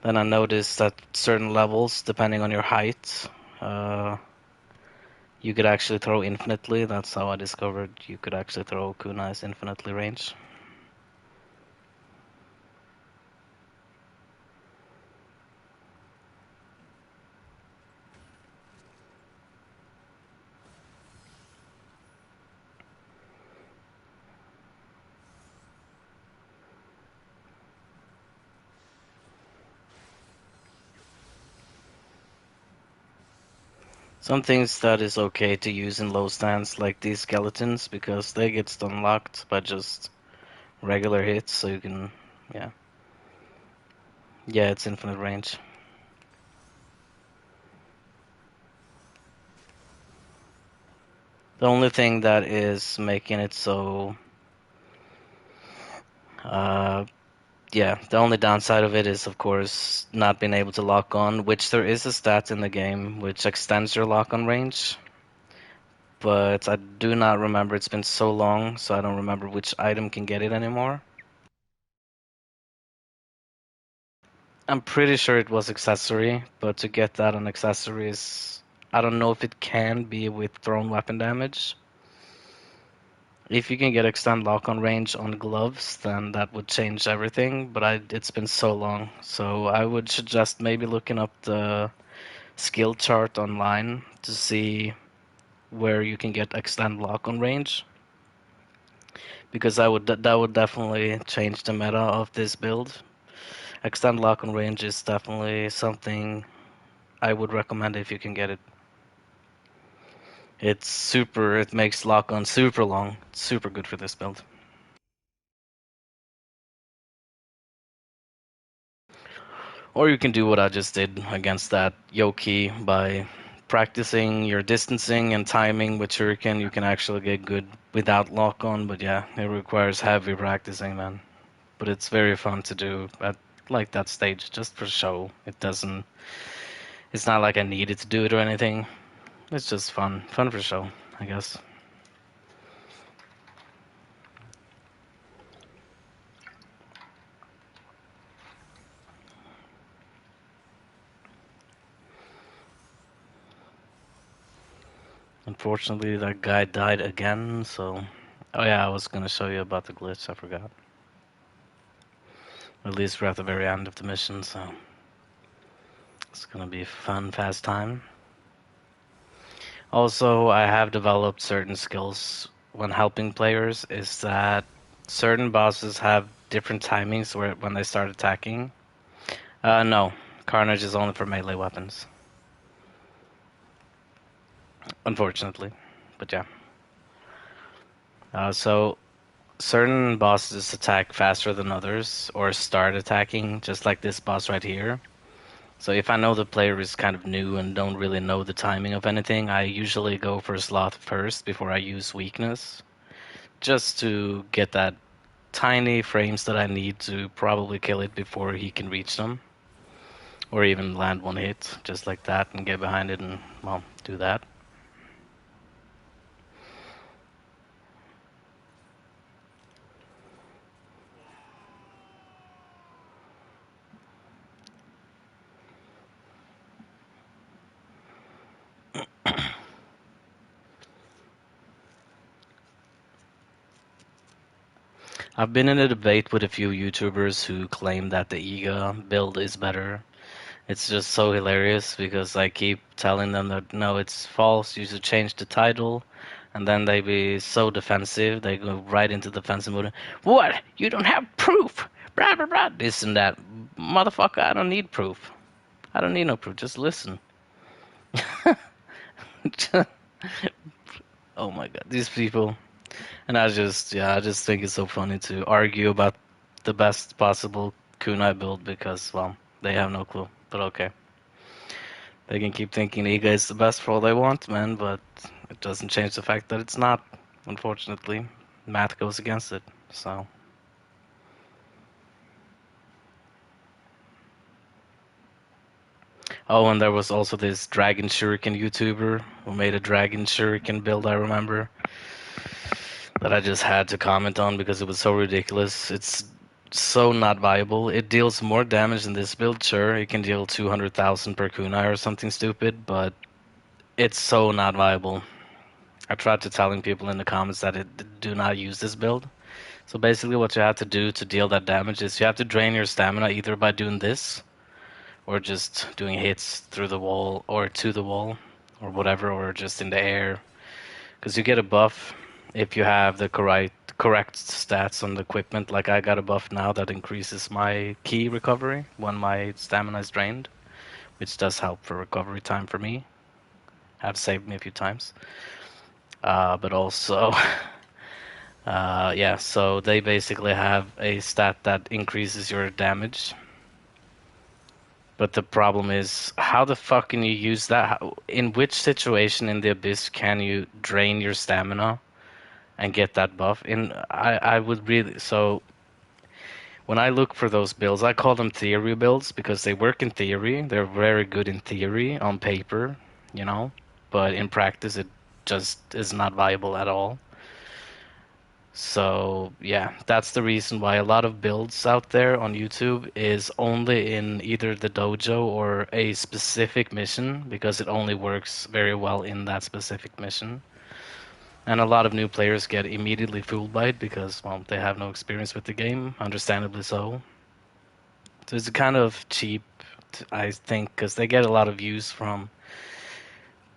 [SPEAKER 2] Then I noticed at certain levels, depending on your height, uh, you could actually throw infinitely. That's how I discovered you could actually throw kunais infinitely range. Some things that is okay to use in low stance, like these skeletons, because they get stun locked by just regular hits, so you can, yeah. Yeah, it's infinite range. The only thing that is making it so, uh, yeah, the only downside of it is, of course, not being able to lock on, which there is a stat in the game which extends your lock on range. But I do not remember, it's been so long, so I don't remember which item can get it anymore. I'm pretty sure it was accessory, but to get that on accessories, I don't know if it can be with thrown weapon damage. If you can get extend lock on range on gloves, then that would change everything, but it's been so long. So I would suggest maybe looking up the skill chart online to see where you can get extend lock on range, because that would definitely change the meta of this build. Extend lock on range is definitely something I would recommend if you can get it. It makes lock on super long. It's super good for this build. Or you can do what I just did against that Yoki by practicing your distancing and timing with Shuriken. You can actually get good without lock on, but yeah, it requires heavy practicing, man. But it's very fun to do. like that stage just for show. It doesn't. It's not like I needed to do it or anything. It's just fun for show, I guess. Unfortunately, that guy died again. So, oh yeah, I was gonna show you about the glitch. I forgot. At least we're at the very end of the mission, so it's gonna be a fun, fast time. Also, I have developed certain skills when helping players. Is that certain bosses have different timings where when they start attacking. No, Carnage is only for melee weapons, unfortunately. But yeah. So certain bosses attack faster than others, or start attacking, just like this boss right here. So if I know the player is kind of new and don't really know the timing of anything, I usually go for sloth first before I use weakness, just to get that tiny frames that I need to probably kill it before he can reach them, or even land one hit, just like that, and get behind it and, well, do that. I've been in a debate with a few YouTubers who claim that the Iga build is better. It's just so hilarious because I keep telling them that no, it's false. You should change the title, and then they be so defensive. They go right into defensive mode. What? You don't have proof? Blah blah blah. This and that. Motherfucker, I don't need proof. I don't need no proof. Just listen. Oh my god, these people. And I just think it's so funny to argue about the best possible kunai build because, well, they have no clue. But okay. They can keep thinking Iga is the best for all they want, man, but it doesn't change the fact that it's not, unfortunately. Math goes against it, so. Oh, and there was also this Dragon Shuriken YouTuber who made a Dragon Shuriken build, I remember, that I just had to comment on because it was so ridiculous. It's so not viable. It deals more damage than this build, sure. It can deal 200,000 per kunai or something stupid, but it's so not viable. I tried to telling people in the comments that do not use this build. So basically what you have to do to deal that damage is you have to drain your stamina either by doing this or just doing hits through the wall or to the wall or whatever, or just in the air. Because you get a buff if you have the correct stats on the equipment. Like I got a buff now that increases my key recovery when my stamina is drained, which does help for recovery time for me. Have saved me a few times. But also yeah, so they basically have a stat that increases your damage. But the problem is, how the fuck can you use that? In which situation in the Abyss can you drain your stamina and get that buff? I would really, so when I look for those builds, I call them theory builds because they work in theory. They're very good in theory on paper, you know, but in practice it just is not viable at all. So yeah, that's the reason why a lot of builds out there on YouTube is only in either the dojo or a specific mission because it only works very well in that specific mission. And a lot of new players get immediately fooled by it because, well, they have no experience with the game, understandably so. So it's kind of cheap, I think, because they get a lot of views from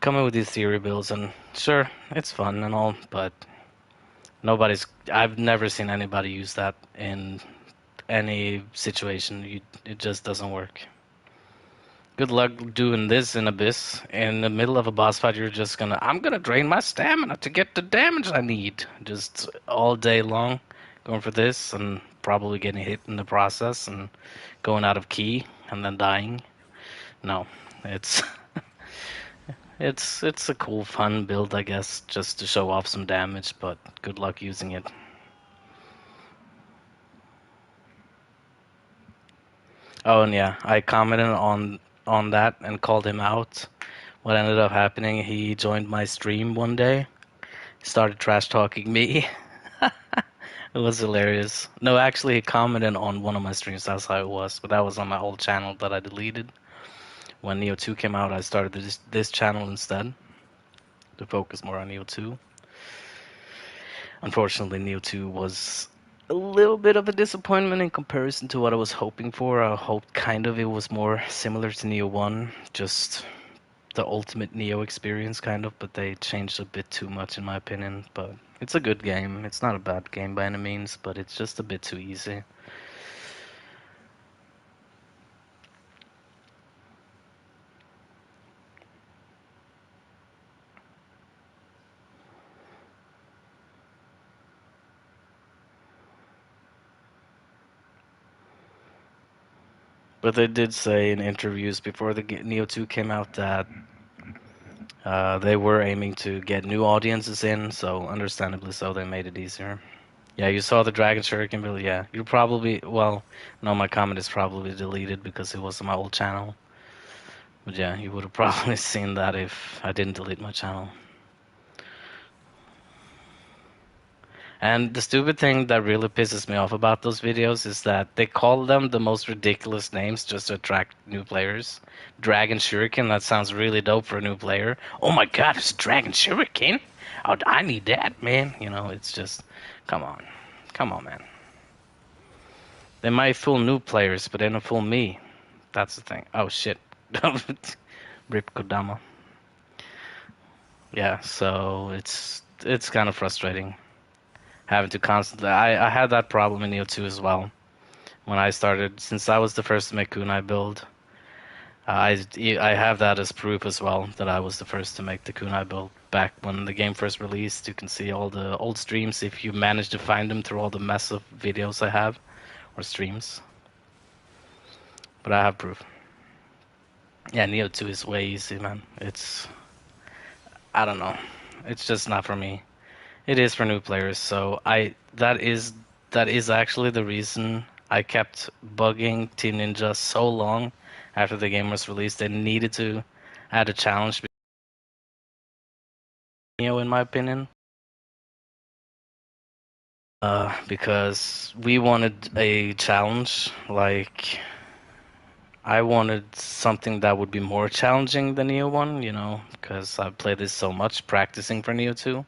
[SPEAKER 2] coming with these theory builds, and sure, it's fun and all, but I've never seen anybody use that in any situation. It just doesn't work. Good luck doing this in Abyss. In the middle of a boss fight, I'm gonna drain my stamina to get the damage I need. Just all day long, going for this and probably getting hit in the process and going out of key and then dying. No, it's it's a cool, fun build, I guess, just to show off some damage. But good luck using it. Oh, and yeah, I commented on that and called him out. What ended up happening, he joined my stream one day, started trash talking me. It was hilarious. No, actually, he commented on one of my streams. That's how it was. But that was on my old channel that I deleted. When Neo 2 came out, I started this channel instead to focus more on Neo 2. Unfortunately, Neo 2 was a little bit of a disappointment in comparison to what I was hoping for. I hoped kind of it was more similar to Neo 1, just the ultimate Neo experience, kind of, but they changed a bit too much, in my opinion. But it's a good game. It's not a bad game by any means, but it's just a bit too easy. But they did say in interviews before the Neo 2 came out that they were aiming to get new audiences in, so understandably so, they made it easier. Yeah, you saw the Dragon Shuriken build. Yeah, you probably, well, no, my comment is probably deleted because it was on my old channel. But yeah, you would have probably seen that if I didn't delete my channel. And the stupid thing that really pisses me off about those videos is that they call them the most ridiculous names just to attract new players. Dragon Shuriken, that sounds really dope for a new player. Oh my god, it's Dragon Shuriken? Oh, I need that, man. You know, it's just, come on. Come on, man. They might fool new players, but they don't fool me. That's the thing. Oh shit. Rip Kodama. Yeah, so it's kind of frustrating having to constantly. I had that problem in Neo 2 as well when I started. Since I was the first to make kunai build, I have that as proof as well that I was the first to make the kunai build back when the game first released. You can see all the old streams if you manage to find them through all the mess of videos I have or streams. But I have proof. Yeah, Neo 2 is way easy, man. It's I don't know. It's just not for me. It is for new players, so I that is actually the reason I kept bugging Team Ninja so long after the game was released. They needed to add a challenge, in my opinion, because we wanted a challenge. Like I wanted something that would be more challenging than Neo 1, because I've played this so much practicing for Neo 2.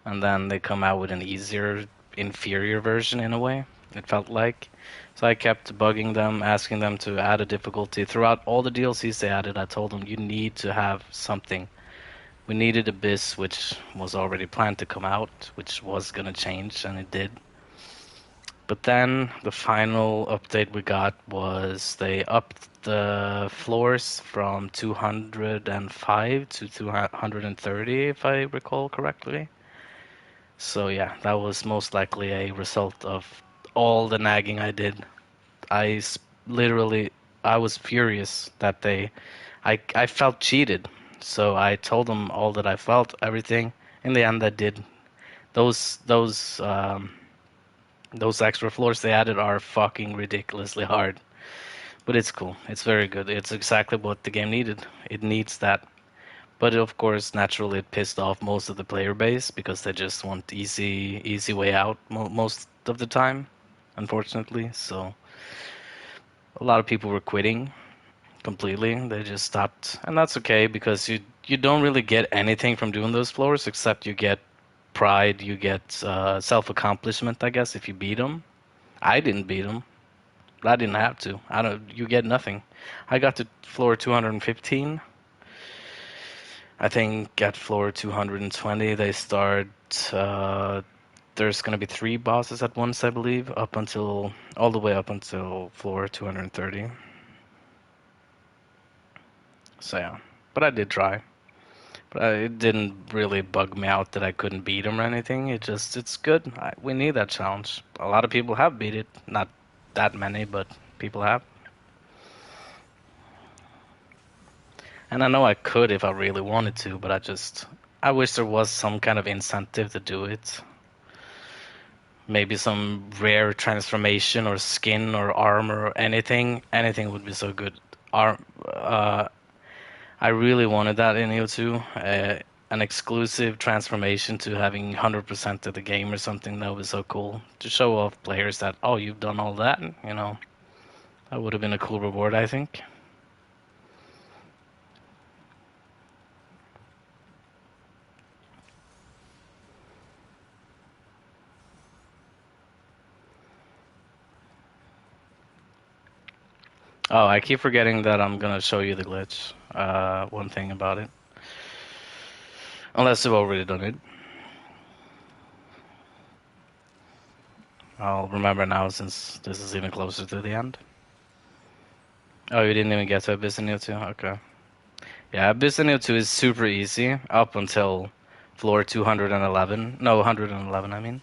[SPEAKER 2] And then they come out with an easier, inferior version in a way, it felt like. So I kept bugging them, asking them to add a difficulty. Throughout all the DLCs they added, I told them, you need to have something. We needed Abyss, which was already planned to come out, which was going to change, and it did. But then the final update we got was they upped the floors from 205 to 230, if I recall correctly. So yeah, that was most likely a result of all the nagging I did. Literally, I was furious that I felt cheated. So I told them all that I felt, everything. In the end, I did. Those those um, those extra floors they added are fucking ridiculously hard. But it's cool. It's very good. It's exactly what the game needed. It needs that. But of course, naturally, it pissed off most of the player base because they just want easy way out most of the time, unfortunately. So a lot of people were quitting completely. They just stopped, and that's okay because you don't really get anything from doing those floors except you get pride, you get self accomplishment, I guess, if you beat them. I didn't beat them. I didn't have to. I don't. You get nothing. I got to floor 215. I think at floor 220 they start. Uh, there's gonna be three bosses at once, I believe, up until all the way up until floor 230. So yeah, but I did try. But it didn't really bug me out that I couldn't beat him or anything. It's good. We need that challenge. A lot of people have beat it. Not that many, but people have. And I know I could if I really wanted to, but I wish there was some kind of incentive to do it. maybe some rare transformation or skin or armor or anything. Anything would be so good. Arm, I really wanted that in Nioh 2. An exclusive transformation to having 100% of the game or something that was so cool. To show off players that, oh, you've done all that, you know. That would have been a cool reward, I think. Oh, I keep forgetting that I'm gonna show you the glitch. One thing about it. Unless you've already done it. I'll remember now since this is even closer to the end. Oh, you didn't even get to Abyss in Neo 2? Okay. Yeah, Abyss in Neo 2 is super easy up until floor 211. No, 111, I mean.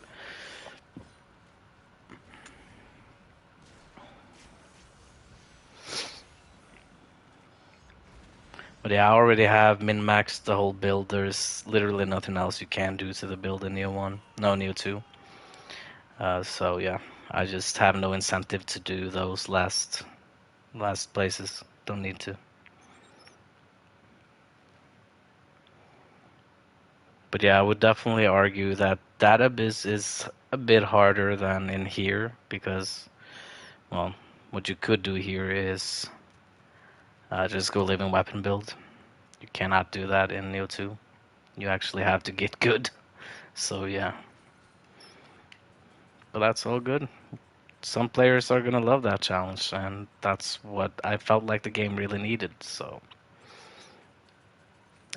[SPEAKER 2] But yeah, I already have min-maxed the whole build. There's literally nothing else you can do to the build in Neo 1. No, Neo 2. So yeah, I just have no incentive to do those last places. Don't need to. But yeah, I would definitely argue that that abyss is a bit harder than in here because, well, what you could do here is just go live in weapon build. You cannot do that in Neo 2. You actually have to get good. So yeah, but that's all good. Some players are gonna love that challenge, and that's what I felt like the game really needed. So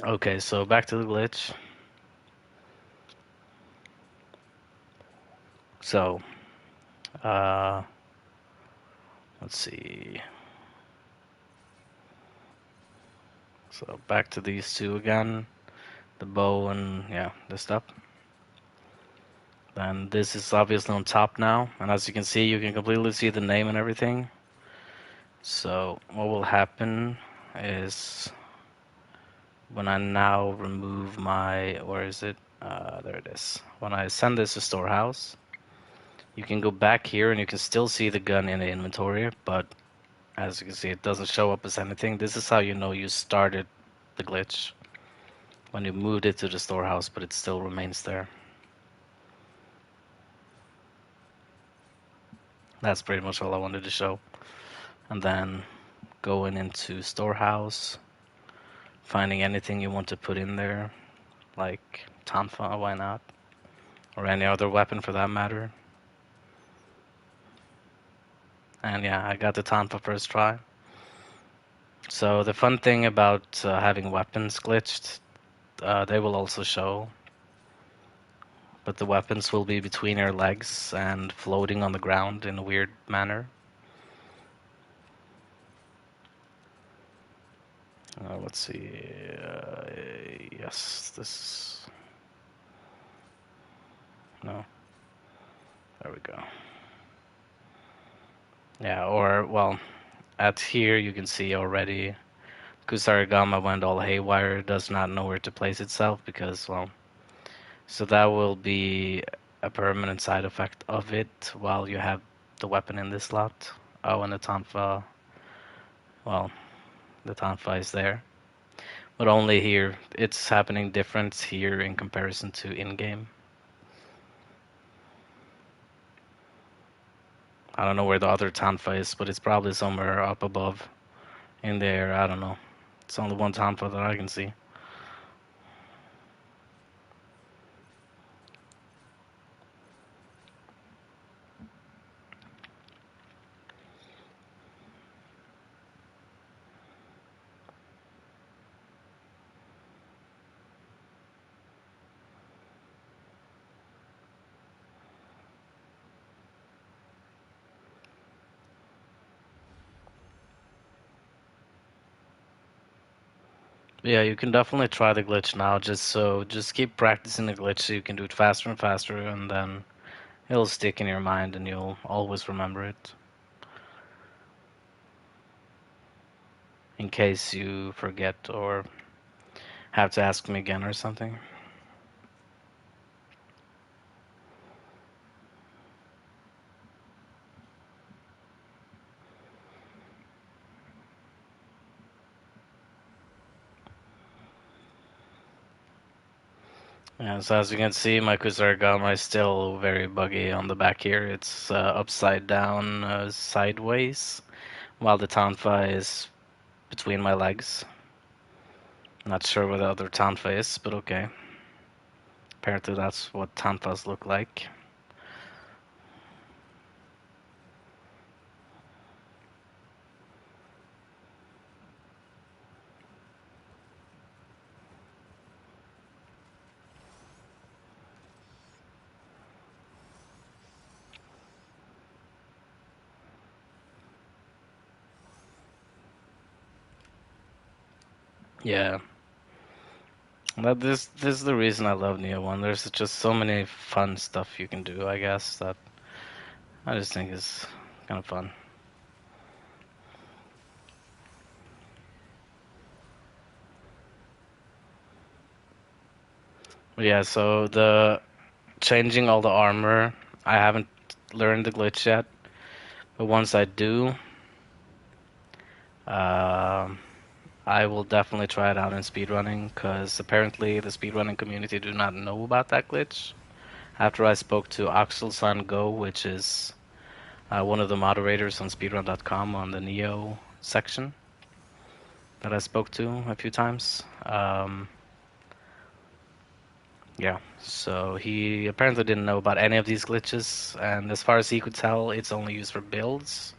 [SPEAKER 2] okay, so back to the glitch. So uh, let's see. So back to these two again, the bow and yeah, the stuff. Then this is obviously on top now, and as you can see, you can completely see the name and everything. So what will happen is when I now remove my, where is it? There it is. When I send this to storehouse, you can go back here and you can still see the gun in the inventory, but as you can see, it doesn't show up as anything. This is how you know you started the glitch, when you moved it to the storehouse, but it still remains there. That's pretty much all I wanted to show. And then going into storehouse, finding anything you want to put in there, like Tanfa, why not? Or any other weapon for that matter. And yeah, I got the Tanfa first try. So the fun thing about having weapons glitched, they will also show, but the weapons will be between your legs and floating on the ground in a weird manner. Let's see. Yes, this. No. There we go. Yeah, or, well, at here you can see already Kusarigama went all haywire, does not know where to place itself because, well, so that will be a permanent side effect of it while you have the weapon in this slot. Oh, and the Tanfa, well, the Tanfa is there. But only here. It's happening different here in comparison to in-game. I don't know where the other Tanfa is, but it's probably somewhere up above in there. I don't know. It's only one Tanfa that I can see. Yeah, you can definitely try the glitch now. Just keep practicing the glitch so you can do it faster and faster, and then it'll stick in your mind and you'll always remember it. In case you forget or have to ask me again or something. Yeah, so as you can see, my Kusarigama is still very buggy on the back here. It's upside down, sideways, while the Tanfa is between my legs. Not sure what the other Tanfa is, but okay. Apparently that's what Tanfas look like. Yeah. This is the reason I love Neo 1. There's just so many fun stuff you can do, I guess, that I just think is kind of fun. But yeah, so the changing all the armor, I haven't learned the glitch yet, but once I do, um, I will definitely try it out in speedrunning, because apparently the speedrunning community do not know about that glitch. After I spoke to Axel Go, which is one of the moderators on speedrun.com on the Nioh section that I spoke to a few times. Yeah, so he apparently didn't know about any of these glitches, and as far as he could tell, it's only used for builds.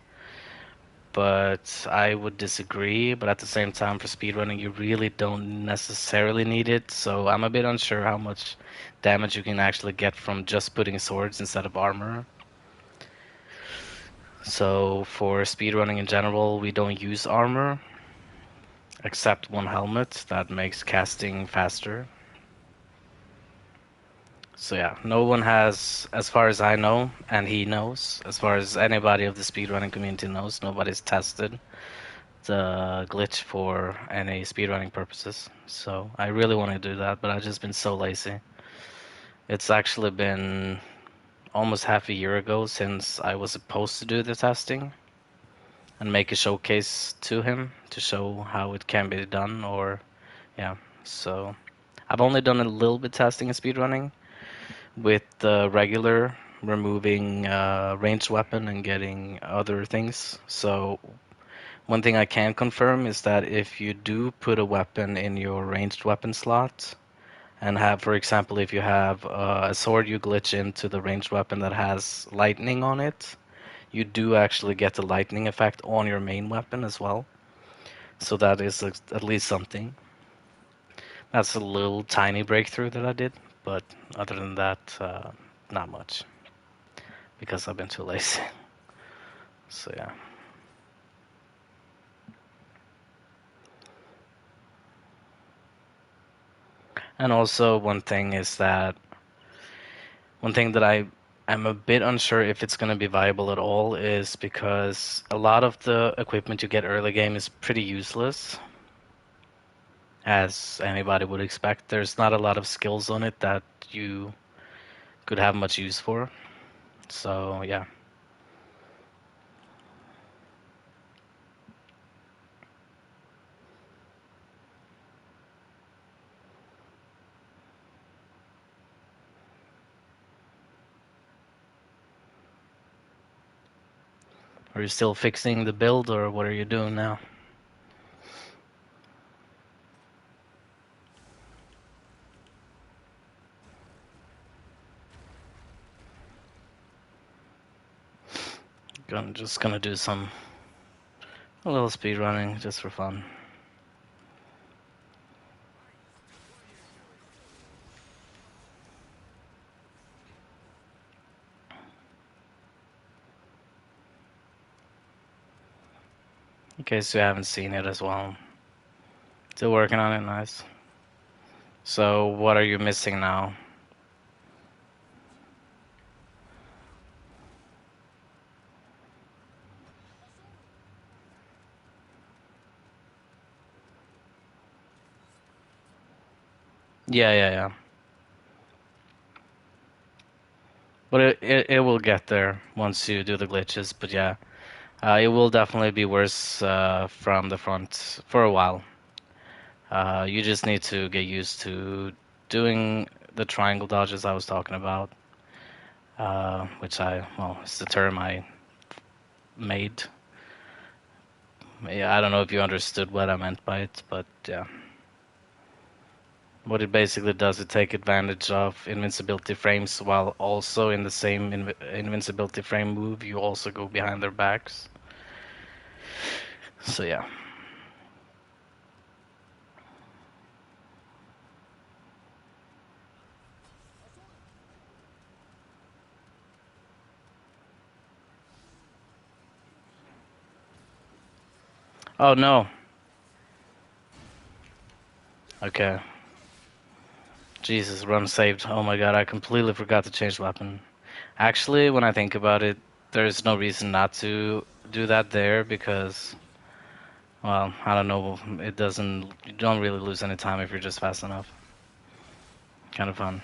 [SPEAKER 2] But I would disagree, but at the same time, for speedrunning, you really don't necessarily need it, so I'm a bit unsure how much damage you can actually get from just putting swords instead of armor. So for speedrunning in general, we don't use armor, except one helmet that makes casting faster. So yeah, no one has, as far as I know, and he knows, as far as anybody of the speedrunning community knows, nobody's tested the glitch for any speedrunning purposes. So I really want to do that, but I've just been so lazy. It's actually been almost half a year ago since I was supposed to do the testing and make a showcase to him to show how it can be done, or yeah. So I've only done a little bit testing in speedrunning with the regular removing ranged weapon and getting other things. So one thing I can confirm is that if you do put a weapon in your ranged weapon slot and have, for example, if you have a sword you glitch into the ranged weapon that has lightning on it, you do actually get the lightning effect on your main weapon as well. So that is at least something. That's a little tiny breakthrough that I did, but other than that, not much because I've been too lazy. So yeah. And also one thing that I am a bit unsure if it's going to be viable at all is because a lot of the equipment you get early game is pretty useless, as anybody would expect. There's not a lot of skills on it that you could have much use for. So yeah. Are you still fixing the build, or what are you doing now? I'm just gonna do a little speed running just for fun. In case you haven't seen it as well. Still working on it, nice. So what are you missing now? Yeah. But it will get there once you do the glitches. But yeah, it will definitely be worse from the front for a while. You just need to get used to doing the triangle dodges I was talking about, which well, it's the term I made. Yeah, I don't know if you understood what I meant by it, but yeah. What it basically does, it take advantage of invincibility frames while also in the same invincibility frame move, you also go behind their backs. So yeah. Oh no. Okay. Jesus, run saved. Oh my god, I completely forgot to change weapon. Actually, when I think about it, there's no reason not to do that there because, well, I don't know. It doesn't. You don't really lose any time if you're just fast enough. Kind of fun.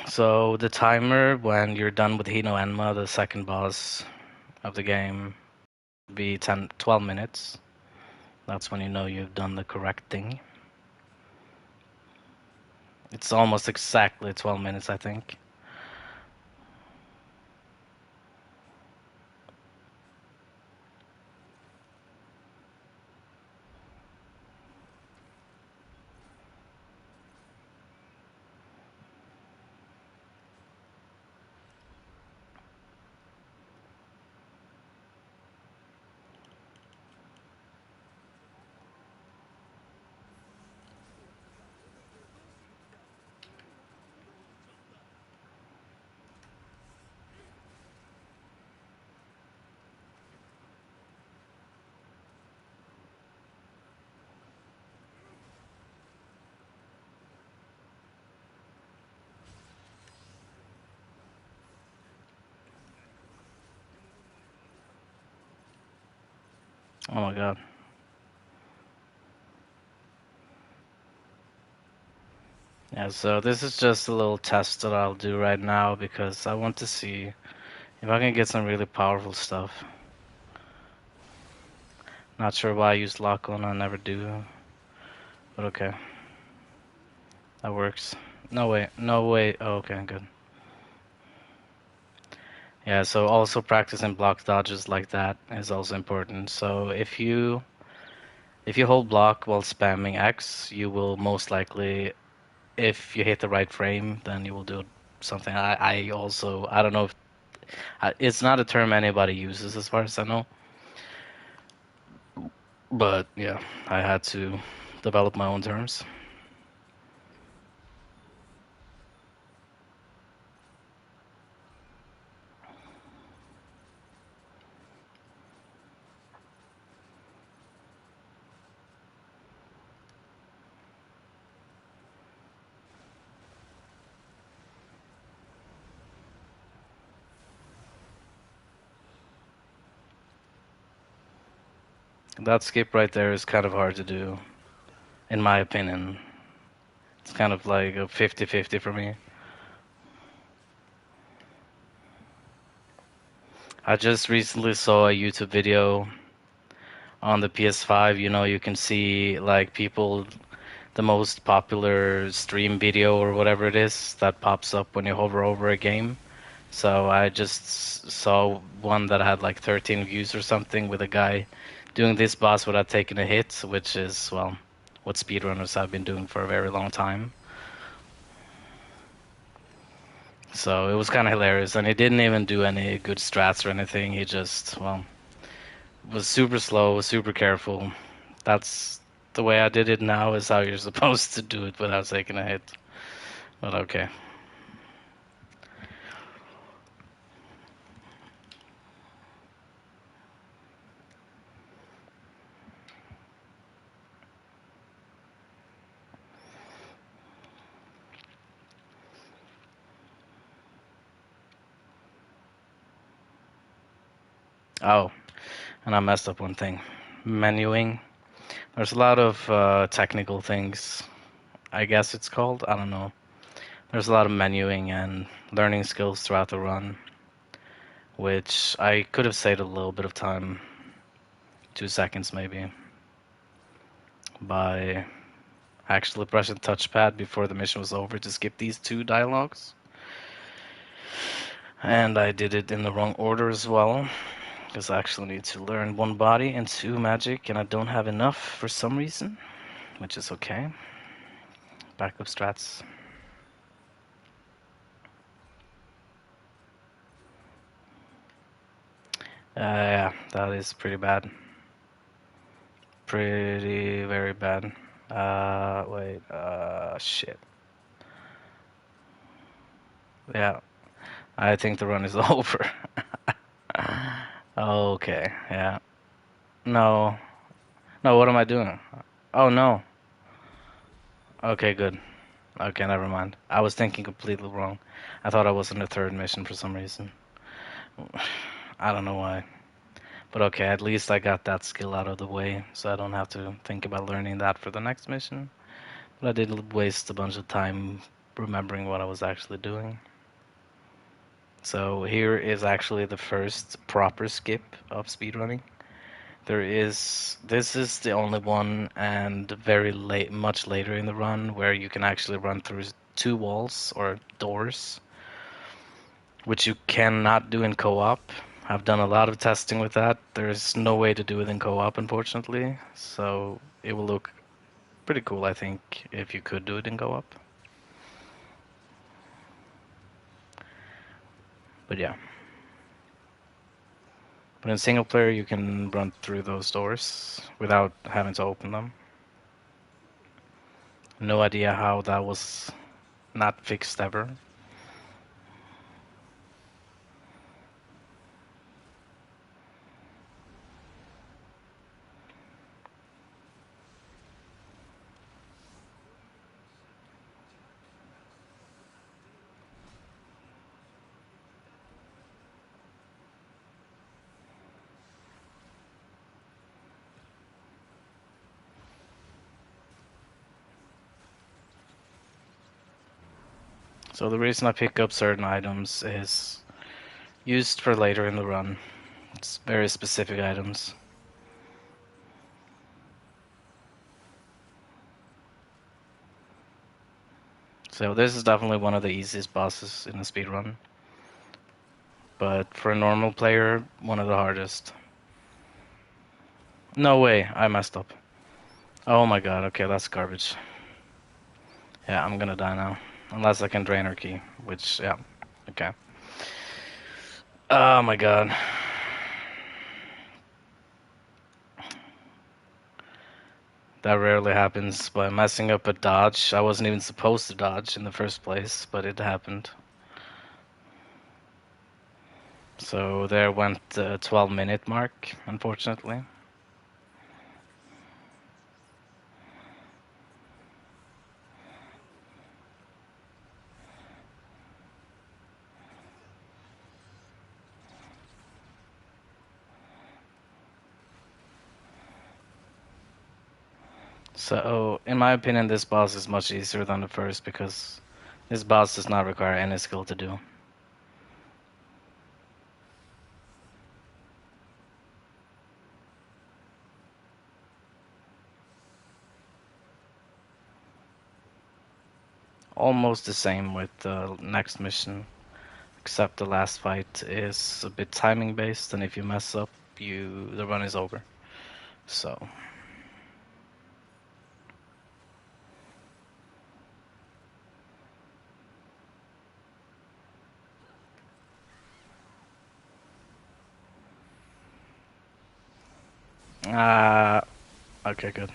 [SPEAKER 2] So the timer when you're done with Hino Enma, the second boss of the game, will be 12 minutes. That's when you know you've done the correct thing. It's almost exactly 12 minutes, I think. Oh my god. Yeah, so this is just a little test that I'll do right now because I want to see if I can get some really powerful stuff. Not sure why I used lock on, I never do. But okay. That works. No way, no way. Oh, okay, good. Yeah, so also practicing block dodges like that is also important. So if you hold block while spamming X, you will most likely, if you hit the right frame, then you will do something. I also, I don't know if, it's not a term anybody uses as far as I know. But yeah, I had to develop my own terms. That skip right there is kind of hard to do, in my opinion. It's kind of like a 50-50 for me. I just recently saw a YouTube video on the PS5. You know, you can see like people, the most popular stream video or whatever it is that pops up when you hover over a game. So I just saw one that had like 13 views or something with a guy doing this boss without taking a hit, which is, well, what speedrunners have been doing for a very long time. So it was kind of hilarious, and he didn't even do any good strats or anything. He just, well, was super slow, super careful. That's the way I did it now, is how you're supposed to do it without taking a hit. But okay. Oh, And I messed up one thing. Menuing. There's a lot of technical things, I guess it's called. I don't know. There's a lot of menuing and learning skills throughout the run, which I could have saved a little bit of time, 2 seconds maybe, by actually pressing touchpad before the mission was over to skip these two dialogues. And I did it in the wrong order as well, because I actually need to learn one body and two magic, and I don't have enough for some reason, which is okay. Backup strats. Yeah, that is pretty bad. Pretty, very bad. Wait, shit. Yeah, I think the run is over. Okay, yeah. No. No, what am I doing? Oh, no. Okay, good. Okay, never mind. I was thinking completely wrong. I thought I was in the third mission for some reason. I don't know why. But okay, at least I got that skill out of the way, so I don't have to think about learning that for the next mission. But I did waste a bunch of time remembering what I was actually doing. So here is actually the first proper skip of speedrunning. This is the only one, and very late, much later in the run, where you can actually run through two walls or doors, which you cannot do in co-op. I've done a lot of testing with that. There's no way to do it in co-op, unfortunately. So it will look pretty cool, I think, if you could do it in co-op. But yeah. But in single player, you can run through those doors without having to open them. No idea how that was not fixed ever. So the reason I pick up certain items is used for later in the run. It's very specific items. So this is definitely one of the easiest bosses in the speedrun. But for a normal player, one of the hardest. No way, I messed up. Oh my god, okay, that's garbage. Yeah, I'm gonna die now. Unless I can drain her key, which, yeah, okay. Oh my god. That rarely happens by messing up a dodge. I wasn't even supposed to dodge in the first place, but it happened. So there went the 12-minute mark, unfortunately. So, in my opinion, this boss is much easier than the first because this boss does not require any skill to do. Almost the same with the next mission, except the last fight is a bit timing based, and if you mess up, the run is over. So. Okay, good.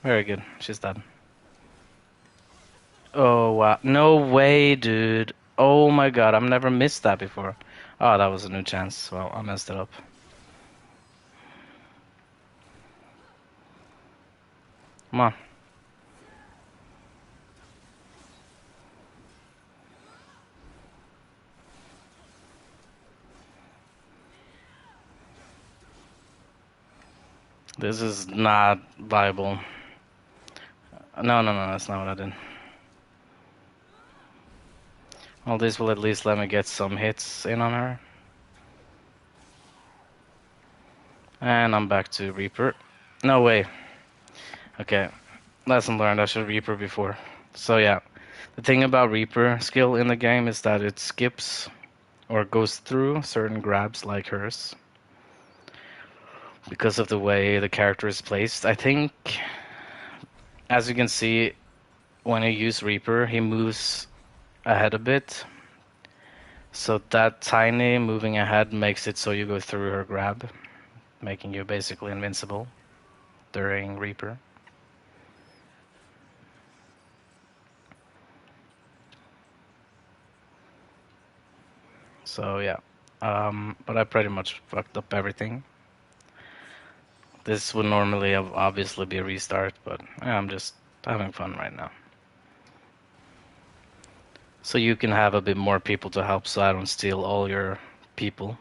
[SPEAKER 2] Very good. She's dead. Oh, wow. No way, dude. Oh my god, I've never missed that before. Oh, that was a new chance. Well, I messed it up. Come on. This is not viable. No, no, no, that's not what I did. Well, this will at least let me get some hits in on her. And I'm back to Reaper. No way. Okay, lesson learned, I should Reaper before. So yeah, the thing about Reaper skill in the game is that it skips or goes through certain grabs like hers because of the way the character is placed. I think, as you can see, when you use Reaper, he moves ahead a bit. So that tiny moving ahead makes it so you go through her grab, making you basically invincible during Reaper. So yeah, but I pretty much fucked up everything. This would normally obviously be a restart, but I'm just having fun right now. So you can have a bit more people to help so I don't steal all your people.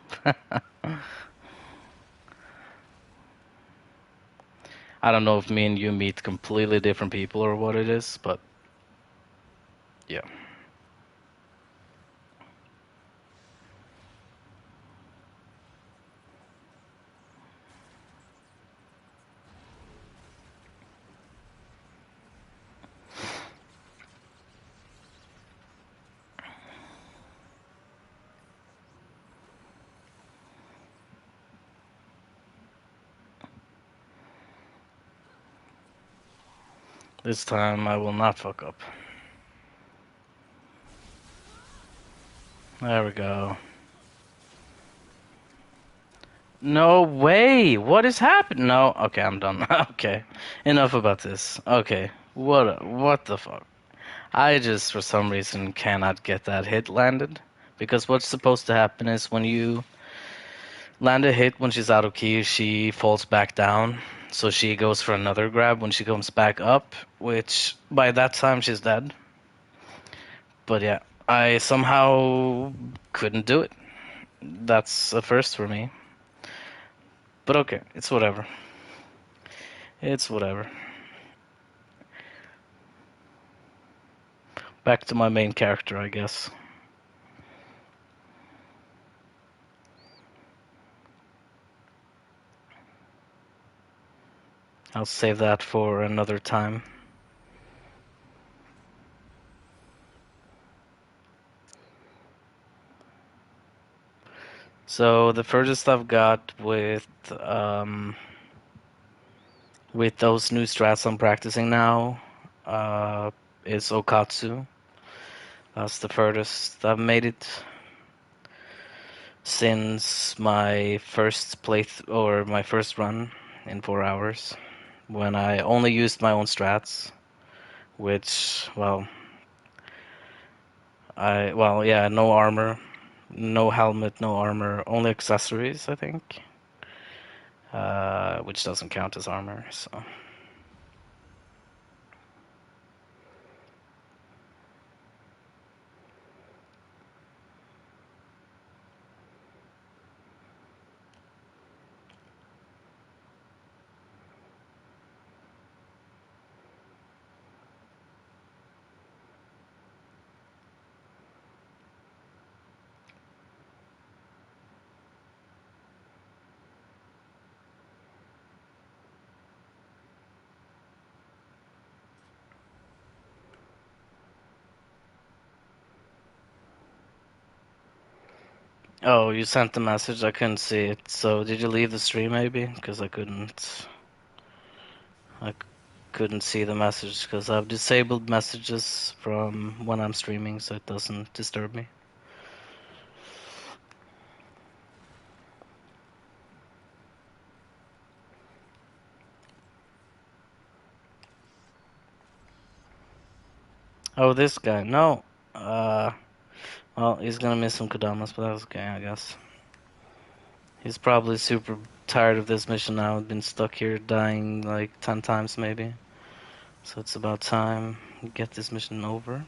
[SPEAKER 2] I don't know if me and you meet completely different people or what it is, but yeah. This time I will not fuck up. There we go. No way! What is happening? No, okay, I'm done. Okay, enough about this. Okay, what the fuck? I just, for some reason, cannot get that hit landed. Because what's supposed to happen is when you land a hit when she's out of key, she falls back down. So she goes for another grab when she comes back up, which by that time she's dead. But yeah, I somehow couldn't do it. That's a first for me. But okay, it's whatever. It's whatever. Back to my main character, I guess. I'll save that for another time. So the furthest I've got with those new strats I'm practicing now is Okatsu. That's the furthest I've made it since my first my first run in 4 hours, when I only used my own strats, which yeah, no armor, no helmet, no armor, only accessories, I think, which doesn't count as armor. So. Oh, you sent the message. I couldn't see it. So did you leave the stream maybe? Because I couldn't. I couldn't see the message because I've disabled messages from when I'm streaming, so it doesn't disturb me. Oh, this guy. No. Well, he's gonna miss some Kodamas, but that's okay, I guess. He's probably super tired of this mission now. Been stuck here dying like 10 times maybe. So it's about time to get this mission over.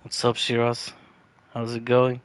[SPEAKER 2] What's up, Shiraz? How's it going?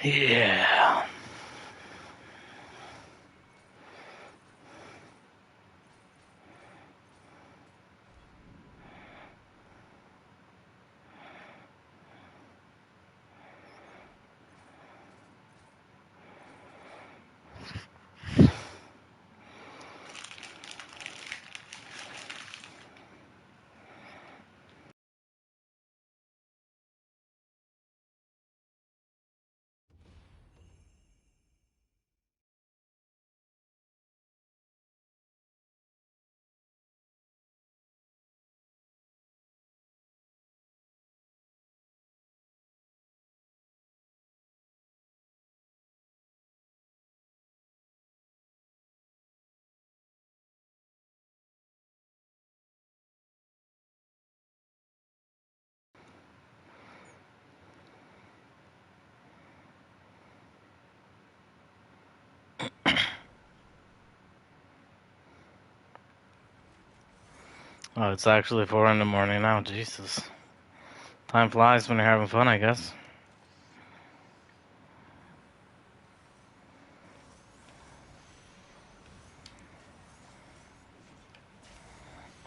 [SPEAKER 2] Yeah. Oh, it's actually 4 in the morning now. Jesus. Time flies when you're having fun, I guess.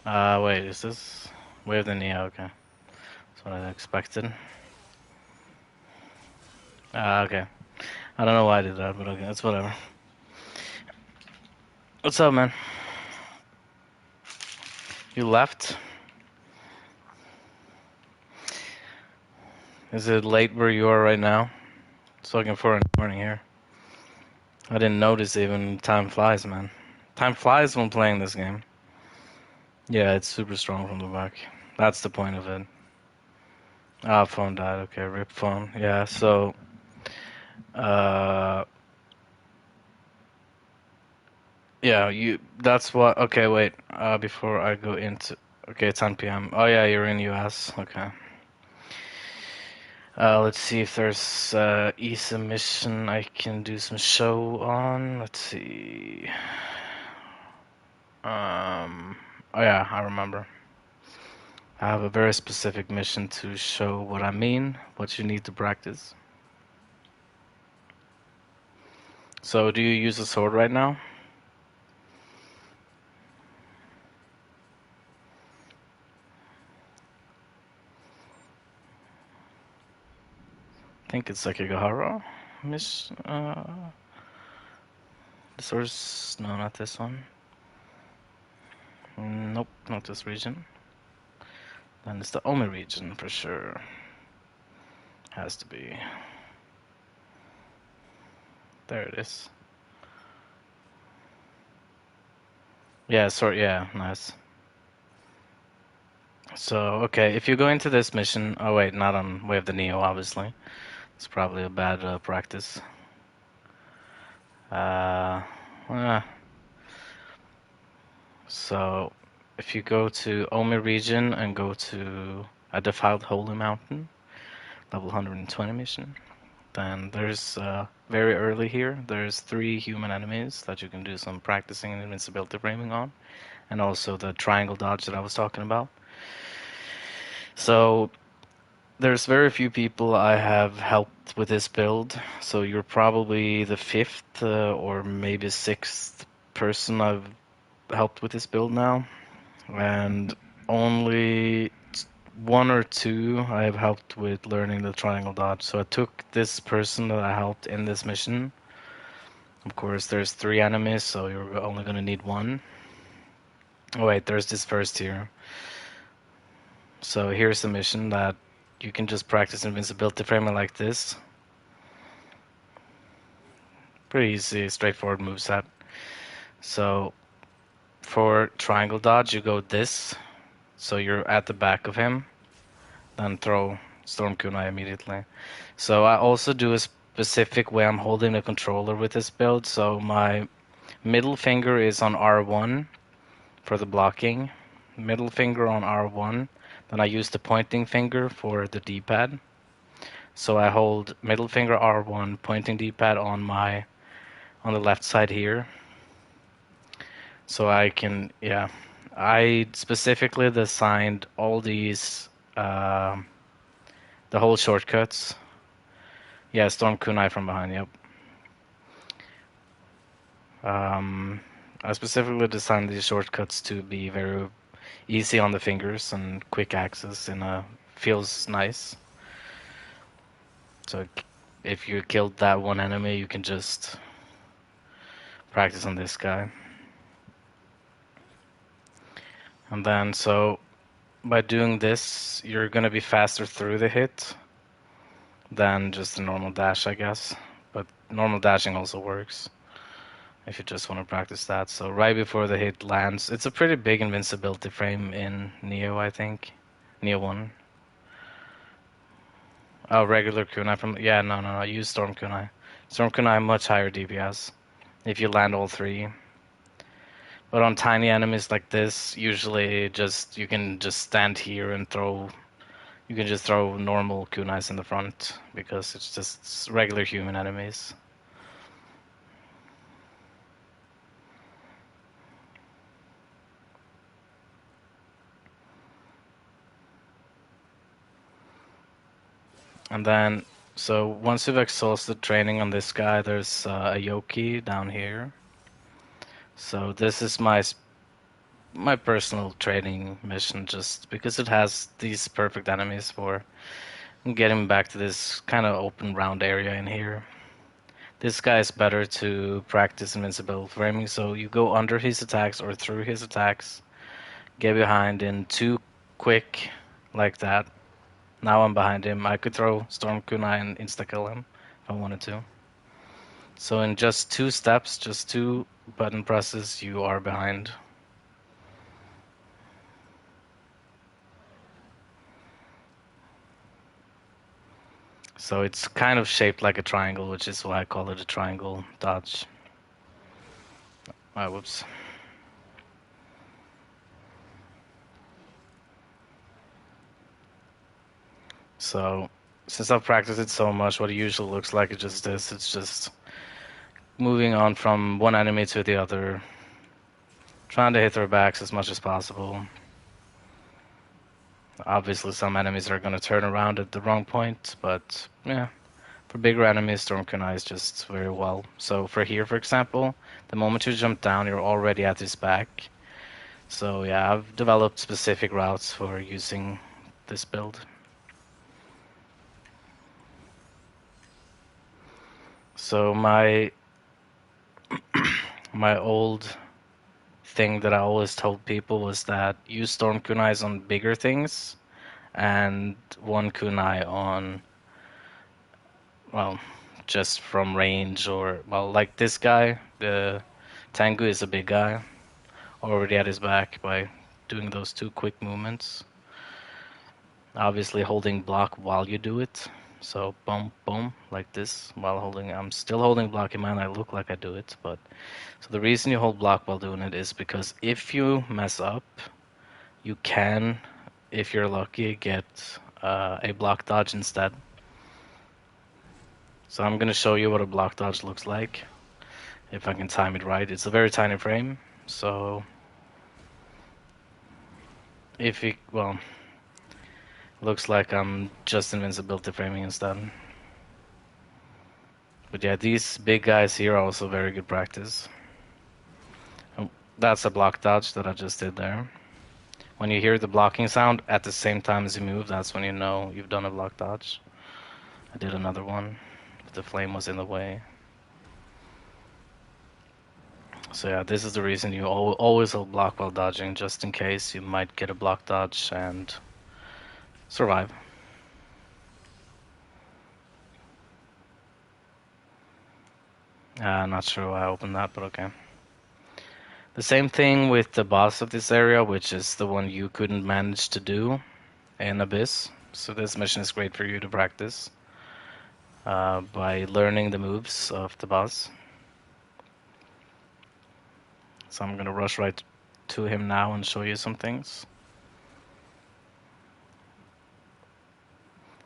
[SPEAKER 2] Wait, is this? We have the Nioh, okay. That's what I expected. Ah, okay. I don't know why I did that, but okay, it's whatever. What's up, man? You left? Is it late where you are right now? It's looking for in the morning here. I didn't notice even. Time flies, man. Time flies when playing this game. Yeah, it's super strong from the back. That's the point of it. Ah, phone died. Okay, rip phone. Yeah, so, uh, yeah, that's what, okay, wait, before I go into, okay, 10 p.m. Oh, yeah, you're in US. Okay. Let's see if there's, e-submission I can do some show on. Let's see. Oh, yeah, I remember. I have a very specific mission to show what I mean, what you need to practice. So, do you use a sword right now? I think it's like a Gahara mission. The source, no, not this one. Nope, not this region. Then it's the Omi region for sure. Has to be. There it is. Yeah, sorry, yeah, nice. So, okay, if you go into this mission, oh wait, not on Way of the Nioh, obviously. It's probably a bad practice. Uh, uh, so, if you go to Omi region and go to a defiled holy mountain, level 120 mission, then there's very early here, there's 3 human enemies that you can do some practicing and invincibility framing on, and also the triangle dodge that I was talking about. So there's very few people I have helped with this build, so you're probably the 5th or maybe 6th person I've helped with this build now, and only 1 or 2 I have helped with learning the triangle dodge. So I took this person that I helped in this mission. Of course, there's 3 enemies, so you're only gonna need 1. Oh wait, there's this first here. So here's a mission that you can just practice invincibility framing like this. Pretty easy, straightforward moveset. So for triangle dodge, you go this. So you're at the back of him. Then throw Storm Kunai immediately. So I also do a specific way I'm holding the controller with this build. So my middle finger is on R1 for the blocking. Middle finger on R1. Then I use the pointing finger for the D-pad. So I hold middle finger R1, pointing D-pad on the left side here. So I can, yeah. I specifically designed all these, the whole shortcuts. Yeah, Storm Kunai from behind, yep. I specifically designed these shortcuts to be very easy on the fingers and quick access and feels nice. So if you killed that one enemy, you can just practice on this guy. And then, so by doing this, you're gonna be faster through the hit than just a normal dash, I guess. But normal dashing also works if you just want to practice that. So right before the hit lands, it's a pretty big invincibility frame in Nioh, I think. Nioh 1. Oh, regular kunai from... Yeah, no. Use Storm Kunai. Storm Kunai, much higher DPS if you land all 3. But on tiny enemies like this, usually just you can just stand here and throw... You can just throw normal kunais in the front because it's just regular human enemies. And then, so once you've exhausted training on this guy, there's a Yoki down here. So this is my personal training mission, just because it has these perfect enemies for and get him back to this kind of open round area in here. This guy is better to practice invincible framing, so you go under his attacks or through his attacks, get behind in two quick like that. Now I'm behind him. I could throw Storm Kunai and insta-kill him if I wanted to. So in just 2 steps, just 2 button presses, you are behind. So it's kind of shaped like a triangle, which is why I call it a triangle dodge. Whoops. So since I've practiced it so much, what it usually looks like is just this. It's just moving on from one enemy to the other, trying to hit their backs as much as possible. Obviously, some enemies are going to turn around at the wrong point, but yeah, for bigger enemies, Storm Kunai is just very well. So for here, for example, the moment you jump down, you're already at his back. So yeah, I've developed specific routes for using this build. So my old thing that I always told people was that use Storm Kunais on bigger things and one kunai on, well, just from range or, well, like this guy, the Tengu is a big guy, already at his back by doing those 2 quick movements. Obviously holding block while you do it. So boom, boom, like this while holding. I'm still holding block in mind. I look like I do it, but so the reason you hold block while doing it is because if you mess up, you can, if you're lucky, get a block dodge instead. So I'm gonna show you what a block dodge looks like, if I can time it right. It's a very tiny frame, so if it, well, looks like I'm just invincibility framing instead. But yeah, these big guys here are also very good practice. Oh, that's a block dodge that I just did there. When you hear the blocking sound at the same time as you move, that's when you know you've done a block dodge. I did another one, but the flame was in the way. So yeah, this is the reason you always hold block while dodging, just in case you might get a block dodge and survive. Not sure why I opened that, but okay. The same thing with the boss of this area, which is the one you couldn't manage to do in Abyss. So this mission is great for you to practice by learning the moves of the boss. So I'm gonna rush right to him now and show you some things.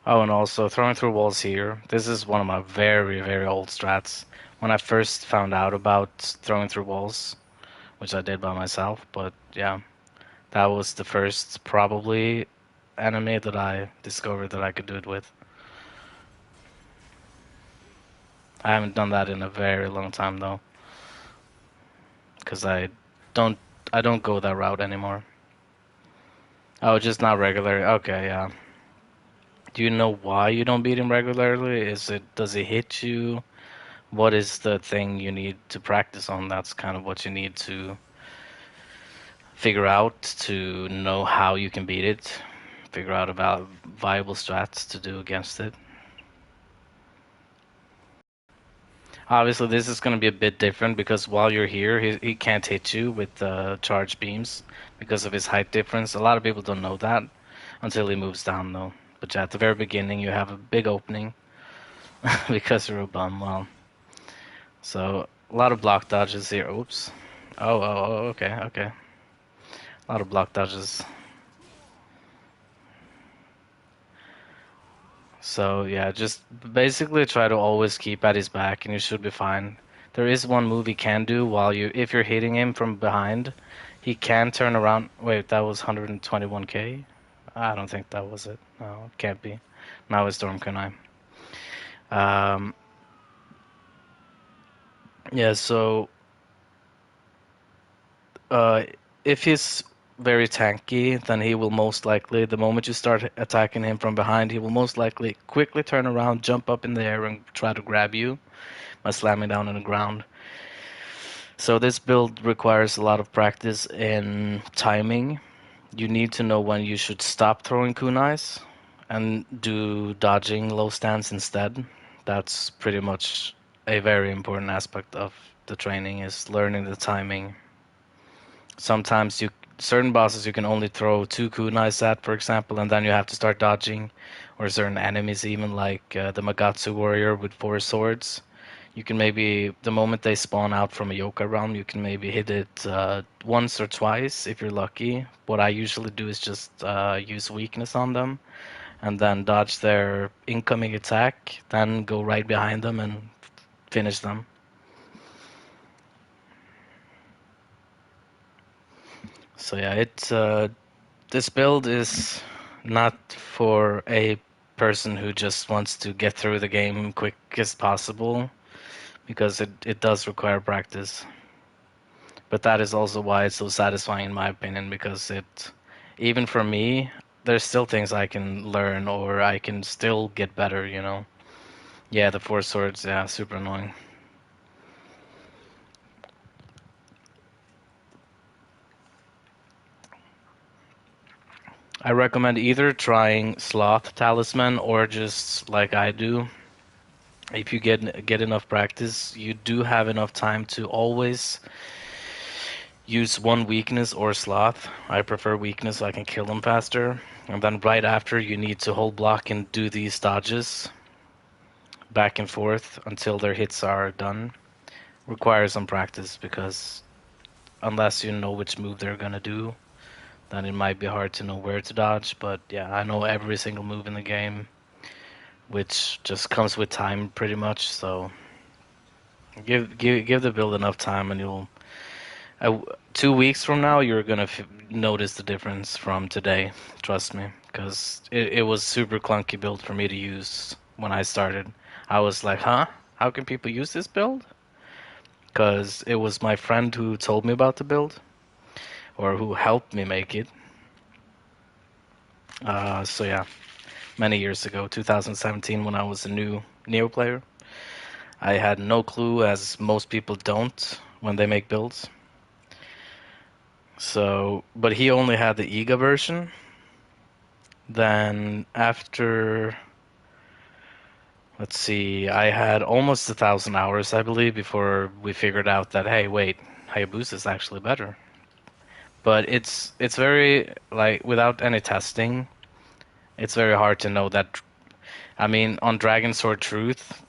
[SPEAKER 2] Oh, and also throwing through walls here. This is one of my very, very old strats. When I first found out about throwing through walls, which I did by myself, but yeah, that was the first probably enemy that I discovered that I could do it with. I haven't done that in a very long time though, because don't I don't go that route anymore. Oh, just not regular. Okay, yeah. Do you know why you don't beat him regularly? Does he hit you? What is the thing you need to practice on? That's kind of what you need to figure out to know how you can beat it. Figure out about viable strats to do against it. Obviously, this is going to be a bit different because while you're here, he can't hit you with charge beams because of his height difference. A lot of people don't know that until he moves down, though. But at the very beginning, you have a big opening because you're a bum. Well, so a lot of block dodges here. Oops. Oh, okay, okay. A lot of block dodges. So yeah, just basically try to always keep at his back and you should be fine. There is one move he can do if you're hitting him from behind, he can turn around. Wait, that was 121k? I don't think that was it. No, it can't be. Now it's Storm Kunai. Um, yeah, so uh, if he's very tanky, then he will most likely, the moment you start attacking him from behind, he will most likely quickly turn around, jump up in the air, and try to grab you by slamming down on the ground. So this build requires a lot of practice in timing. You need to know when you should stop throwing kunais and do dodging low stance instead. That's pretty much a very important aspect of the training is learning the timing. Sometimes certain bosses you can only throw two kunais at, for example, and then you have to start dodging. Or certain enemies, even like the Magatsu warrior with four swords, you can maybe the moment they spawn out from a yokai realm, you can maybe hit it once or twice if you're lucky. What I usually do is just use weakness on them and then dodge their incoming attack, then go right behind them and finish them. So yeah, it's this build is not for a person who just wants to get through the game quick as possible because it does require practice. But that is also why it's so satisfying in my opinion because it even for me there's still things I can learn or I can still get better, you know. Yeah, the four swords, yeah, super annoying. I recommend either trying Sloth Talisman or just like I do. If you get enough practice, you do have enough time to always use one weakness or Sloth. I prefer weakness so I can kill them faster. And then right after, you need to hold block and do these dodges back and forth until their hits are done. Requires some practice because unless you know which move they're gonna do, then it might be hard to know where to dodge. But yeah, I know every single move in the game, which just comes with time pretty much. So give the build enough time, and you'll. 2 weeks from now, you're gonna notice the difference from today. Trust me, because it was super clunky build for me to use when I started. I was like, huh? How can people use this build? Because it was my friend who told me about the build, or who helped me make it. So yeah, many years ago, 2017, when I was a new Nioh player, I had no clue, as most people don't when they make builds. So, but he only had the Iga version. Then after, let's see, I had almost 1,000 hours, I believe, before we figured out that hey, wait, Hayabusa is actually better. But it's very like without any testing, it's very hard to know that. I mean, on Dragon Sword Truth,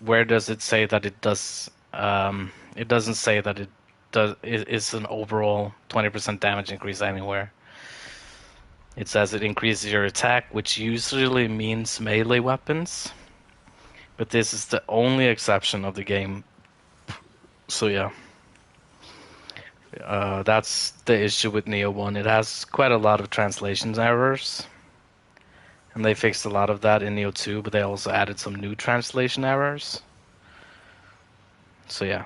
[SPEAKER 2] where does it say that it does? It doesn't say that it does. It is an overall 20% damage increase anywhere. It says it increases your attack, which usually means melee weapons. But this is the only exception of the game. So yeah, that's the issue with Nioh 1. It has quite a lot of translation errors, and they fixed a lot of that in Nioh 2, but they also added some new translation errors. So yeah.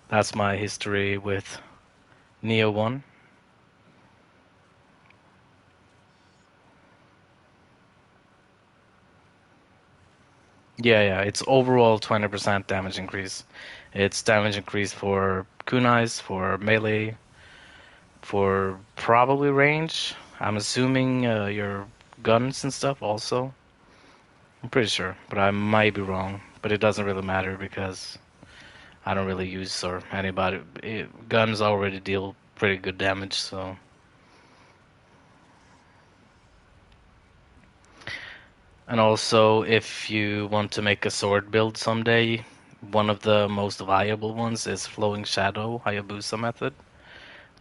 [SPEAKER 2] That's my history with Nioh 1. Yeah, it's overall 20% damage increase. It's damage increase for kunais, for melee, for probably range. I'm assuming your guns and stuff also. I'm pretty sure, but I might be wrong. But it doesn't really matter because I don't really use or anybody. Guns already deal pretty good damage, so. And also, if you want to make a sword build someday, one of the most viable ones is Flowing Shadow Hayabusa method.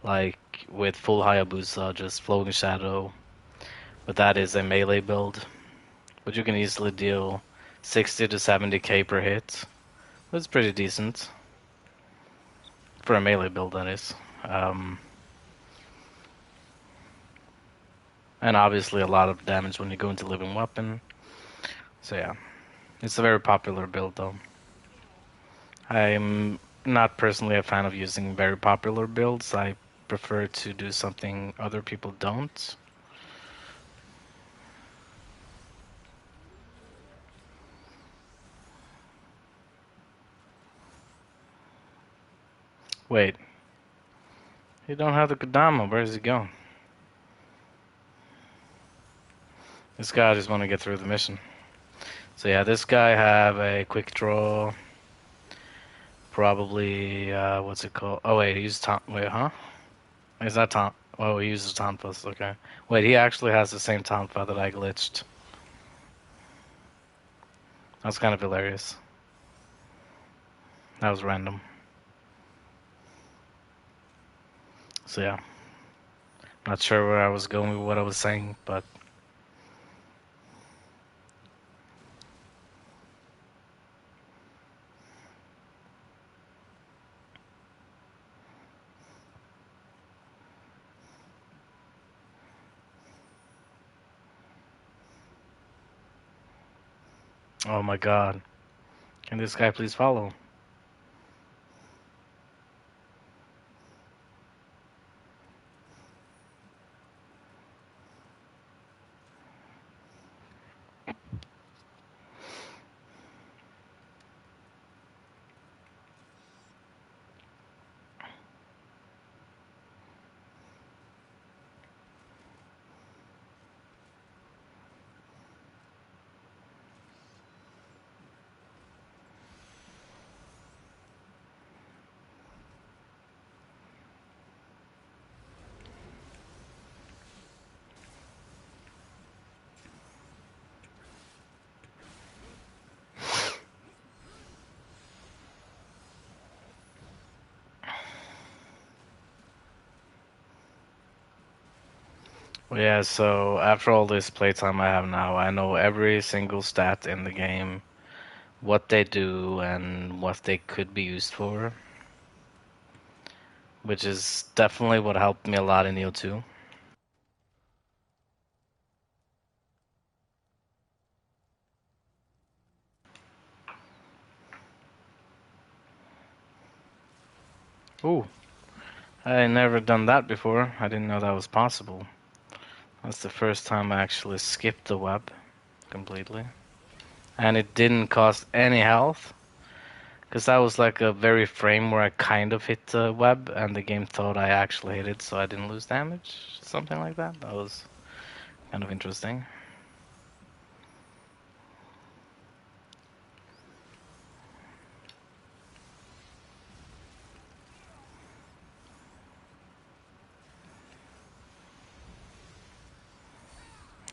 [SPEAKER 2] Like with full Hayabusa, just Flowing Shadow. But that is a melee build. But you can easily deal 60 to 70k per hit. That's pretty decent. For a melee build, that is. And obviously a lot of damage when you go into living weapon. So yeah, it's a very popular build though. I'm not personally a fan of using very popular builds. I prefer to do something other people don't. Wait, you don't have the Kodama. Where is he going? This guy just want to get through the mission. So yeah, this guy have a quick draw. Probably, what's it called? Oh wait, he uses taunt. Wait, huh? Is that taunt? Oh, he uses taunt plus. Okay. Wait, he actually has the same taunt file that I glitched. That's kind of hilarious. That was random. So yeah, not sure where I was going with what I was saying, but oh my god, can this guy please follow? Well, yeah, so after all this playtime I have now, I know every single stat in the game, what they do, and what they could be used for, which is definitely what helped me a lot in Nioh 2. Ooh, I never done that before. I didn't know that was possible. That's the first time I actually skipped the web completely. And it didn't cost any health. Because that was like a very frame where I kind of hit the web and the game thought I actually hit it, so I didn't lose damage. Something like that. That was kind of interesting.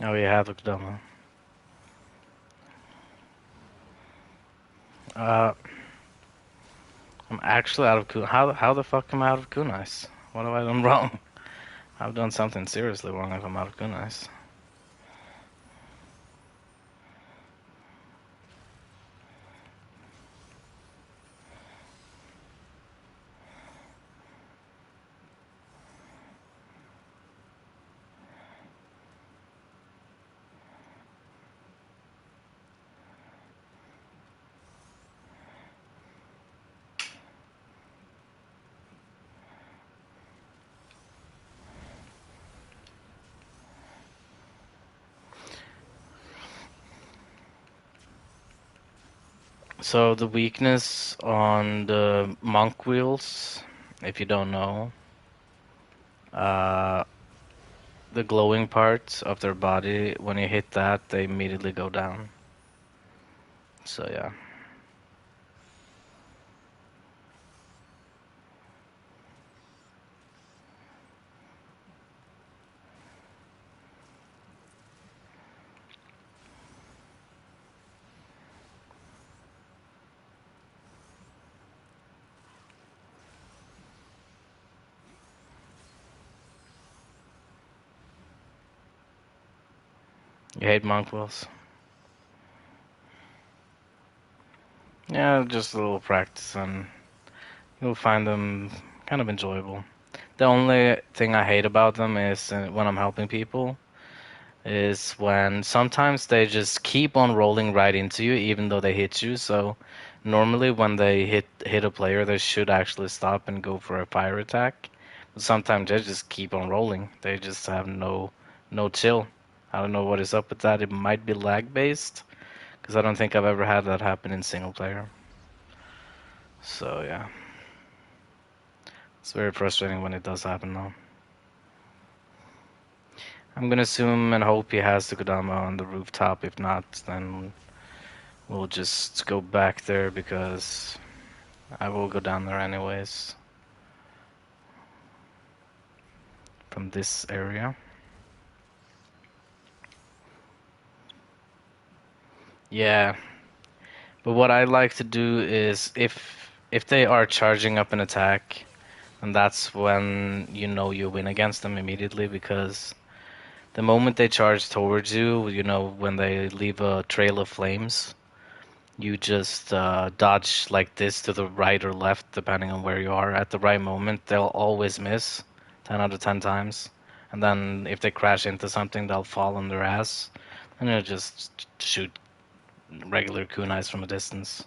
[SPEAKER 2] Oh yeah, look dumb. Uh, I'm actually out of kunai. How the fuck am I out of kunais? What have I done wrong? I've done something seriously wrong if I'm out of kunais. So the weakness on the monk wheels, if you don't know, uh, the glowing parts of their body, when you hit that, they immediately go down. So yeah. You hate monk wheels? Yeah, just a little practice and you'll find them kind of enjoyable. The only thing I hate about them is when I'm helping people, is when sometimes they just keep on rolling right into you even though they hit you. So Normally, when they hit a player, they should actually stop and go for a fire attack. But sometimes they just keep on rolling. They just have no chill. I don't know what is up with that. It might be lag based, because I don't think I've ever had that happen in single player. So yeah, it's very frustrating when it does happen though. I'm gonna assume and hope he has the Kodama on the rooftop. If not, then we'll just go back there because I will go down there anyways from this area. Yeah, but what I like to do is if they are charging up an attack, and that's when you know you win against them immediately because the moment they charge towards you, you know, when they leave a trail of flames, you just dodge like this to the right or left, depending on where you are. At the right moment, they'll always miss 10 out of 10 times. And then if they crash into something, they'll fall on their ass. And you'll just shoot regular kunais from a distance.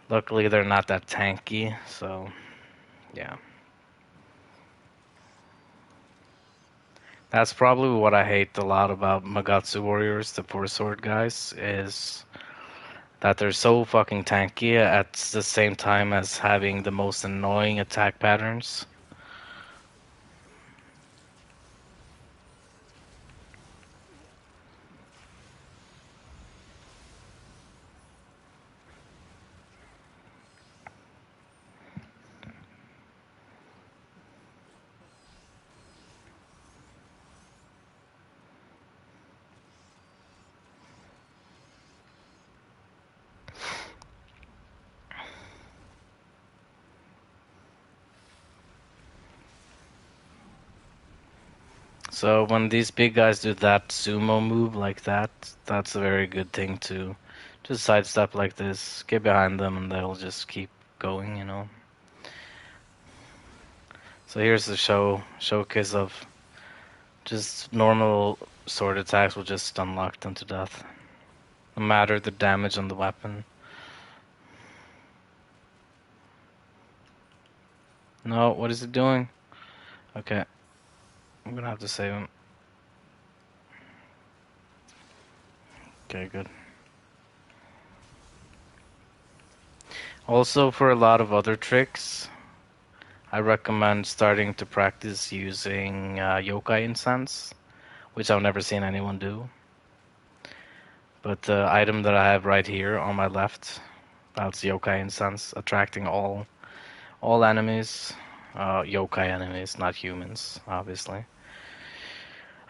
[SPEAKER 2] Luckily, they're not that tanky, so yeah. That's probably what I hate a lot about Magatsu Warriors, the four sword guys, is that they're so fucking tanky at the same time as having the most annoying attack patterns. So when these big guys do that sumo move like that, that's a very good thing to just sidestep like this, get behind them, and they'll just keep going, you know. So here's the showcase of just normal sword attacks will just unlock them to death, no matter the damage on the weapon. No, what is it doing? Okay, I'm gonna have to save him. Okay, good. Also, for a lot of other tricks, I recommend starting to practice using yokai incense, which I've never seen anyone do. But the item that I have right here on my left, that's yokai incense, attracting all enemies, yokai enemies, not humans, obviously.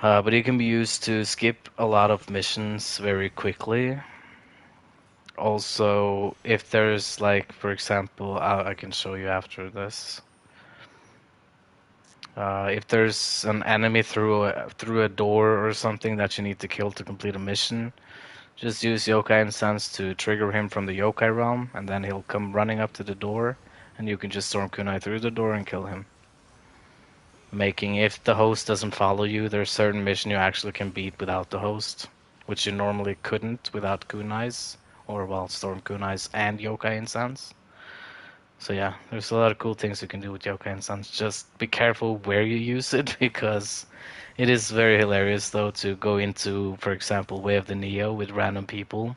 [SPEAKER 2] But it can be used to skip a lot of missions very quickly. Also, if there's like, for example, I can show you after this. If there's an enemy through a door or something that you need to kill to complete a mission, just use Yokai Incense to trigger him from the Yokai realm, and then he'll come running up to the door, and you can just storm kunai through the door and kill him. Making, if the host doesn't follow you, there's certain mission you actually can beat without the host, which you normally couldn't without kunais, or well, storm kunais and Yokai Incense. So yeah, there's a lot of cool things you can do with Yokai Incense. Just be careful where you use it because it is very hilarious though to go into, for example, Way of the Nioh with random people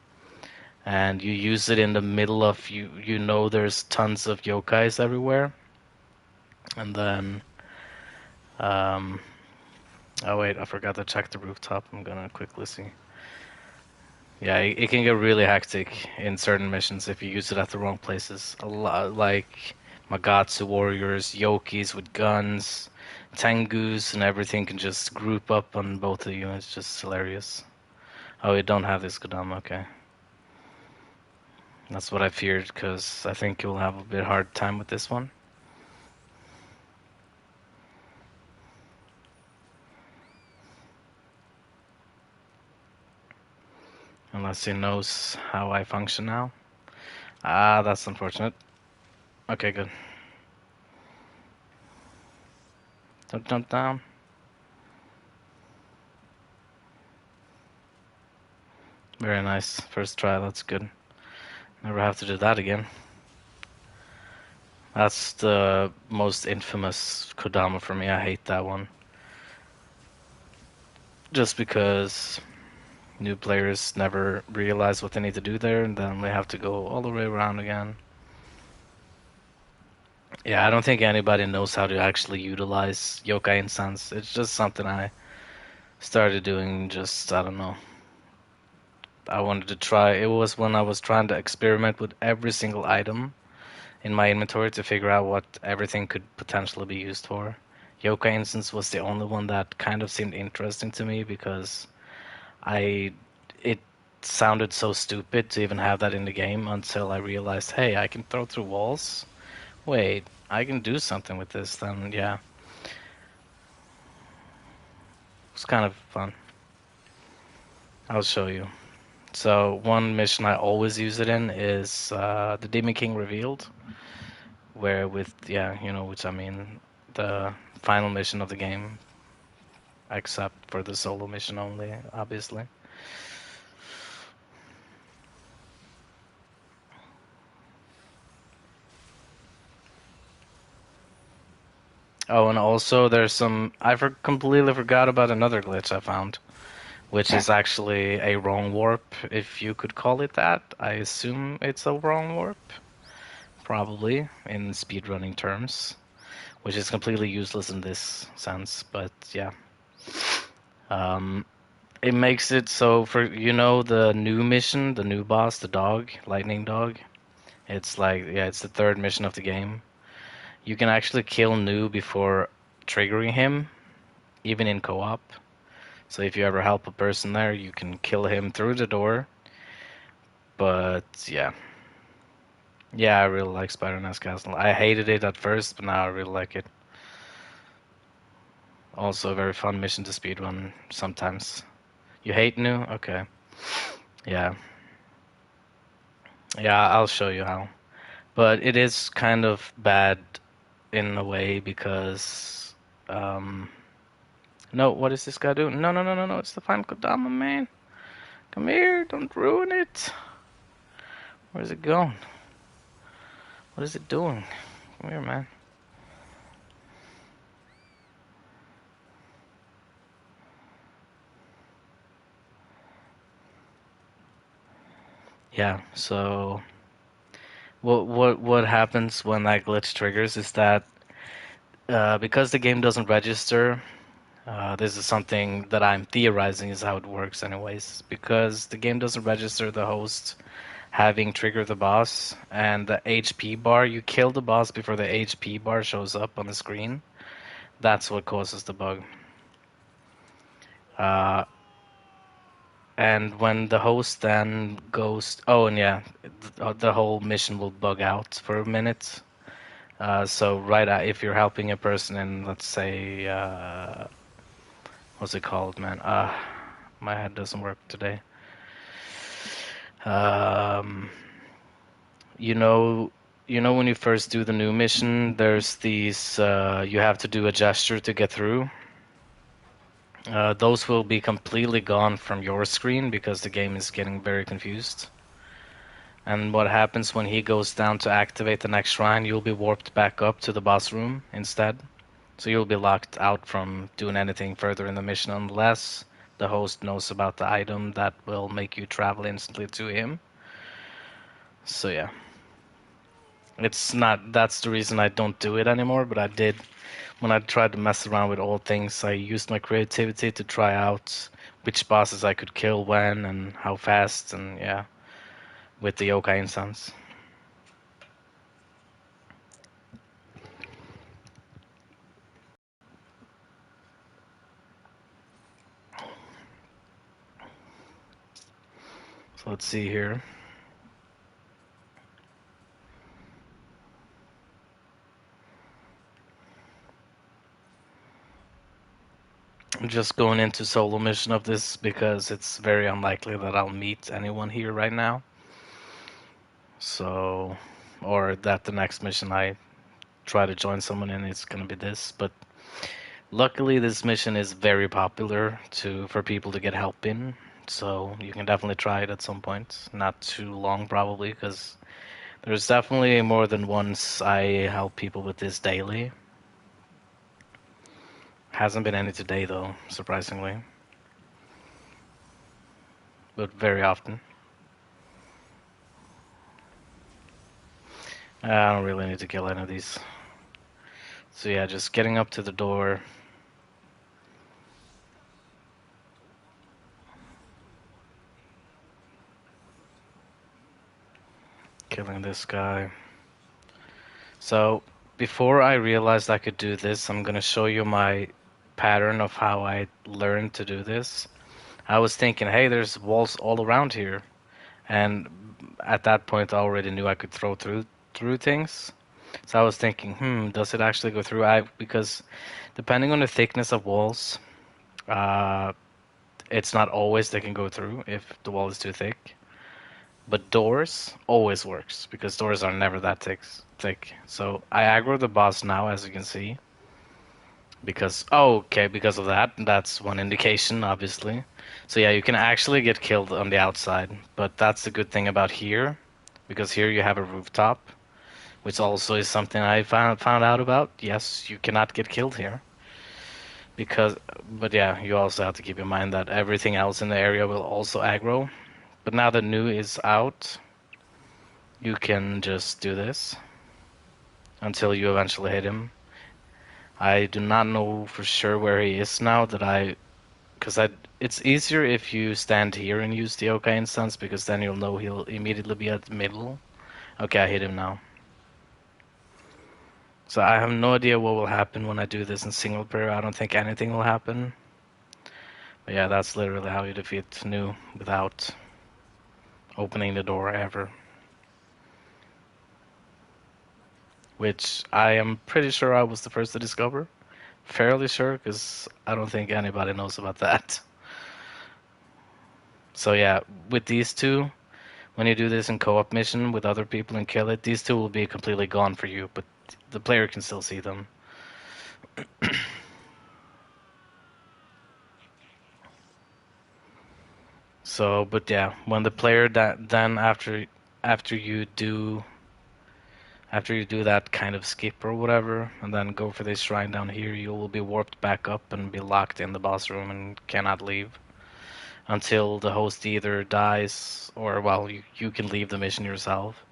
[SPEAKER 2] and you use it in the middle of you know there's tons of yokais everywhere. And then oh wait, I forgot to check the rooftop. I'm gonna quickly see. Yeah, it can get really hectic in certain missions if you use it at the wrong places. A lot like Magatsu warriors, Yokis with guns, Tengus, and everything can just group up on both of you. It's just hilarious. Oh, you don't have this Kodama, okay. That's what I feared, because I think you'll have a bit hard time with this one. Unless he knows how I function now. Ah, that's unfortunate. Okay, good. Don't jump down. Very nice. First try, that's good. Never have to do that again. That's the most infamous Kodama for me. I hate that one. Just because new players never realize what they need to do there, and then they have to go all the way around again. Yeah, I don't think anybody knows how to actually utilize Yokai Incense. It's just something I started doing just, I don't know. I wanted to try. It was when I was trying to experiment with every single item in my inventory to figure out what everything could potentially be used for. Yokai Incense was the only one that kind of seemed interesting to me because I it sounded so stupid to even have that in the game until I realized, hey, I can throw through walls. Wait, I can do something with this. Then yeah, it's kind of fun. I'll show you. So one mission I always use it in is the Demon King Revealed, where with yeah, you know, which I mean the final mission of the game, except for the solo mission only, obviously. Oh, and also there's some. Completely forgot about another glitch I found, which is actually a wrong warp, if you could call it that. I assume it's a wrong warp, probably in speedrunning terms, which is completely useless in this sense. But yeah, um, it makes it so for the new mission, the new boss, the dog, lightning dog. It's like yeah, it's the third mission of the game. You can actually kill New before triggering him, even in co-op. So if you ever help a person there, you can kill him through the door. But yeah, yeah, I really like Spider-Man's Castle. I hated it at first, but now I really like it. Also, a very fun mission to speedrun sometimes. You hate New? Okay. Yeah. Yeah, I'll show you how. But it is kind of bad in a way because no, what is this guy doing? No, no, no, no, no, it's the final Kodama, man. Come here, don't ruin it. Where's it going? What is it doing? Come here, man. Yeah, so what happens when that glitch triggers is that because the game doesn't register, this is something that I'm theorizing is how it works anyways. Because the game doesn't register the host having triggered the boss and the HP bar, you kill the boss before the HP bar shows up on the screen. That's what causes the bug. Uh, and when the host then goes, oh, and yeah, the whole mission will bug out for a minute. So if you're helping a person in, let's say, what's it called, man? My head doesn't work today. Um, you know, when you first do the new mission, there's these, you have to do a gesture to get through. Those will be completely gone from your screen because the game is getting very confused. And what happens when he goes down to activate the next shrine, you'll be warped back up to the boss room instead. So you'll be locked out from doing anything further in the mission unless the host knows about the item that will make you travel instantly to him. So yeah. That's the reason I don't do it anymore, but I did when I tried to mess around with all things. I used my creativity to try out which bosses I could kill when and how fast, and yeah, with the yokai instance. So let's see here. I'm just going into solo mission of this because it's very unlikely that I'll meet anyone here right now. So, or that the next mission I try to join someone in is gonna be this. But luckily, this mission is very popular for people to get help in. so you can definitely try it at some point. Not too long, probably, because there's definitely more than once I help people with this daily. Hasn't been any today, though, surprisingly, but very often. I don't really need to kill any of these. So yeah, just getting up to the door. Killing this guy. So before I realized I could do this, I'm gonna show you my pattern of how I learned to do this. I was thinking, hey, there's walls all around here, and at that point I already knew I could throw through things. So I was thinking, does it actually go through? Because depending on the thickness of walls, uh, it's not always they can go through if the wall is too thick. But doors always works because doors are never that thick. So I aggro the boss now, as you can see. Because, oh, okay, because of that. That's one indication, obviously. So yeah, you can actually get killed on the outside. But that's the good thing about here. Because here you have a rooftop. Which also is something I found out about. Yes, you cannot get killed here. Because, but yeah, you also have to keep in mind that everything else in the area will also aggro. But now that Nioh is out, you can just do this until you eventually hit him. I do not know for sure where he is now because it's easier if you stand here and use the Oka instance because then you'll know he'll immediately be at the middle. Okay, I hit him now. So I have no idea what will happen when I do this in single player. I don't think anything will happen. But yeah, that's literally how you defeat Nioh without opening the door ever. Which I am pretty sure I was the first to discover. Fairly sure, because I don't think anybody knows about that. So yeah, with these two, when you do this in co-op mission with other people and kill it, these two will be completely gone for you, but the player can still see them. So, but yeah, when the player then after you do that kind of skip or whatever, and then go for this shrine down here, you will be warped back up and be locked in the boss room and cannot leave until the host either dies or, well, you can leave the mission yourself.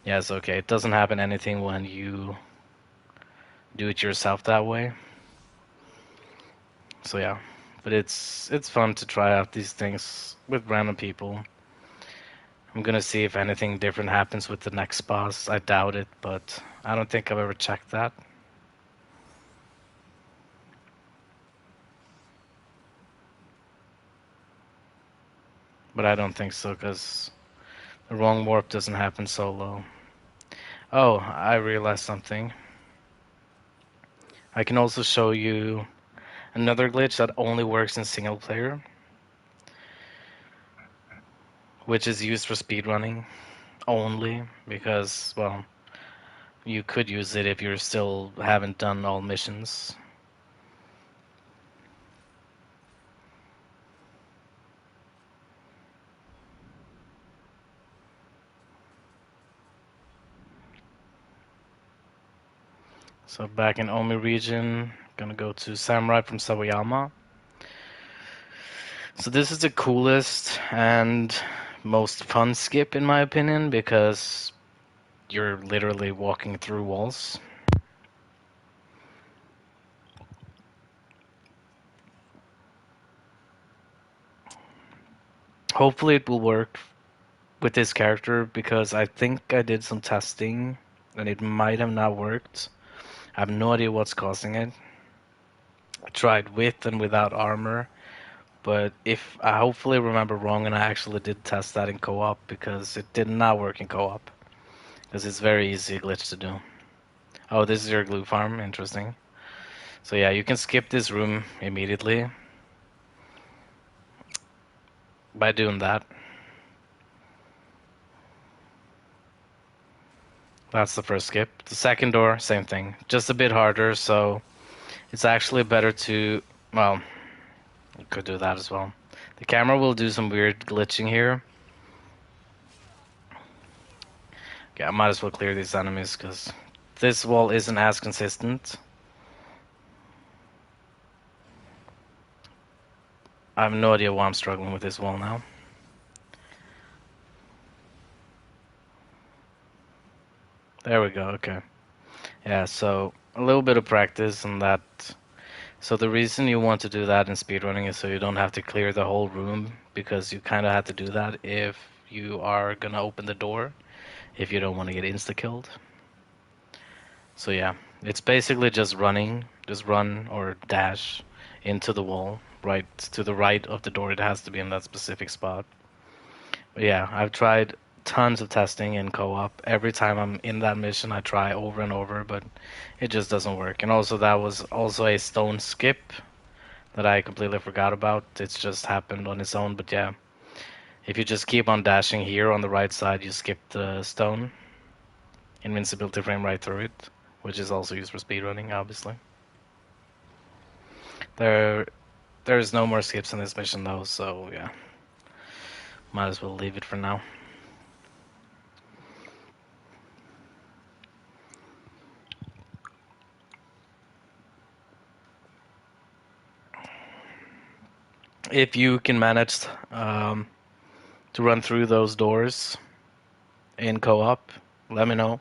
[SPEAKER 2] Yes, okay. It doesn't happen anything when you do it yourself that way. So yeah, but it's fun to try out these things with random people. I'm gonna see if anything different happens with the next boss. I doubt it, but I don't think I've ever checked that. But I don't think so, because the wrong warp doesn't happen solo. Oh, I realized something. I can also show you another glitch that only works in single player, which is used for speedrunning only, because, well, you could use it if you still haven't done all missions. So back in Omi region, gonna go to Samurai from Sawayama. So this is the coolest and most fun skip in my opinion because you're literally walking through walls. Hopefully it will work with this character because I think I did some testing and it might have not worked. I have no idea what's causing it. I tried with and without armor, but if I hopefully remember wrong and I actually did test that in co-op because it did not work in co-op because it's very easy glitch to do. Oh, this is your glue farm. Interesting. So yeah, you can skip this room immediately by doing that. That's the first skip. The second door, same thing. Just a bit harder, so it's actually better to, well, you could do that as well. The camera will do some weird glitching here. Okay, I might as well clear these enemies because this wall isn't as consistent. I have no idea why I'm struggling with this wall now. There we go, okay. Yeah, so a little bit of practice on that. So the reason you want to do that in speedrunning is so you don't have to clear the whole room, because you kind of have to do that if you are gonna open the door, if you don't want to get insta-killed. So yeah, it's basically just running, just run or dash into the wall, right to the right of the door. It has to be in that specific spot. But yeah, I've tried tons of testing in co-op. Every time I'm in that mission, I try over and over, but it just doesn't work. And also, that was also a stone skip that I completely forgot about. It's just happened on its own. But yeah, if you just keep on dashing here on the right side, you skip the stone. Invincibility frame right through it, which is also used for speedrunning, obviously. There's no more skips in this mission though, so yeah. Might as well leave it for now. If you can manage to run through those doors in co-op, let me know,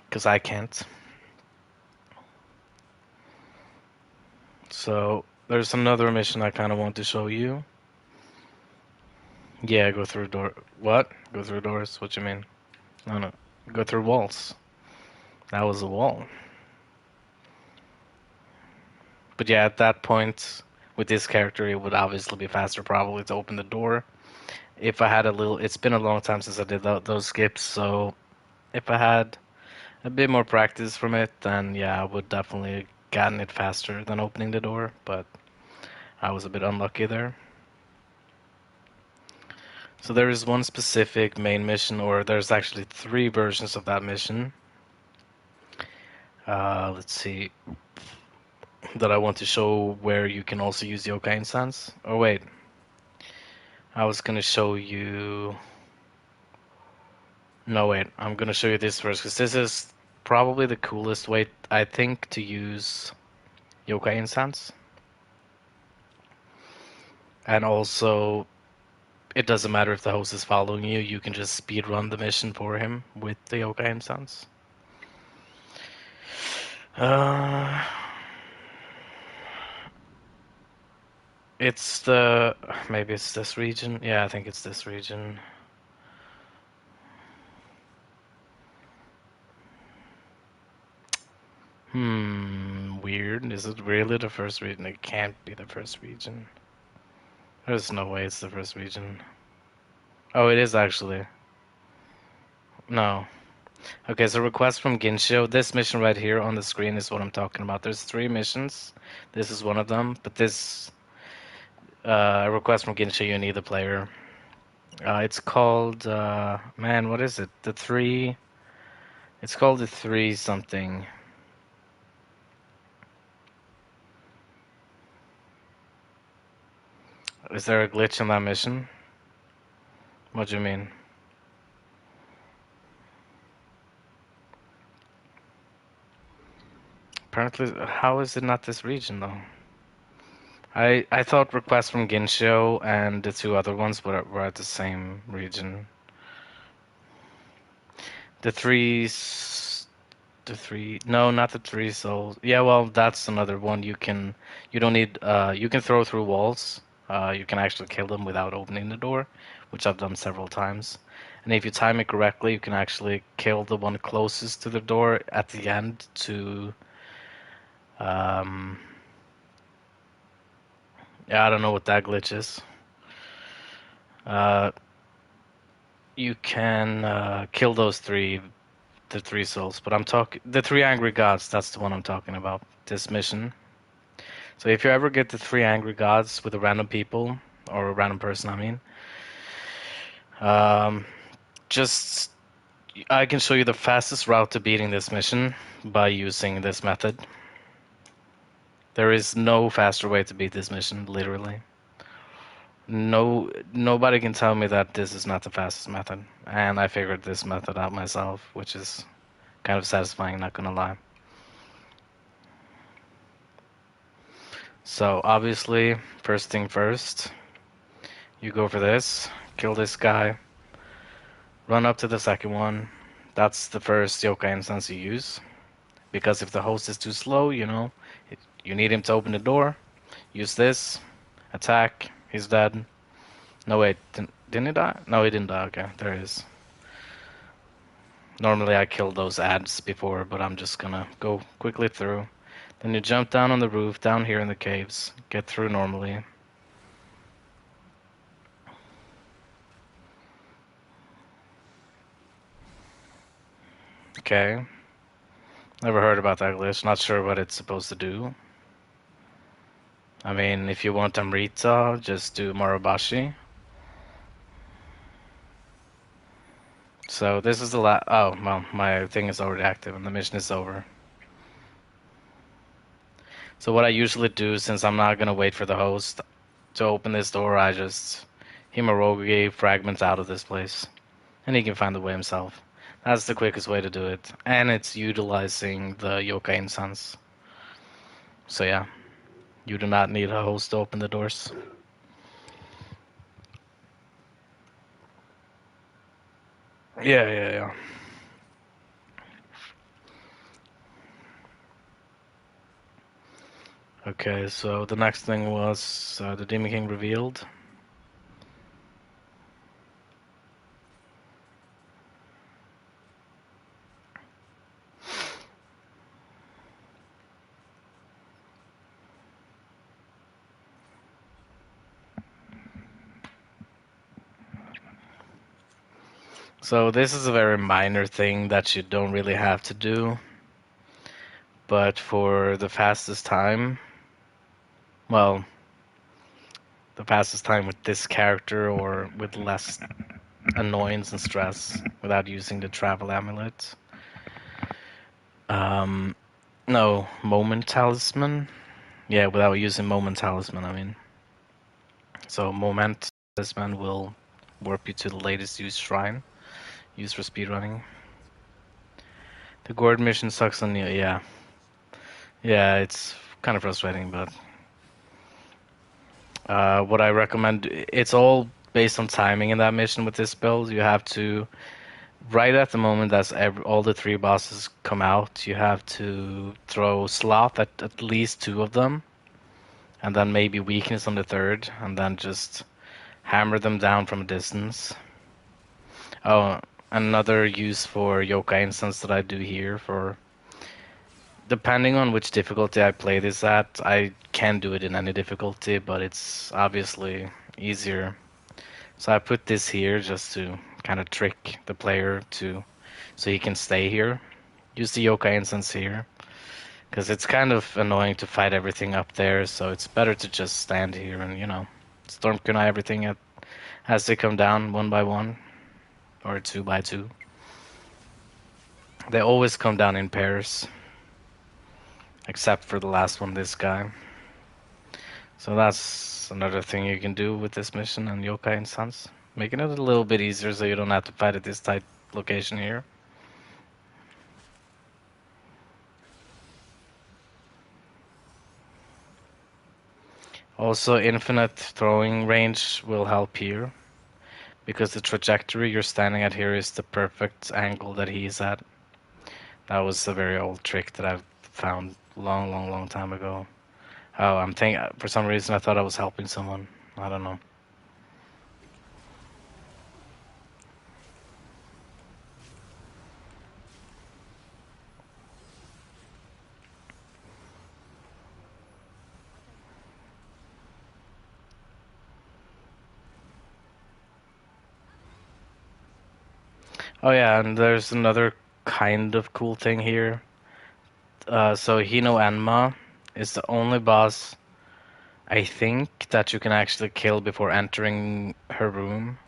[SPEAKER 2] because I can't. So there's another mission I kind of want to show you. Yeah, go through door. What? Go through doors? What you mean? No, no. Go through walls. That was a wall. But yeah, at that point, with this character, it would obviously be faster probably to open the door. If I had a little, it's been a long time since I did those skips, so if I had a bit more practice from it, then yeah, I would definitely gotten it faster than opening the door, but I was a bit unlucky there. So there is one specific main mission, or there's actually 3 versions of that mission. Let's see, that I want to show where you can also use yokai incense. Oh wait, I was gonna show you. No wait, I'm gonna show you this first because this is probably the coolest way I think to use yokai incense. And also, it doesn't matter if the host is following you, you can just speed run the mission for him with the yokai incense. Uh, it's the maybe it's this region. Yeah, I think it's this region. Weird. Is it really the first region? It can't be the first region. There's no way it's the first region. Oh, it is actually. No. Okay, so request from Ginshio. This mission right here on the screen is what I'm talking about. There's 3 missions. This is one of them, but this request from Ginshio, you need the player. It's called man, what is it? The 3. It's called the 3 something. Is there a glitch in that mission? What do you mean? Apparently, how is it not this region though? I thought request from Ginshio and the 2 other ones were at the same region. The 3 the 3 no, not the 3 souls. Yeah, well, that's another one. You don't need you can throw through walls. You can actually kill them without opening the door, which I've done several times. And if you time it correctly, you can actually kill the one closest to the door at the end to um yeah, I don't know what that glitch is. Uh you can kill those 3, the 3 souls, but I'm talking the 3 angry gods. That's the one I'm talking about. This mission. So if you ever get the 3 angry gods with a random people or a random person, I mean, um, just I can show you the fastest route to beating this mission by using this method. There is no faster way to beat this mission, literally. No, nobody can tell me that this is not the fastest method, and I figured this method out myself, which is kind of satisfying, not gonna lie. So obviously, first thing first, you go for this, kill this guy, run up to the second one. That's the first yokai instance you use, because if the host is too slow, you need him to open the door. Use this, attack, he's dead. No wait, didn't he die? No, he didn't die. Okay, there he is. Normally I kill those ads before, but I'm just gonna go quickly through. Then you jump down on the roof, down here in the caves, get through normally. Okay. Never heard about that glitch, not sure what it's supposed to do. I mean, if you want Amrita, just do Morobashi. So this is the last. Oh, well, my thing is already active and the mission is over. So what I usually do, since I'm not gonna wait for the host to open this door, I just Himorogi fragments out of this place. And he can find the way himself. That's the quickest way to do it. And it's utilizing the yokai instance. So yeah, you do not need a host to open the doors. Yeah. Okay, so the next thing was the Demon King revealed. So this is a very minor thing that you don't really have to do. But for the fastest time, well, the fastest time with this character or with less annoyance and stress without using the travel amulet. Um, no, moment talisman. Yeah, without using moment talisman, I mean. So moment talisman will warp you to the latest used shrine, used for speedrunning. The gourd mission sucks on Nioh, yeah. Yeah, it's kind of frustrating, but what I recommend, it's all based on timing in that mission with this build. You have to, right at the moment that all the three bosses come out, you have to throw sloth at least two of them, and then maybe weakness on the third, and then just hammer them down from a distance. Oh, another use for yokai instance that I do here for depending on which difficulty I play this at, I can do it in any difficulty, but it's obviously easier. So I put this here just to kind of trick the player to so he can stay here. Use the yokai instance here because it's kind of annoying to fight everything up there, so it's better to just stand here and storm kunai everything as they come down one by one or two by two. They always come down in pairs, except for the last one, this guy. So that's another thing you can do with this mission and yokai instance, making it a little bit easier so you don't have to fight at this tight location here. Also, infinite throwing range will help here, because the trajectory you're standing at here is the perfect angle that he's at. That was a very old trick that I've found long time ago. Oh, I'm thinking, for some reason I thought I was helping someone. I don't know. Oh yeah, and there's another kind of cool thing here. So Hino Enma is the only boss I think that you can actually kill before entering her room.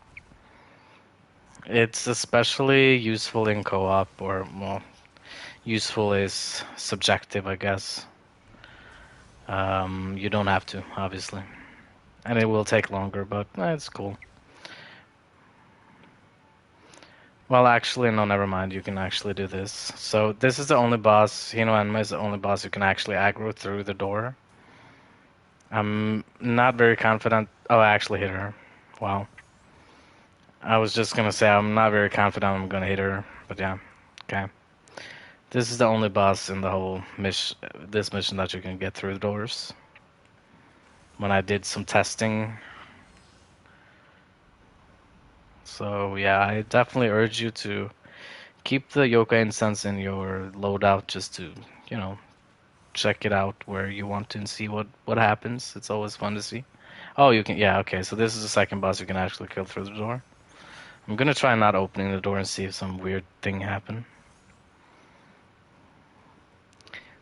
[SPEAKER 2] It's especially useful in co-op, or well, useful is subjective, I guess. You don't have to, obviously. And it will take longer, but it's cool. Well, actually, no, never mind. You can actually do this. So this is the only boss. Hinoenma is the only boss you can actually aggro through the door. I'm not very confident. Oh, I actually hit her. Wow. I was just gonna say I'm not very confident I'm gonna hit her, but yeah. Okay. This is the only boss in the whole this mission that you can get through the doors. When I did some testing. So yeah, I definitely urge you to keep the Yokai incense in your loadout just to, you know, check it out where you want to and see what happens. It's always fun to see. Oh, you can, yeah, okay. So this is the second boss you can actually kill through the door. I'm gonna try not opening the door and see if some weird thing happen.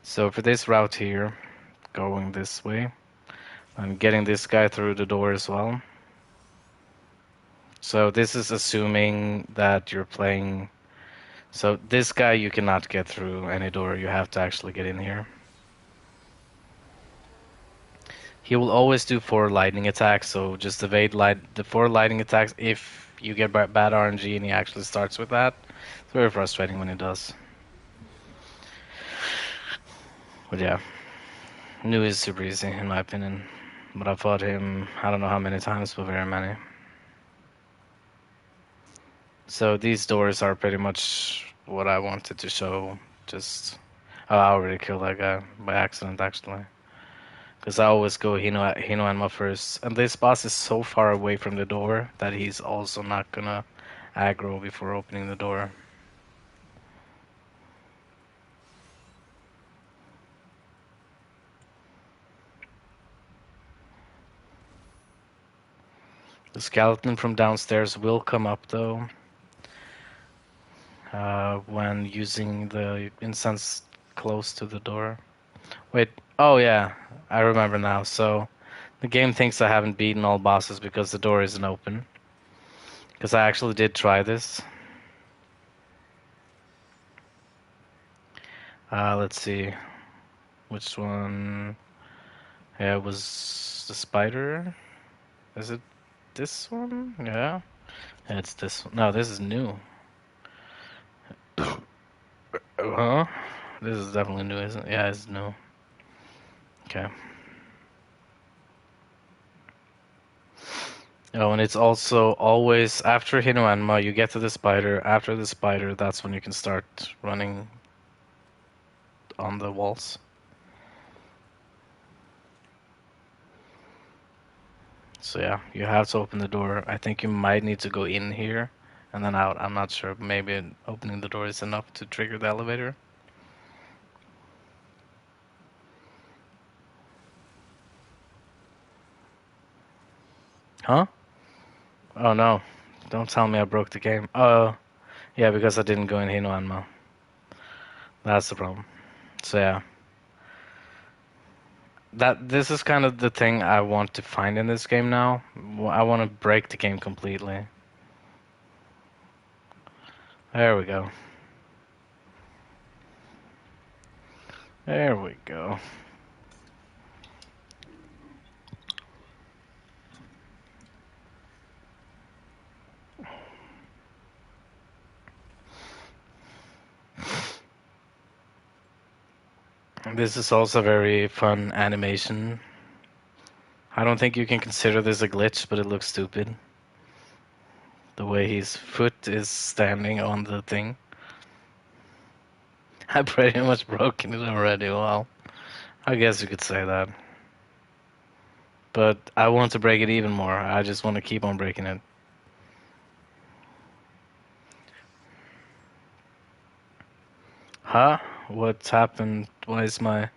[SPEAKER 2] So for this route here, going this way, I'm getting this guy through the door as well. So this is assuming that you're playing. So this guy you cannot get through any door. You have to actually get in here. He will always do 4 lightning attacks, so just evade the 4 lightning attacks if you get bad RNG and he actually starts with that. It's very frustrating when he does. But yeah, Nioh is super easy in my opinion. But I fought him I don't know how many times, but very many. So these doors are pretty much what I wanted to show. Just I already killed that guy by accident actually. Because I always go Hinoenma first. And this boss is so far away from the door that he's also not gonna aggro before opening the door. The skeleton from downstairs will come up though when using the incense close to the door. Wait, oh yeah, I remember now. So the game thinks I haven't beaten all bosses because the door isn't open. Because I actually did try this. Let's see. Which one? Yeah, it was the spider. Is it this one? Yeah. Yeah, it's this one. No, this is new. Huh? This is definitely new, isn't it? Yeah, it's new. Okay. Oh, and it's also always after Hinoenma, you get to the spider. After the spider, that's when you can start running on the walls. So yeah, you have to open the door. I think you might need to go in here and then out. I'm not sure. Maybe opening the door is enough to trigger the elevator. Huh? Oh no. Don't tell me I broke the game. Oh, yeah, because I didn't go in Hinoenma. That's the problem. So yeah. This is kind of the thing I want to find in this game now. I want to break the game completely. There we go. There we go. This is also very fun animation. I don't think you can consider this a glitch, but it looks stupid. The way his foot is standing on the thing. I pretty much broken it already. Well, I guess you could say that. But I want to break it even more. I just want to keep on breaking it. Huh? What's happened? Where's my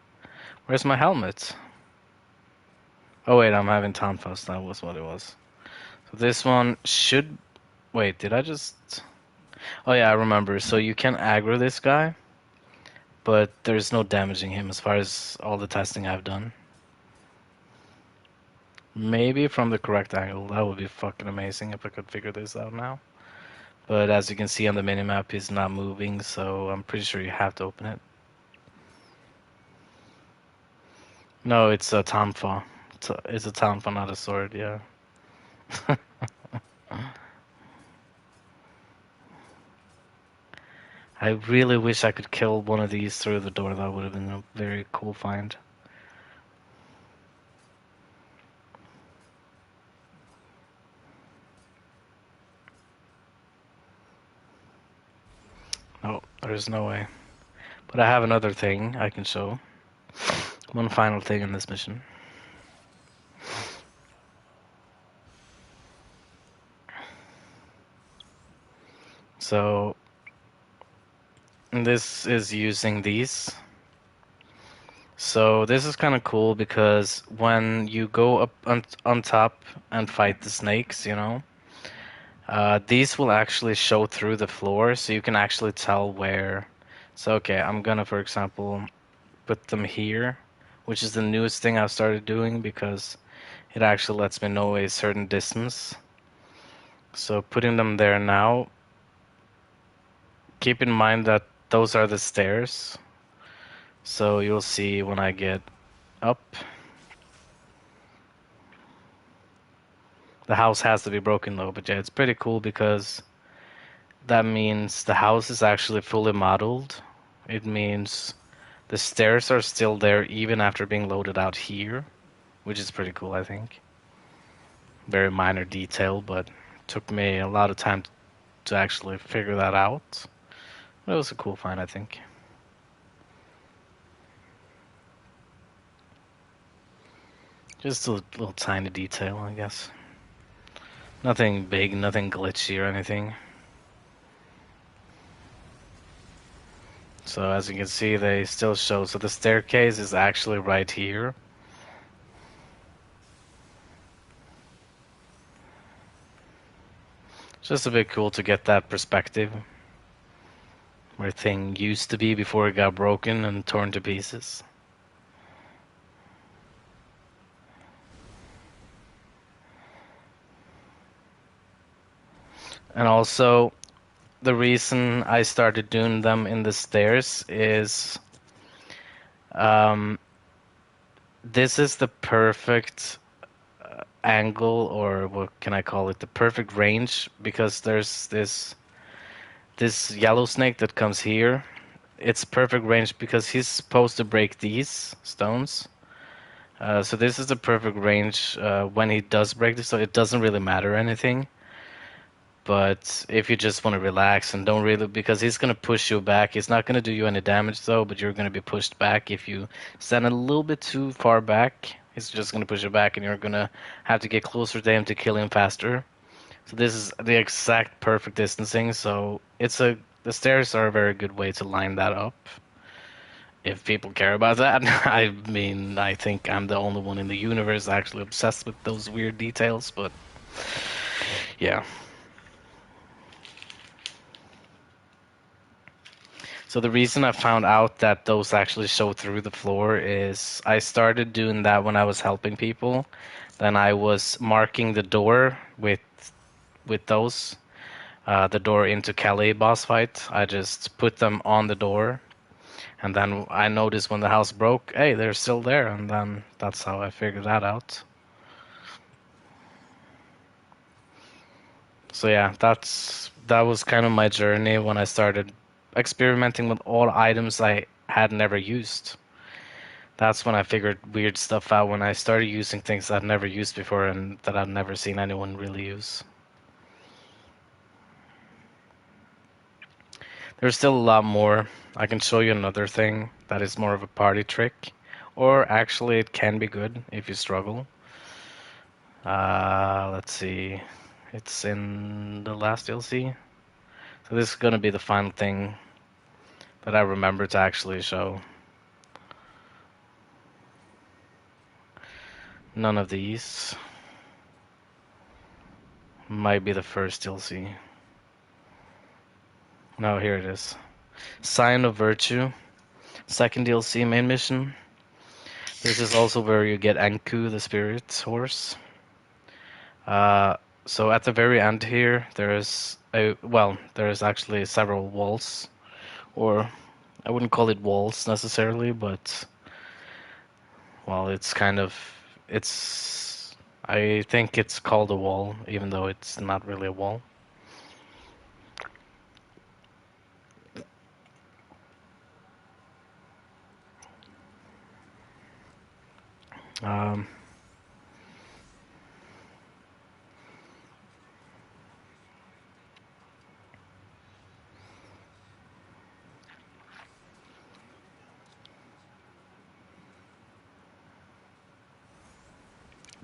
[SPEAKER 2] helmet? Oh wait, I'm having Tonfast. That was what it was. So this one should. Wait, did I just? Oh yeah, I remember. So you can aggro this guy, but there's no damaging him as far as all the testing I've done. Maybe from the correct angle. That would be fucking amazing if I could figure this out now. But as you can see on the minimap, he's not moving, so I'm pretty sure you have to open it. No, it's a Tonfa. It's a town, but not a sword. Yeah. I really wish I could kill one of these through the door. That would have been a very cool find. No, there's no way. But I have another thing I can show. One final thing in this mission. So this is using these. So this is kind of cool because when you go up on top and fight the snakes, these will actually show through the floor, so you can actually tell where. So okay, I'm gonna, for example, put them here, which is the newest thing I've started doing because it actually lets me know a certain distance. So putting them there now, keep in mind that those are the stairs. So you'll see when I get up. The house has to be broken though, but yeah, it's pretty cool because that means the house is actually fully modeled. It means the stairs are still there even after being loaded out here, which is pretty cool, I think. Very minor detail, but it took me a lot of time to actually figure that out. It was a cool find, I think. Just a little tiny detail, I guess. Nothing big, nothing glitchy or anything. So as you can see, they still show. So the staircase is actually right here. It's just a bit cool to get that perspective. Where thing used to be before it got broken and torn to pieces. And also, the reason I started doing them in the stairs is this is the perfect angle, or what can I call it? The perfect range, because there's this yellow snake that comes here. It's perfect range because he's supposed to break these stones. So this is the perfect range when he does break this, so it doesn't really matter anything. But if you just want to relax and don't really, because he's going to push you back. He's not going to do you any damage though, but you're going to be pushed back if you stand a little bit too far back. He's just going to push you back, and you're going to have to get closer to him to kill him faster. So this is the exact perfect distancing. So the stairs are a very good way to line that up. If people care about that, I mean, I think I'm the only one in the universe actually obsessed with those weird details, but yeah. So the reason I found out that those actually show through the floor is I started doing that when I was helping people. Then I was marking the door with those, the door into Kelly boss fight. I just put them on the door, and then I noticed when the house broke, hey, they're still there, and then that's how I figured that out. So yeah, that was kind of my journey when I started experimenting with all items I had never used. That's when I figured weird stuff out, when I started using things I'd never used before and that I'd never seen anyone really use. There's still a lot more. I can show you another thing that is more of a party trick, or actually it can be good if you struggle. Let's see. It's in the last DLC. So this is gonna be the final thing that I remember to actually show. None of these. Might be the first DLC. No, here it is. Sign of Virtue. Second DLC main mission. This is also where you get Anku, the spirit horse. So at the very end here, there's actually several walls, or I wouldn't call it walls necessarily, but well, it's kind of I think it's called a wall, even though it's not really a wall. Um,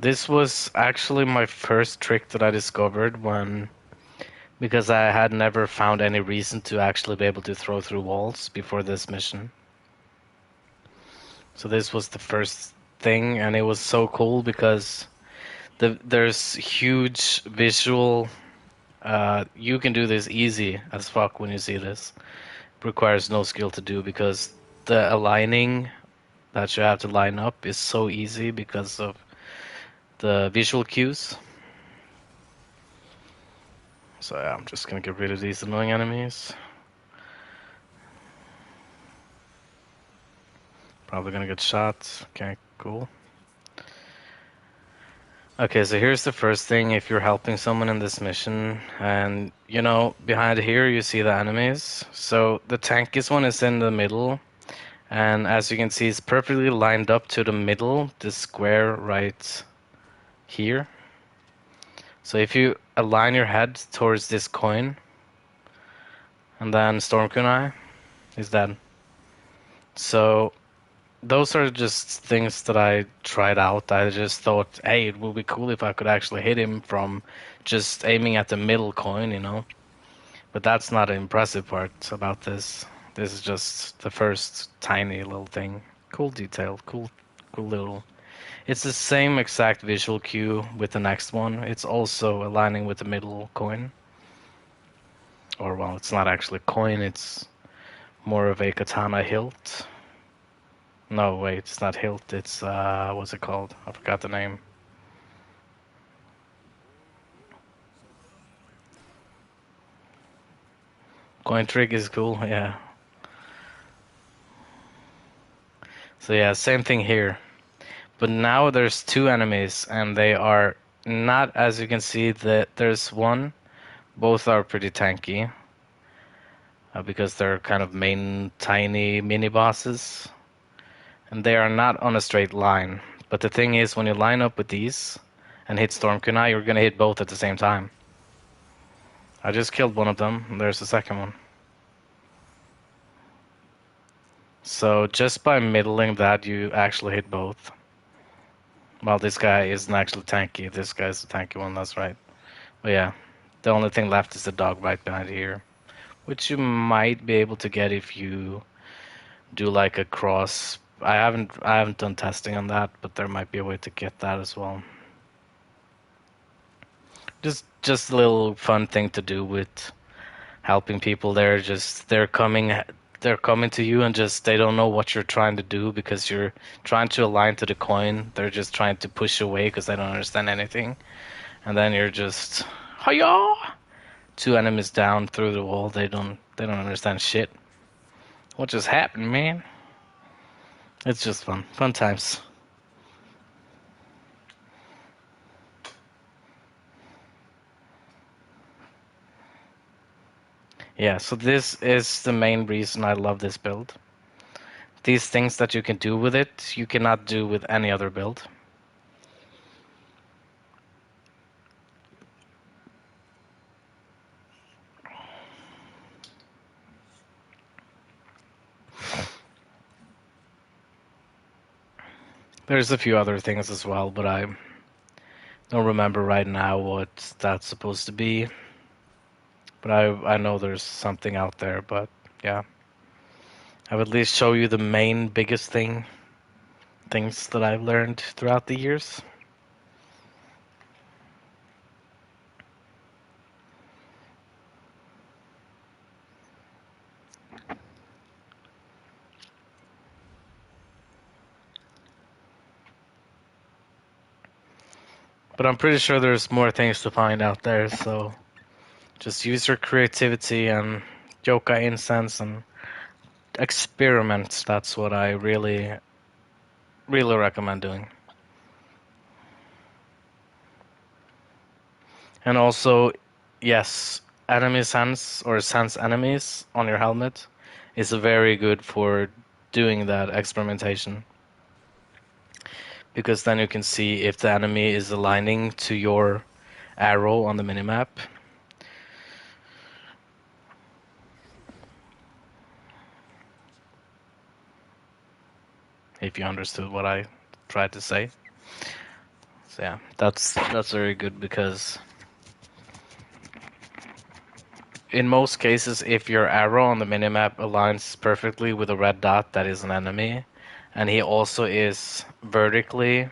[SPEAKER 2] this was actually my first trick that I discovered because I had never found any reason to actually be able to throw through walls before this mission. So this was the first thing, and it was so cool because there's huge visual. You can do this easy as fuck when you see this. It requires no skill to do because the aligning that you have to line up is so easy because of the visual cues. So yeah, I'm just gonna get rid of these annoying enemies. Probably gonna get shot. Okay, cool. Okay, so here's the first thing if you're helping someone in this mission, and behind here you see the enemies. So the tankiest one is in the middle, and as you can see, it's perfectly lined up to the middle, the square right here. So if you align your head towards this coin, and then Storm Kunai is dead. So those are just things that I tried out. I just thought, hey, it would be cool if I could actually hit him from just aiming at the middle coin. But that's not the impressive part about this. This is just the first tiny little thing. Cool detail, cool little. It's the same exact visual cue with the next one. It's also aligning with the middle coin. Or, well, it's not actually a coin, it's more of a katana hilt. No, wait, it's not hilt, it's, what's it called? I forgot the name. Coin trick is cool, yeah. So yeah, same thing here. But now there's two enemies, and they are not, as you can see, that there's one. Both are pretty tanky, because they're kind of main tiny mini bosses, and they are not on a straight line. But the thing is, when you line up with these and hit Storm Kunai, you're gonna hit both at the same time. I just killed one of them, and there's the second one. So just by middling that, you actually hit both. Well, this guy isn't actually tanky. This guy's the tanky one, that's right. But yeah, the only thing left is the dog right behind here, which you might be able to get if you do like a cross. I haven't done testing on that, but there might be a way to get that as well. Just a little fun thing to do with helping people. They're coming to you and just they don't know what you're trying to do because you're trying to align to the coin. They're just trying to push away because they don't understand anything. And then you're just hiya! Two enemies down through the wall. They don't understand shit. What just happened, man? It's just fun. Fun times. Yeah, so this is the main reason I love this build. These things that you can do with it, you cannot do with any other build. There's a few other things as well, but I don't remember right now what that's supposed to be. But I know there's something out there, but yeah. I would at least show you the main biggest things that I've learned throughout the years. But I'm pretty sure there's more things to find out there, so just use your creativity and yokai incense and experiment. That's what I really, really recommend doing. And also, yes, enemy sense or sense enemies on your helmet is very good for doing that experimentation. Because then you can see if the enemy is aligning to your arrow on the minimap. If you understood what I tried to say. So yeah, that's very good because in most cases, if your arrow on the minimap aligns perfectly with a red dot, that is an enemy, and he also is vertically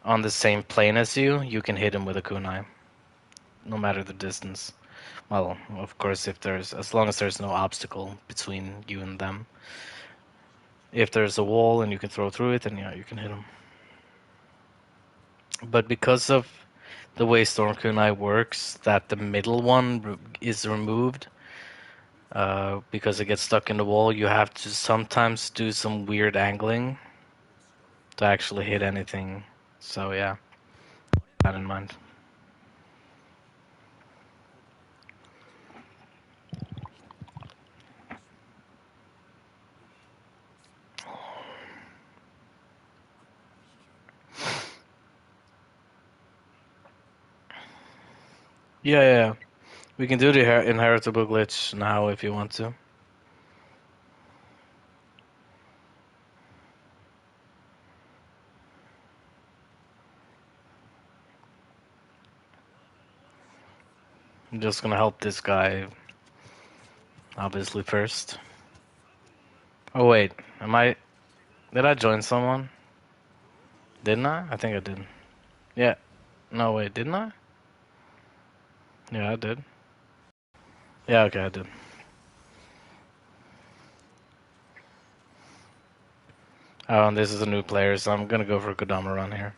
[SPEAKER 2] on the same plane as you, you can hit him with a kunai, no matter the distance. Well, of course, if there's as long as there's no obstacle between you and them. If there's a wall and you can throw through it, then yeah, you can hit him. But because of the way Storm Kunai works, that the middle one is removed because it gets stuck in the wall, you have to sometimes do some weird angling to actually hit anything. So yeah, keep that in mind. Yeah, yeah, yeah. We can do the inheritable glitch now if you want to. I'm just gonna help this guy, obviously, first. Oh, wait. Am I. Did I join someone? Didn't I? I think I did. Yeah. No, wait, didn't I? Yeah, I did. Yeah, okay, I did. Oh, and this is a new player, so I'm gonna go for a Kodama run here.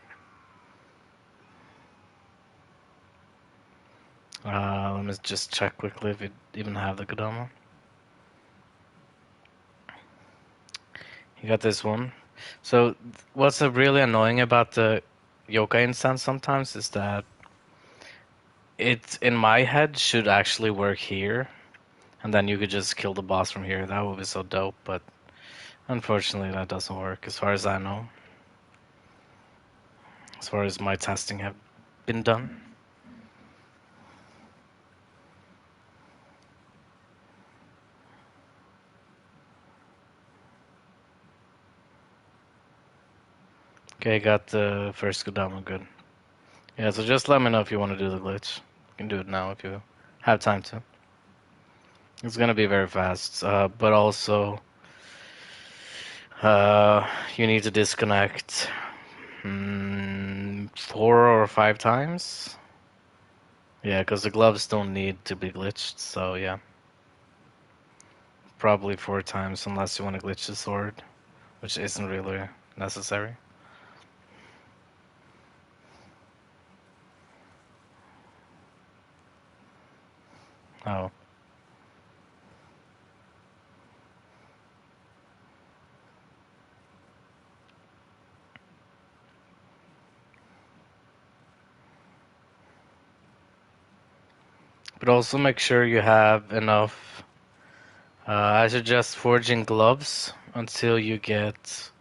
[SPEAKER 2] Let me just check quickly if it even have the Kodama. You got this one. So, what's really annoying about the Yokai instance sometimes is that it, in my head, should actually work here, and then you could just kill the boss from here. That would be so dope, but unfortunately, that doesn't work as far as I know, as far as my testing have been done. Okay, got the first Kodama, good. Yeah, so just let me know if you want to do the glitch. You can do it now if you have time to. It's gonna be very fast, but also you need to disconnect 4 or 5 times. Yeah, because the gloves don't need to be glitched, so yeah. Probably 4 times unless you want to glitch the sword, which isn't really necessary. Oh. But also make sure you have enough. I suggest forging gloves until you get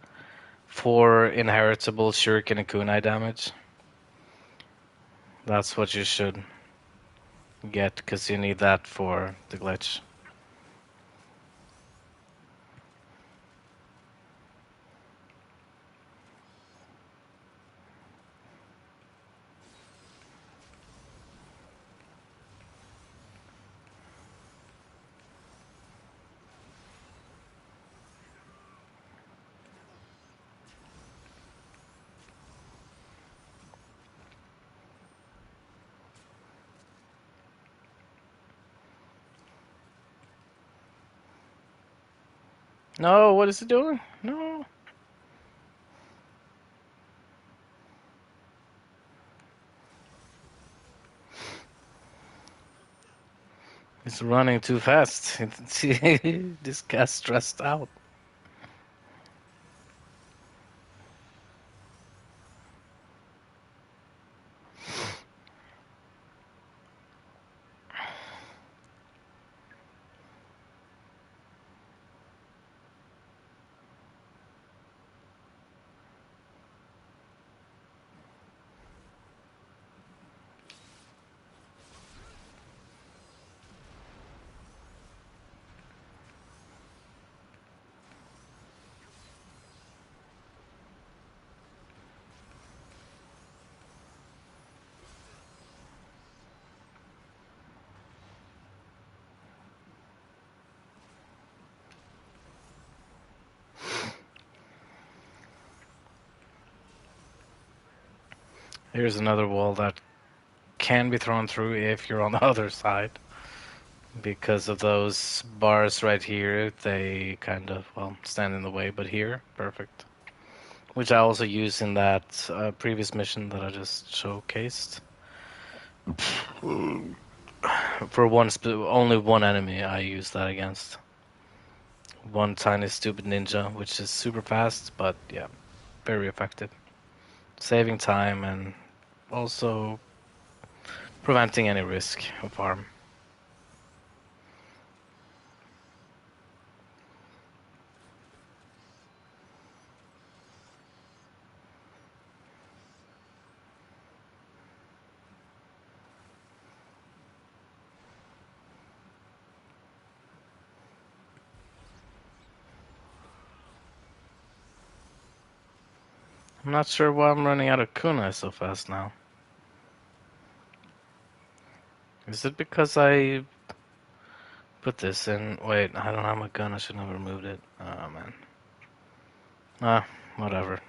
[SPEAKER 2] 4 inheritable shuriken and kunai damage. That's what you should get, because you need that for the glitch. No, what is it doing? No. It's running too fast. This guy's stressed out. Here's another wall that can be thrown through if you're on the other side. Because of those bars right here, they kind of, well, stand in the way, but here, perfect. Which I also used in that previous mission that I just showcased. For only one enemy I used that against. One tiny stupid ninja, which is super fast, but yeah, very effective. Saving time and also preventing any risk of harm. I'm not sure why I'm running out of kunai so fast now. Is it because I put this in? Wait, I don't have my gun. I should have removed it. Oh, man. Ah, whatever.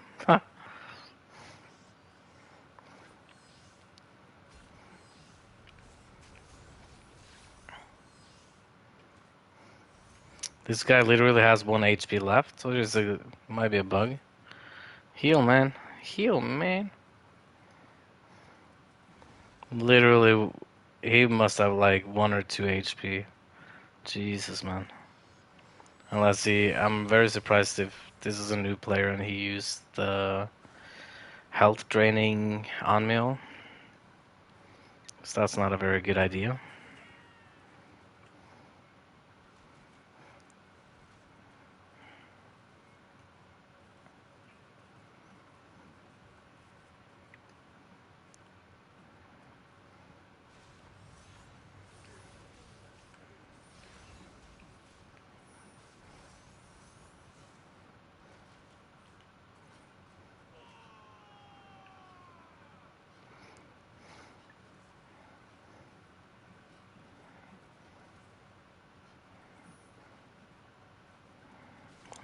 [SPEAKER 2] This guy literally has 1 HP left, so might be a bug. Heal, man. Heal, man. Literally, he must have like 1 or 2 HP. Jesus, man. I'm very surprised if this is a new player and he used the health draining on meal. So that's not a very good idea.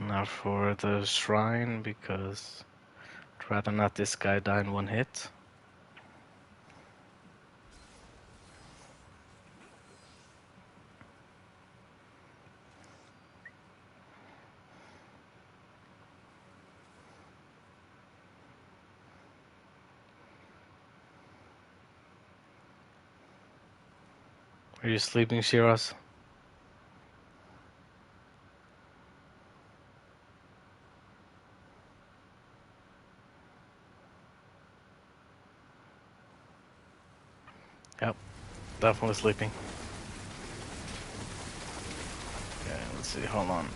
[SPEAKER 2] Now for the shrine, because I'd rather not this guy die in 1 hit. Are you sleeping, Shiraz? Yep, definitely sleeping. Okay, let's see, hold on.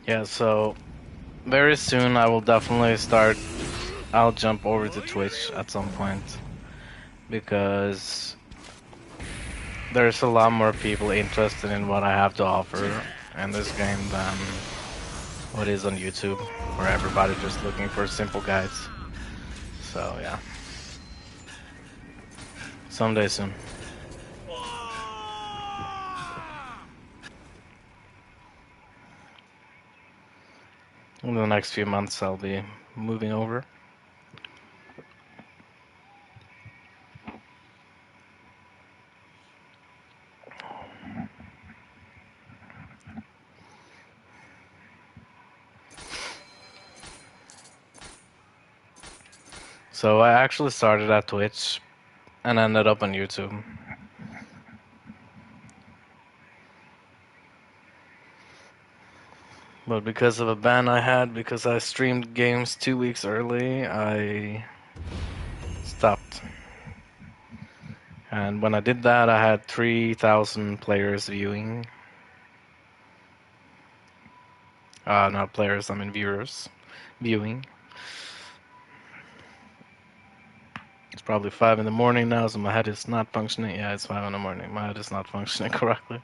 [SPEAKER 2] Yeah, so very soon I will definitely start. I'll jump over to Twitch at some point because there's a lot more people interested in what I have to offer in this game than what is on YouTube, where everybody's just looking for simple guides. So yeah, someday soon. In the next few months, I'll be moving over. So I actually started at Twitch and ended up on YouTube. But because of a ban I had, because I streamed games 2 weeks early, I stopped. And when I did that, I had 3,000 players viewing. Not players, I mean viewers viewing. It's probably 5 in the morning now, so my head is not functioning. Yeah, it's 5 in the morning. My head is not functioning correctly.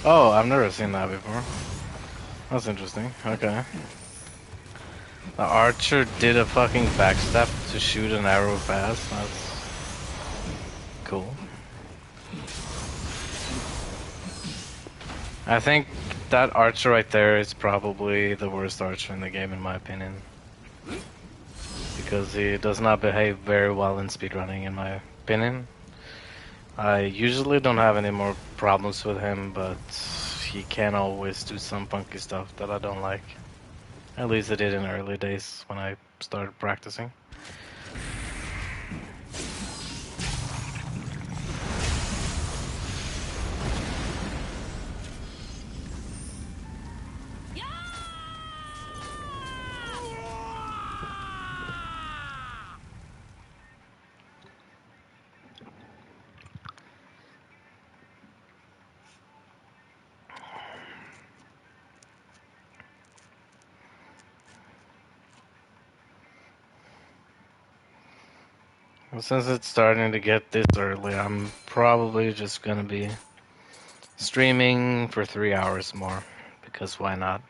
[SPEAKER 2] Oh, I've never seen that before. That's interesting. Okay. The archer did a fucking backstep to shoot an arrow past. That's cool. I think that archer right there is probably the worst archer in the game, in my opinion. Because he does not behave very well in speedrunning, in my opinion. I usually don't have any more problems with him, but he can always do some funky stuff that I don't like. At least I did in the early days when I started practicing. Well, since it's starting to get this early, I'm probably just gonna be streaming for 3 hours more, because why not?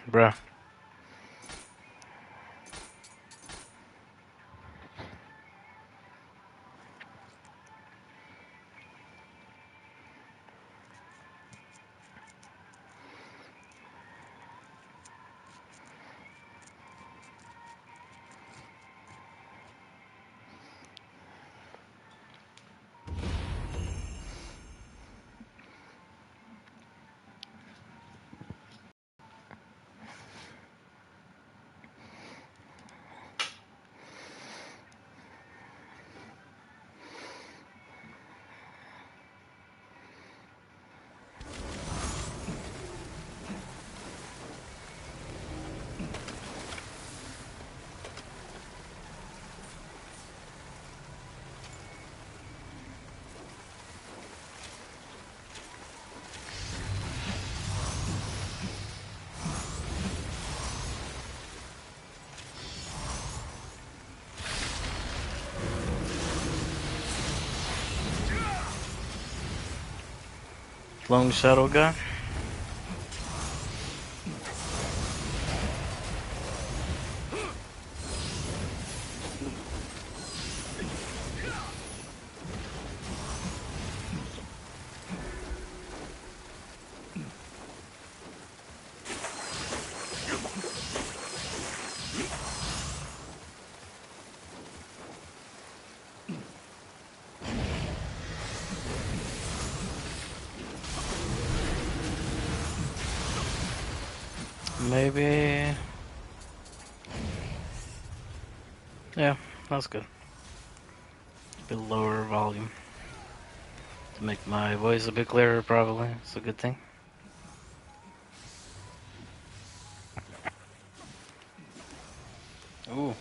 [SPEAKER 2] Bruh. Long shadow guy. Maybe. Yeah, that's good. A bit lower volume to make my voice a bit clearer, probably. It's a good thing. Ooh,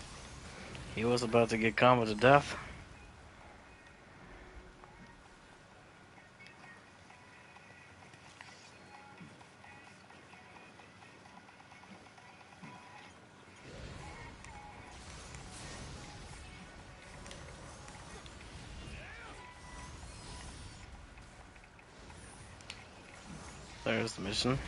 [SPEAKER 2] he was about to get combo to death. There's the mission.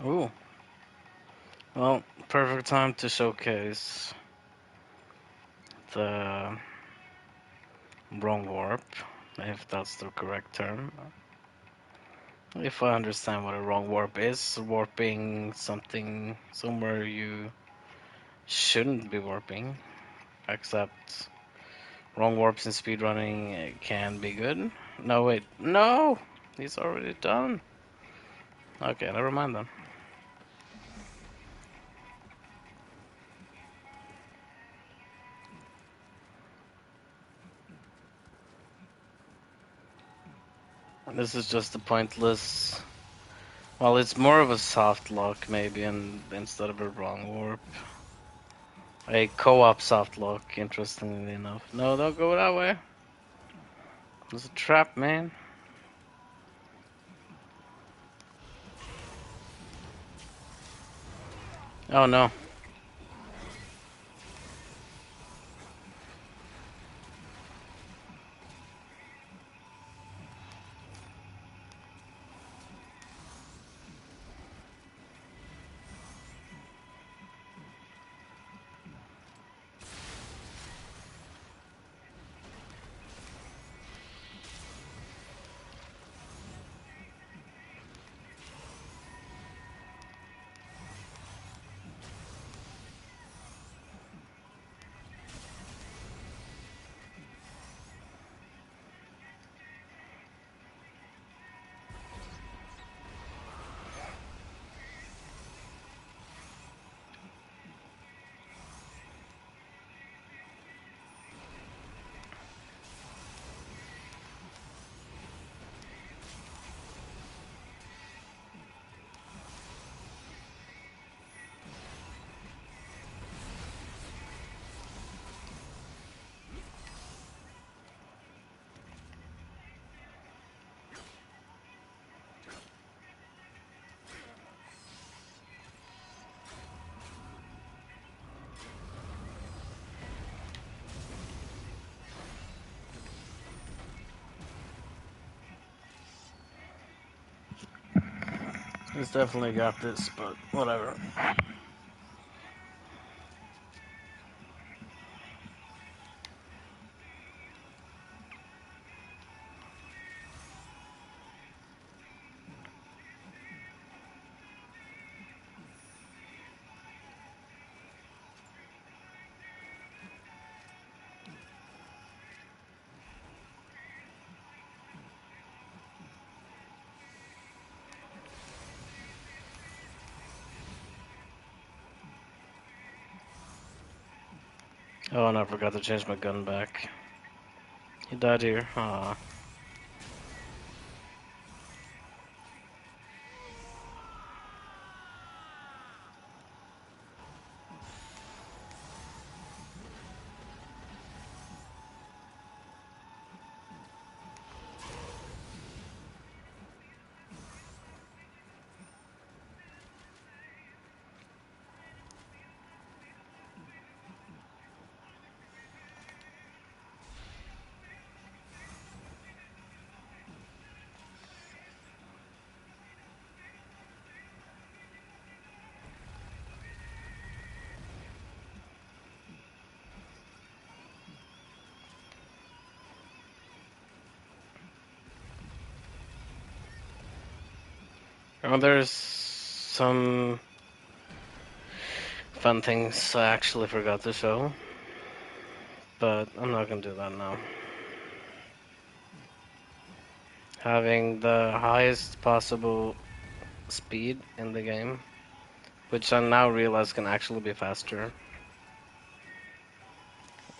[SPEAKER 2] Ooh. Well, perfect time to showcase the wrong warp, if that's the correct term. If I understand what a wrong warp is, warping something somewhere you shouldn't be warping, except wrong warps in speedrunning can be good. No, wait, no! He's already done. Okay, never mind then. This is just a pointless. Well, it's more of a soft lock maybe, and instead of a wrong warp. A co-op soft lock, interestingly enough. No, don't go that way. There's a trap, man. Oh no. He's definitely got this, but whatever. Oh, and I forgot to change my gun back. He died here. Aw. Oh, there's some fun things I actually forgot to show, but I'm not gonna do that now. Having the highest possible speed in the game, which I now realize can actually be faster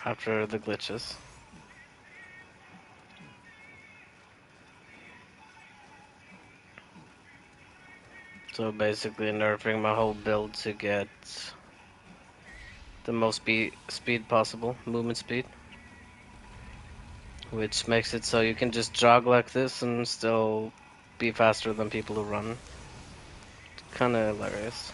[SPEAKER 2] after the glitches. So basically nerfing my whole build to get the most speed possible, movement speed, which makes it so you can just jog like this and still be faster than people who run. Kind of hilarious.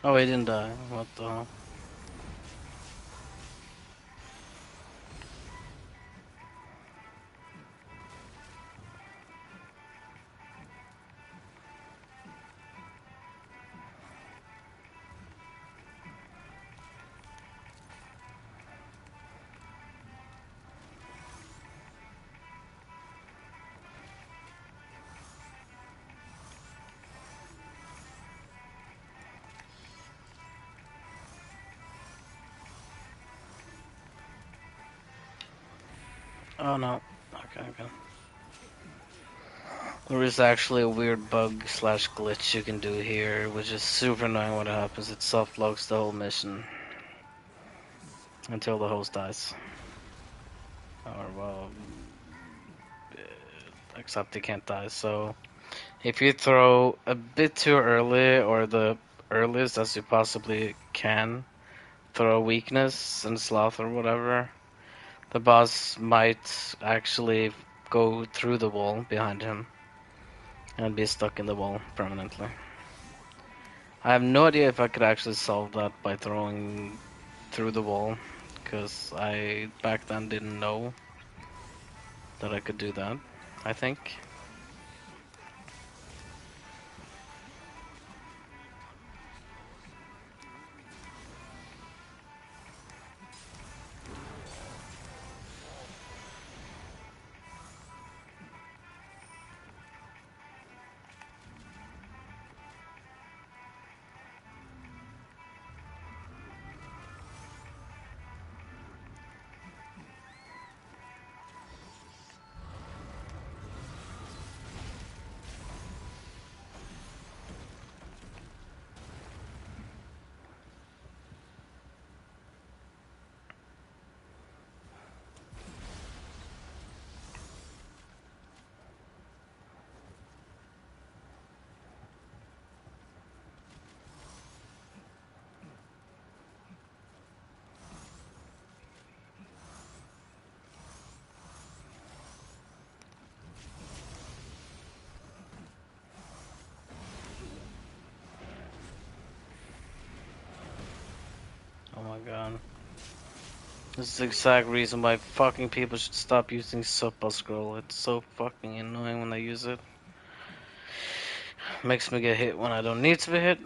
[SPEAKER 2] Oh, he didn't die. What the hell? Oh no. Okay, okay. There is actually a weird bug slash glitch you can do here, which is super annoying when it happens. It soft logs the whole mission until the host dies. Or, well, except he can't die. So, if you throw a bit too early, or the earliest as you possibly can, throw weakness and sloth or whatever, the boss might actually go through the wall behind him and be stuck in the wall permanently. I have no idea if I could actually solve that by throwing through the wall, because I back then didn't know that I could do that, I think. Oh my god. This is the exact reason why fucking people should stop using Suppa Scroll. It's so fucking annoying when they use it. Makes me get hit when I don't need to be hit.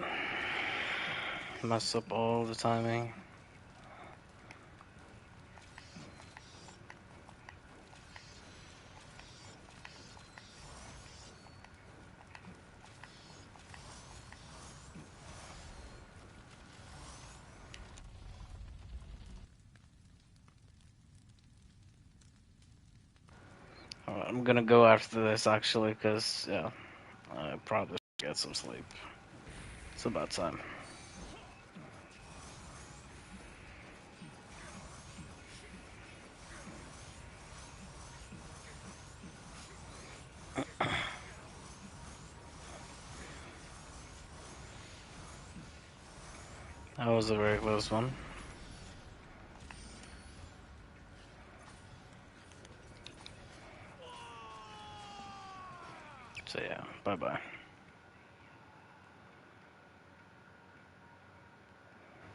[SPEAKER 2] Mess up all the timing. Alright, I'm gonna go after this actually, because, yeah, I probably should get some sleep. It's about time. That was a very close one. So yeah, bye bye.